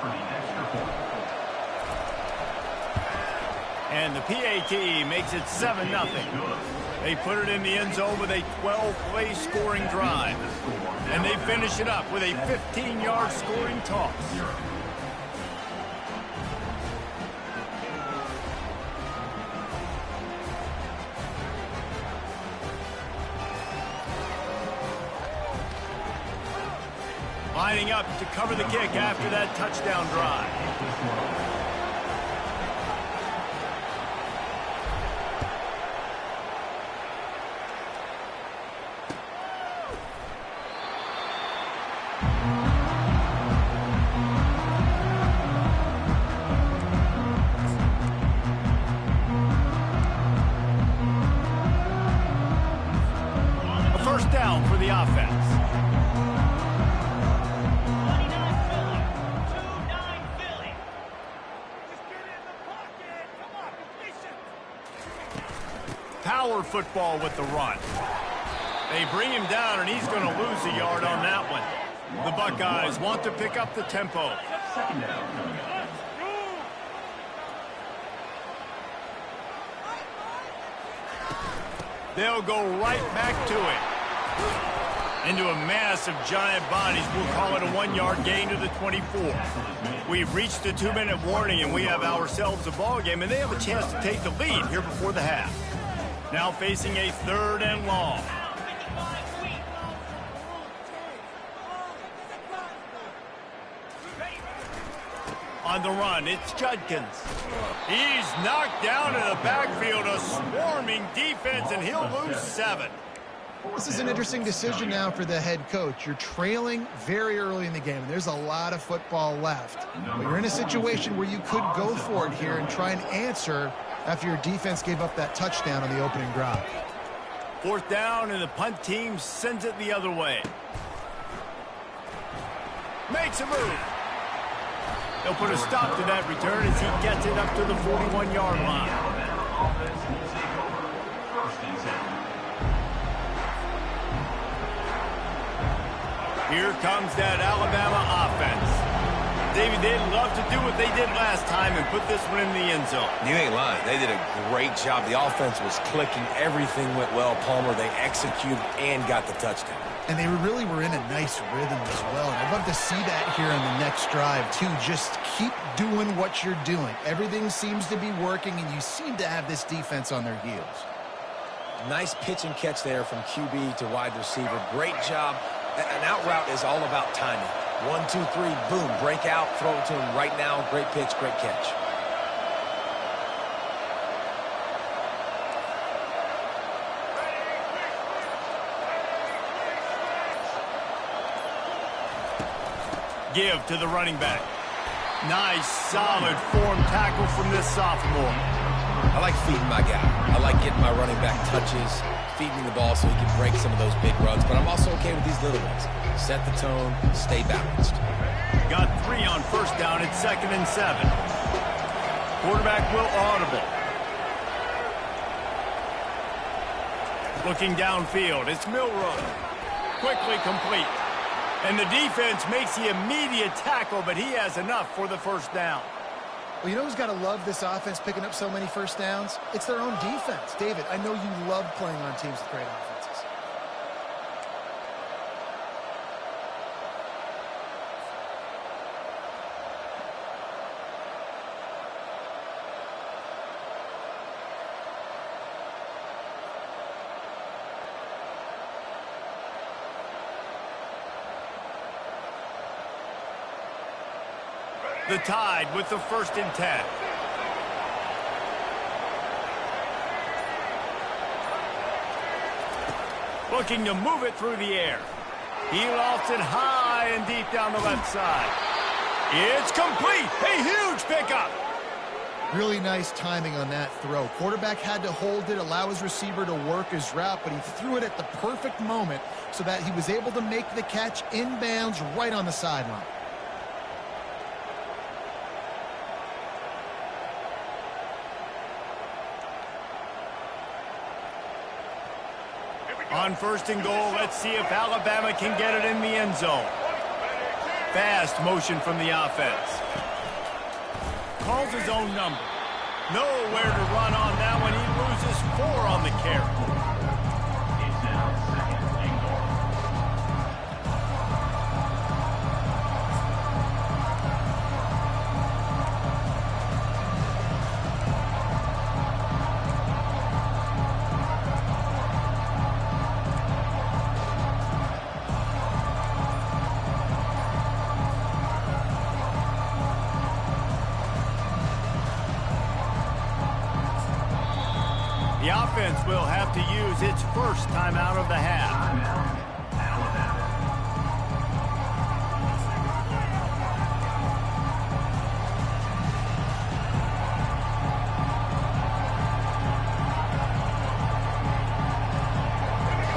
And the PAT makes it 7-0. They put it in the end zone with a 12-play scoring drive. And they finish it up with a 15-yard scoring toss. Lining up to cover the kick after that touchdown drive. Down for the offense. 29 Philly. Just get in the pocket. Come on, efficient. Power football with the run. They bring him down, and he's going to lose a yard on that one. The Buckeyes want to pick up the tempo. 2nd down. They'll go right back to it. Into a mass of giant bodies. We'll call it a 1-yard gain to the 24. We've reached the 2-minute warning, and we have ourselves a ball game, and they have a chance to take the lead here before the half. Now facing a 3rd and long. On the run, it's Judkins. He's knocked down in the backfield, a swarming defense, and he'll lose 7. This is an interesting decision now for the head coach. You're trailing very early in the game, and there's a lot of football left. But you're in a situation where you could go for it here and try and answer after your defense gave up that touchdown on the opening drive. 4th down, and the punt team sends it the other way. Makes a move. They'll put a stop to that return as he gets it up to the 41-yard line. Offense will take over. 1st and 10. Here comes that Alabama offense. David, they'd love to do what they did last time and put this one in the end zone. You ain't lying. They did a great job. The offense was clicking. Everything went well, Palmer. They executed and got the touchdown. And they really were in a nice rhythm as well. And I'd love to see that here on the next drive, too. Just keep doing what you're doing. Everything seems to be working, and you seem to have this defense on their heels. Nice pitch and catch there from QB to wide receiver. Great job. An out route is all about timing. 1, 2, 3, boom, break out, throw it to him right now. Great pitch, great catch. Give to the running back. Nice, solid form tackle from this sophomore. I like feeding my guy. I like getting my running back touches, feeding the ball so he can break some of those big runs, but I'm also okay with these little ones. Set the tone, stay balanced. Got 3 on 1st down. It's 2nd and 7. Quarterback will audible. Looking downfield, it's Milroe. Quickly complete. And the defense makes the immediate tackle, but he has enough for the 1st down. Well, you know who's got to love this offense picking up so many 1st downs? It's their own defense. David, I know you love playing on teams with great offenses. The Tide with the 1st and 10. Looking to move it through the air. He lofts it high and deep down the left side. It's complete. A huge pickup. Really nice timing on that throw. Quarterback had to hold it, allow his receiver to work his route, but he threw it at the perfect moment so that he was able to make the catch inbounds right on the sideline. On 1st and goal, let's see if Alabama can get it in the end zone. Fast motion from the offense. Calls his own number. Nowhere to run on that one. He loses 4 on the carry. It's now 2nd and goal. The offense will have to use its 1st timeout of the half. Timeout, Alabama.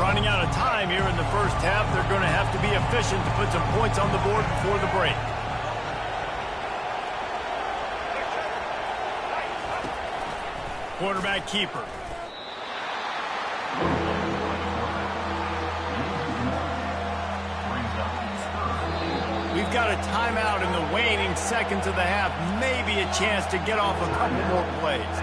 Running out of time here in the 1st half. They're going to have to be efficient to put some points on the board before the break. Quarterback keeper. We've got a timeout in the waning seconds of the half. Maybe a chance to get off a couple more plays.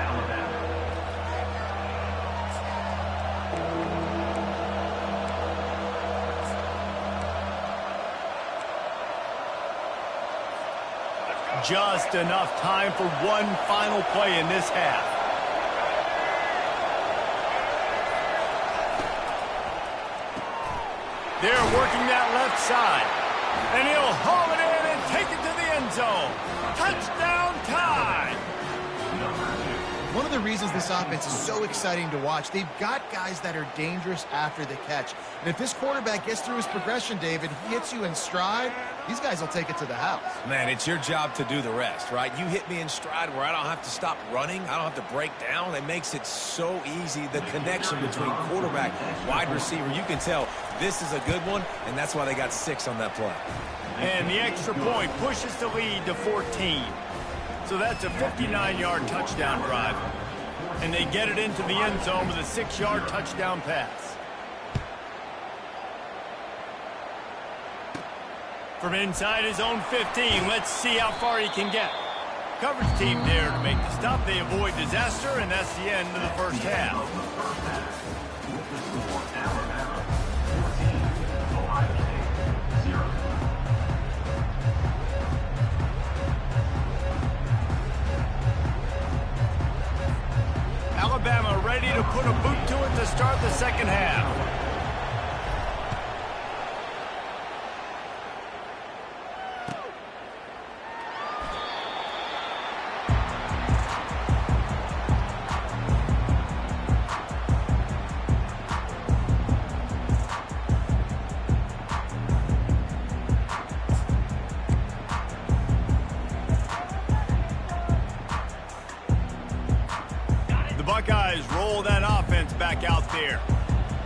Just enough time for one final play in this half. They're working that left side. And he'll haul it in and take it to the end zone. Touchdown, Tide! Number 2. One of the reasons this offense is so exciting to watch, they've got guys that are dangerous after the catch. And if this quarterback gets through his progression, David, he hits you in stride, these guys will take it to the house. Man, it's your job to do the rest, right? You hit me in stride where I don't have to stop running. I don't have to break down. It makes it so easy, the connection between quarterback, wide receiver. You can tell this is a good one, and that's why they got 6 on that play. And the extra point pushes the lead to 14. So that's a 59-yard touchdown drive. And they get it into the end zone with a 6-yard touchdown pass. From inside his own 15, let's see how far he can get. Coverage team there to make the stop. They avoid disaster, and that's the end of the first half. Alabama ready to put a boot to it to start the second half. Buckeyes roll that offense back out there.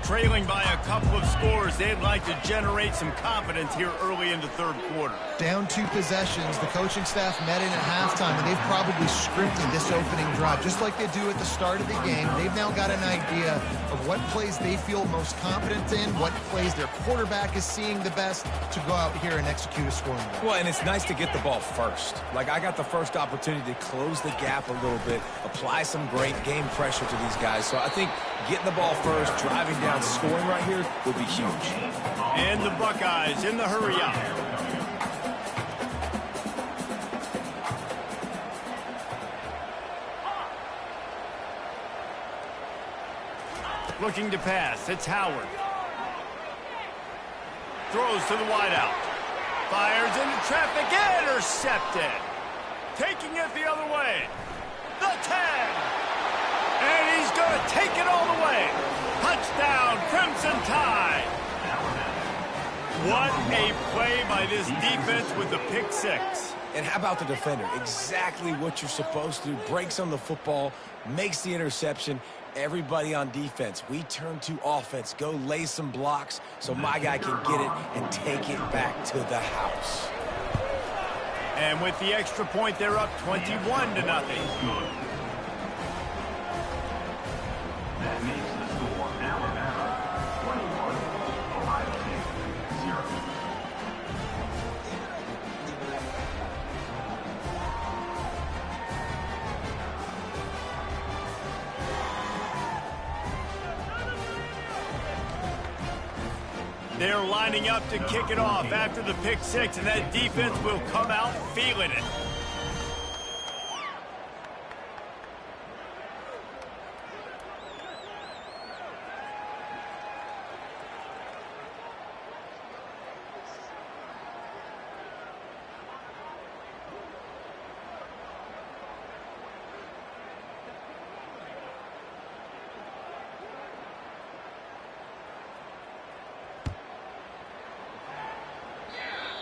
Trailing by a couple of scores, they'd like to generate some confidence here early in the third quarter. Down 2 possessions, the coaching staff met in at halftime, and they've probably scripted this opening drive, just like they do at the start of the game. They've now got an idea of what plays they feel most confident in, what plays their quarterback is seeing the best to go out here and execute a scoring drive. Well, and it's nice to get the ball first. Like, I got the first opportunity to close the gap a little bit, apply some great game pressure to these guys. So I think getting the ball first, driving down, scoring right here would be huge. And the Buckeyes in the hurry up. Looking to pass, it's Howard. Throws to the wideout. Fires into traffic, intercepted. Taking it the other way. The 10. And he's going to take it all the way. Touchdown, Crimson Tide. What a play by this defense with the pick 6. And how about the defender? Exactly what you're supposed to do. Breaks on the football, makes the interception. Everybody on defense, we turn to offense. Go lay some blocks so my guy can get it and take it back to the house. And with the extra point, they're up 21-0. That makes the score Alabama 21, Ohio State 0. They're lining up to kick it off after the pick 6, and that defense will come out feeling it.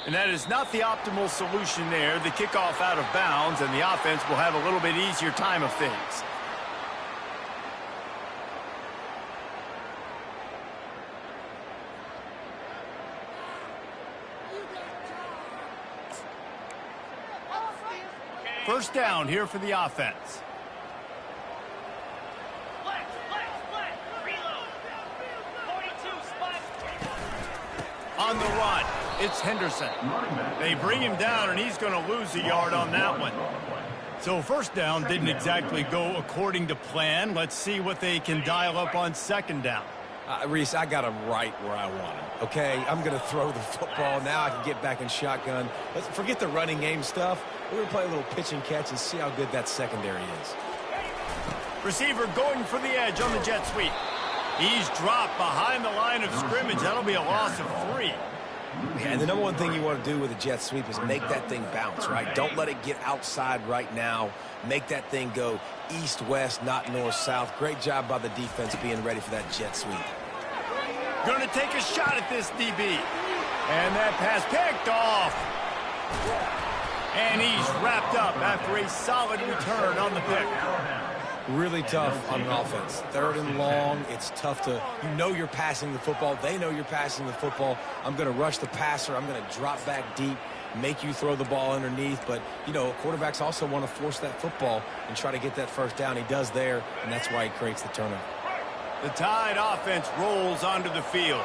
And that is not the optimal solution there. The kickoff out of bounds, and the offense will have a little bit easier time of things. First down here for the offense. Reload. 42 spot. On the run, it's Henderson. They bring him down, and he's going to lose a yard on that one. So first down didn't exactly go according to plan. Let's see what they can dial up on second down. Reese, I got him right where I want him, okay? I'm going to throw the football. Now I can get back in shotgun. Let's forget the running game stuff. We're going to play a little pitch and catch and see how good that secondary is. Receiver going for the edge on the jet sweep. He's dropped behind the line of scrimmage. That'll be a loss of 3. Yeah, and the number one thing you want to do with a jet sweep is make that thing bounce, right? Don't let it get outside right now. Make that thing go east-west, not north-south. Great job by the defense being ready for that jet sweep. Going to take a shot at this DB. And that pass picked off. And he's wrapped up after a solid return on the pick. Really tough on an offense. 3rd and long, it's tough to, you know you're passing the football. They know you're passing the football. I'm going to rush the passer. I'm going to drop back deep, make you throw the ball underneath. But, you know, quarterbacks also want to force that football and try to get that first down. He does there, and that's why he creates the turnover. The Tide offense rolls onto the field.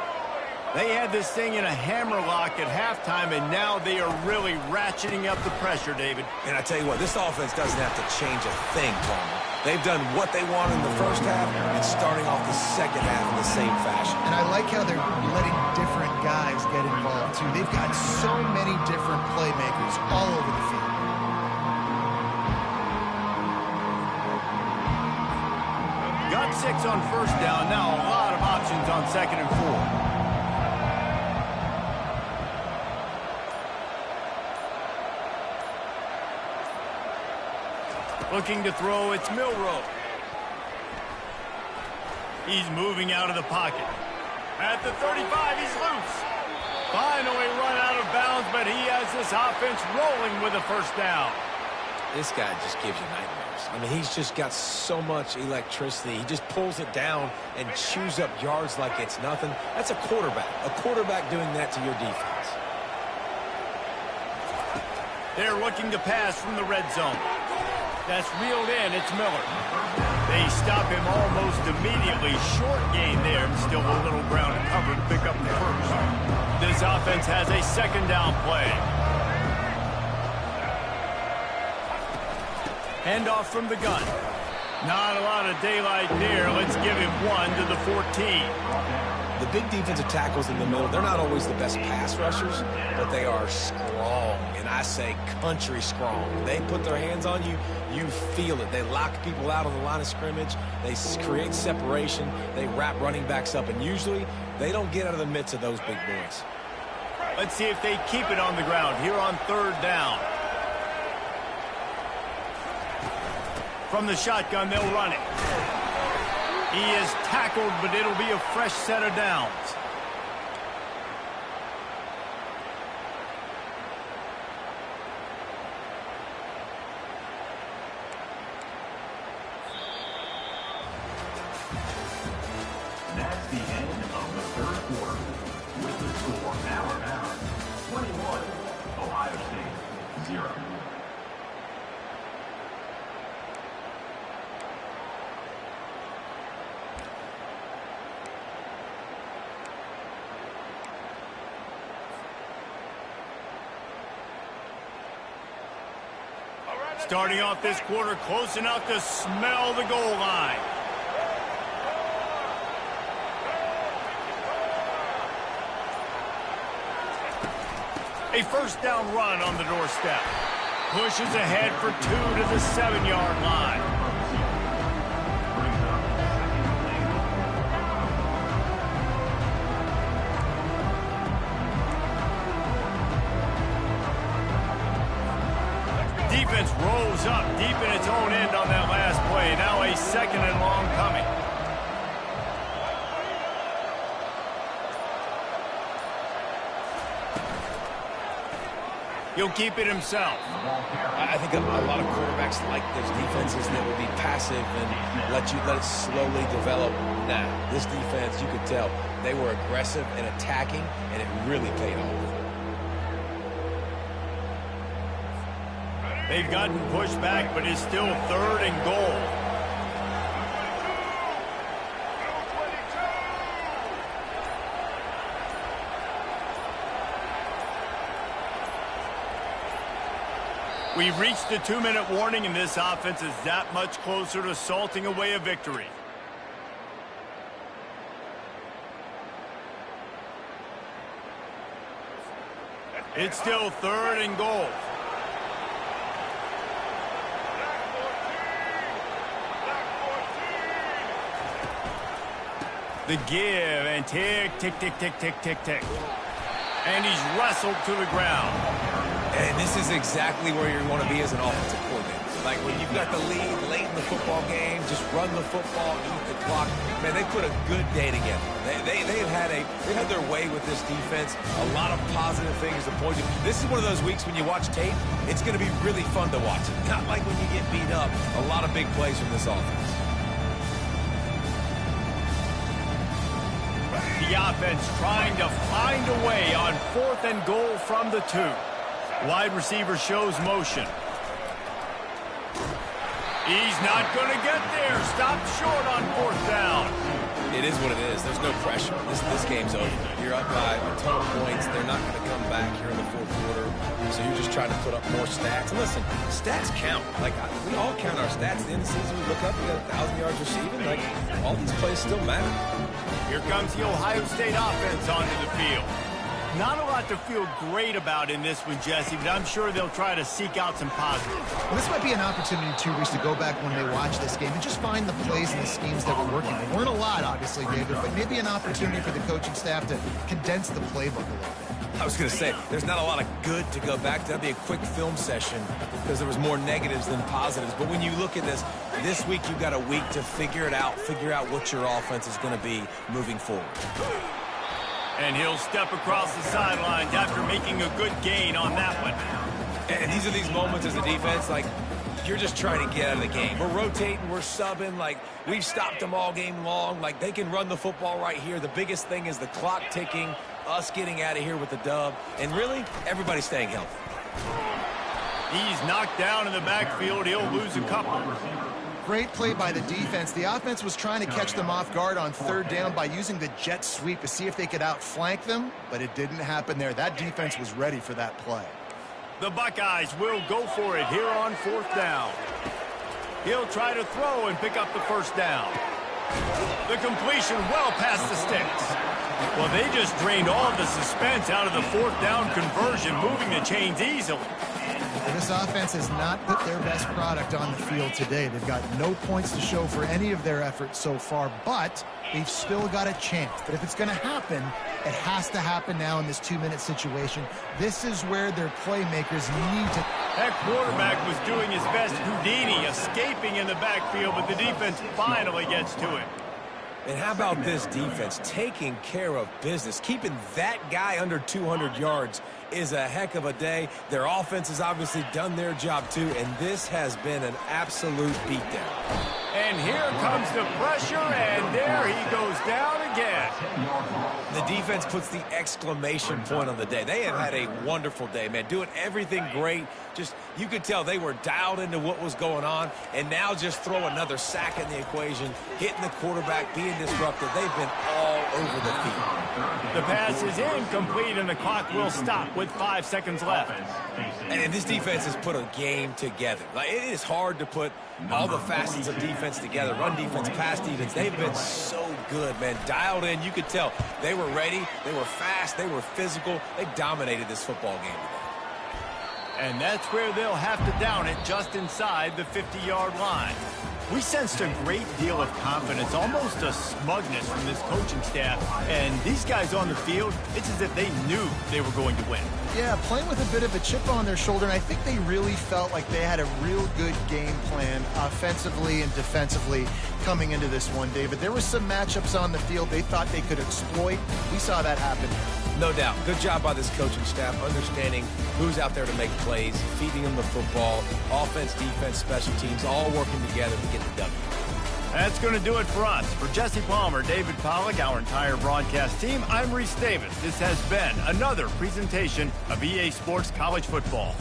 They had this thing in a hammerlock at halftime, and now they are really ratcheting up the pressure, David. And I tell you what, this offense doesn't have to change a thing, Palmer. They've done what they want in the first half and starting off the second half in the same fashion. And I like how they're letting different guys get involved, too. They've got so many different playmakers all over the field. Got 6 on first down. Now a lot of options on 2nd and 4. Looking to throw, it's Milroe. He's moving out of the pocket. At the 35, he's loose. Finally run out of bounds, but he has this offense rolling with a first down. This guy just gives you nightmares. I mean, he's just got so much electricity. He just pulls it down and chews up yards like it's nothing. That's a quarterback. A quarterback doing that to your defense. They're looking to pass from the red zone. That's reeled in. It's Miller. They stop him almost immediately. Short gain there, and still a little ground to cover to pick up the first. This offense has a 2nd down play. Handoff from the gun. Not a lot of daylight there. Let's give him 1 to the 14. The big defensive tackles in the middle, they're not always the best pass rushers, but they are strong, and I say country strong. They put their hands on you, you feel it. They lock people out on the line of scrimmage. They create separation. They wrap running backs up, and usually they don't get out of the midst of those big boys. Let's see if they keep it on the ground here on 3rd down. From the shotgun, they'll run it. He is tackled, but it'll be a fresh set of downs. That's the end of the 3rd quarter. With the score Alabama 21, Ohio State 0. Starting off this quarter close enough to smell the goal line. A first down run on the doorstep. Pushes ahead for 2 to the 7-yard line. Defense rolls up deep in its own end on that last play. Now a 2nd and long coming. He'll keep it himself. I think a lot of quarterbacks like those defenses that would be passive and let it slowly develop. Nah, this defense, you could tell, they were aggressive and attacking, and it really paid off. They've gotten pushed back, but it's still 3rd and goal. We've reached the 2-minute warning, and this offense is that much closer to salting away a victory. It's still 3rd and goal. The give and tick, tick, tick, tick, tick, tick, tick. And he's wrestled to the ground. And this is exactly where you want to be as an offensive coordinator. Like when you've got the lead late in the football game, just run the football, eat the clock. Man, they put a good day together. They've had their way with this defense. A lot of positive things to point to. This is one of those weeks when you watch tape, it's going to be really fun to watch it. Not like when you get beat up. A lot of big plays from this offense. The offense trying to find a way on 4th and goal from the 2. Wide receiver shows motion. He's not going to get there. Stopped short on 4th down. It is what it is. There's no pressure. This game's over. You're up by a ton of points. They're not going to come back here in the 4th quarter. So you're just trying to put up more stats. And listen, stats count. Like, we all count our stats. At the end of the season, we look up, we got 1,000 yards receiving. Like, all these plays still matter. Here comes the Ohio State offense onto the field. Not a lot to feel great about in this one, Jesse, but I'm sure they'll try to seek out some positives. Well, this might be an opportunity, too, Reese, to go back when they watch this game and just find the plays and the schemes that were working. There weren't a lot, obviously, David, but maybe an opportunity for the coaching staff to condense the playbook a little bit. I was going to say, there's not a lot of good to go back to. That'd be a quick film session because there was more negatives than positives. But when you look at this week you've got a week to figure it out, figure out what your offense is going to be moving forward. And he'll step across the sidelines after making a good gain on that one. And these are these moments as a defense, like, you're just trying to get out of the game. We're rotating, we're subbing, like, we've stopped them all game long. Like, they can run the football right here. The biggest thing is the clock ticking, us getting out of here with the dub, and really, everybody staying healthy. He's knocked down in the backfield. He'll lose a couple. Great play by the defense. The offense was trying to catch them off guard on 3rd down by using the jet sweep to see if they could outflank them, but it didn't happen there. That defense was ready for that play. The Buckeyes will go for it here on 4th down. He'll try to throw and pick up the 1st down. The completion well past the sticks. Well, they just drained all of the suspense out of the 4th down conversion, moving the chains easily. This offense has not put their best product on the field today. They've got no points to show for any of their efforts so far, but they've still got a chance. But if it's going to happen, it has to happen now in this 2-minute situation. This is where their playmakers need to... That quarterback was doing his best Houdini, escaping in the backfield, but the defense finally gets to it. And how about this defense taking care of business? Keeping that guy under 200 yards is a heck of a day. Their offense has obviously done their job too, and this has been an absolute beatdown. And here comes the pressure, and there he goes down again. The defense puts the exclamation point on the day. They have had a wonderful day, man, doing everything great. Just, you could tell they were dialed into what was going on, and now just throw another sack in the equation, hitting the quarterback, being disruptive. They've been all over the field. The pass is incomplete, and the clock will stop with 5 seconds left. And this defense has put a game together. Like, it is hard to put all the facets of defense together. Run defense, pass defense. They've been so good, man. Dialed in. You could tell they were ready. They were fast. They were physical. They dominated this football game today. And that's where they'll have to down it, just inside the 50-yard line. We sensed a great deal of confidence, almost a smugness from this coaching staff. And these guys on the field, it's as if they knew they were going to win. Yeah, playing with a bit of a chip on their shoulder, and I think they really felt like they had a real good game plan offensively and defensively coming into this one, David. There were some matchups on the field they thought they could exploit. We saw that happen. No doubt. Good job by this coaching staff, understanding who's out there to make plays, feeding them the football, offense, defense, special teams, all working together to get the W. That's going to do it for us. For Jesse Palmer, David Pollack, our entire broadcast team, I'm Reese Davis. This has been another presentation of EA Sports College Football.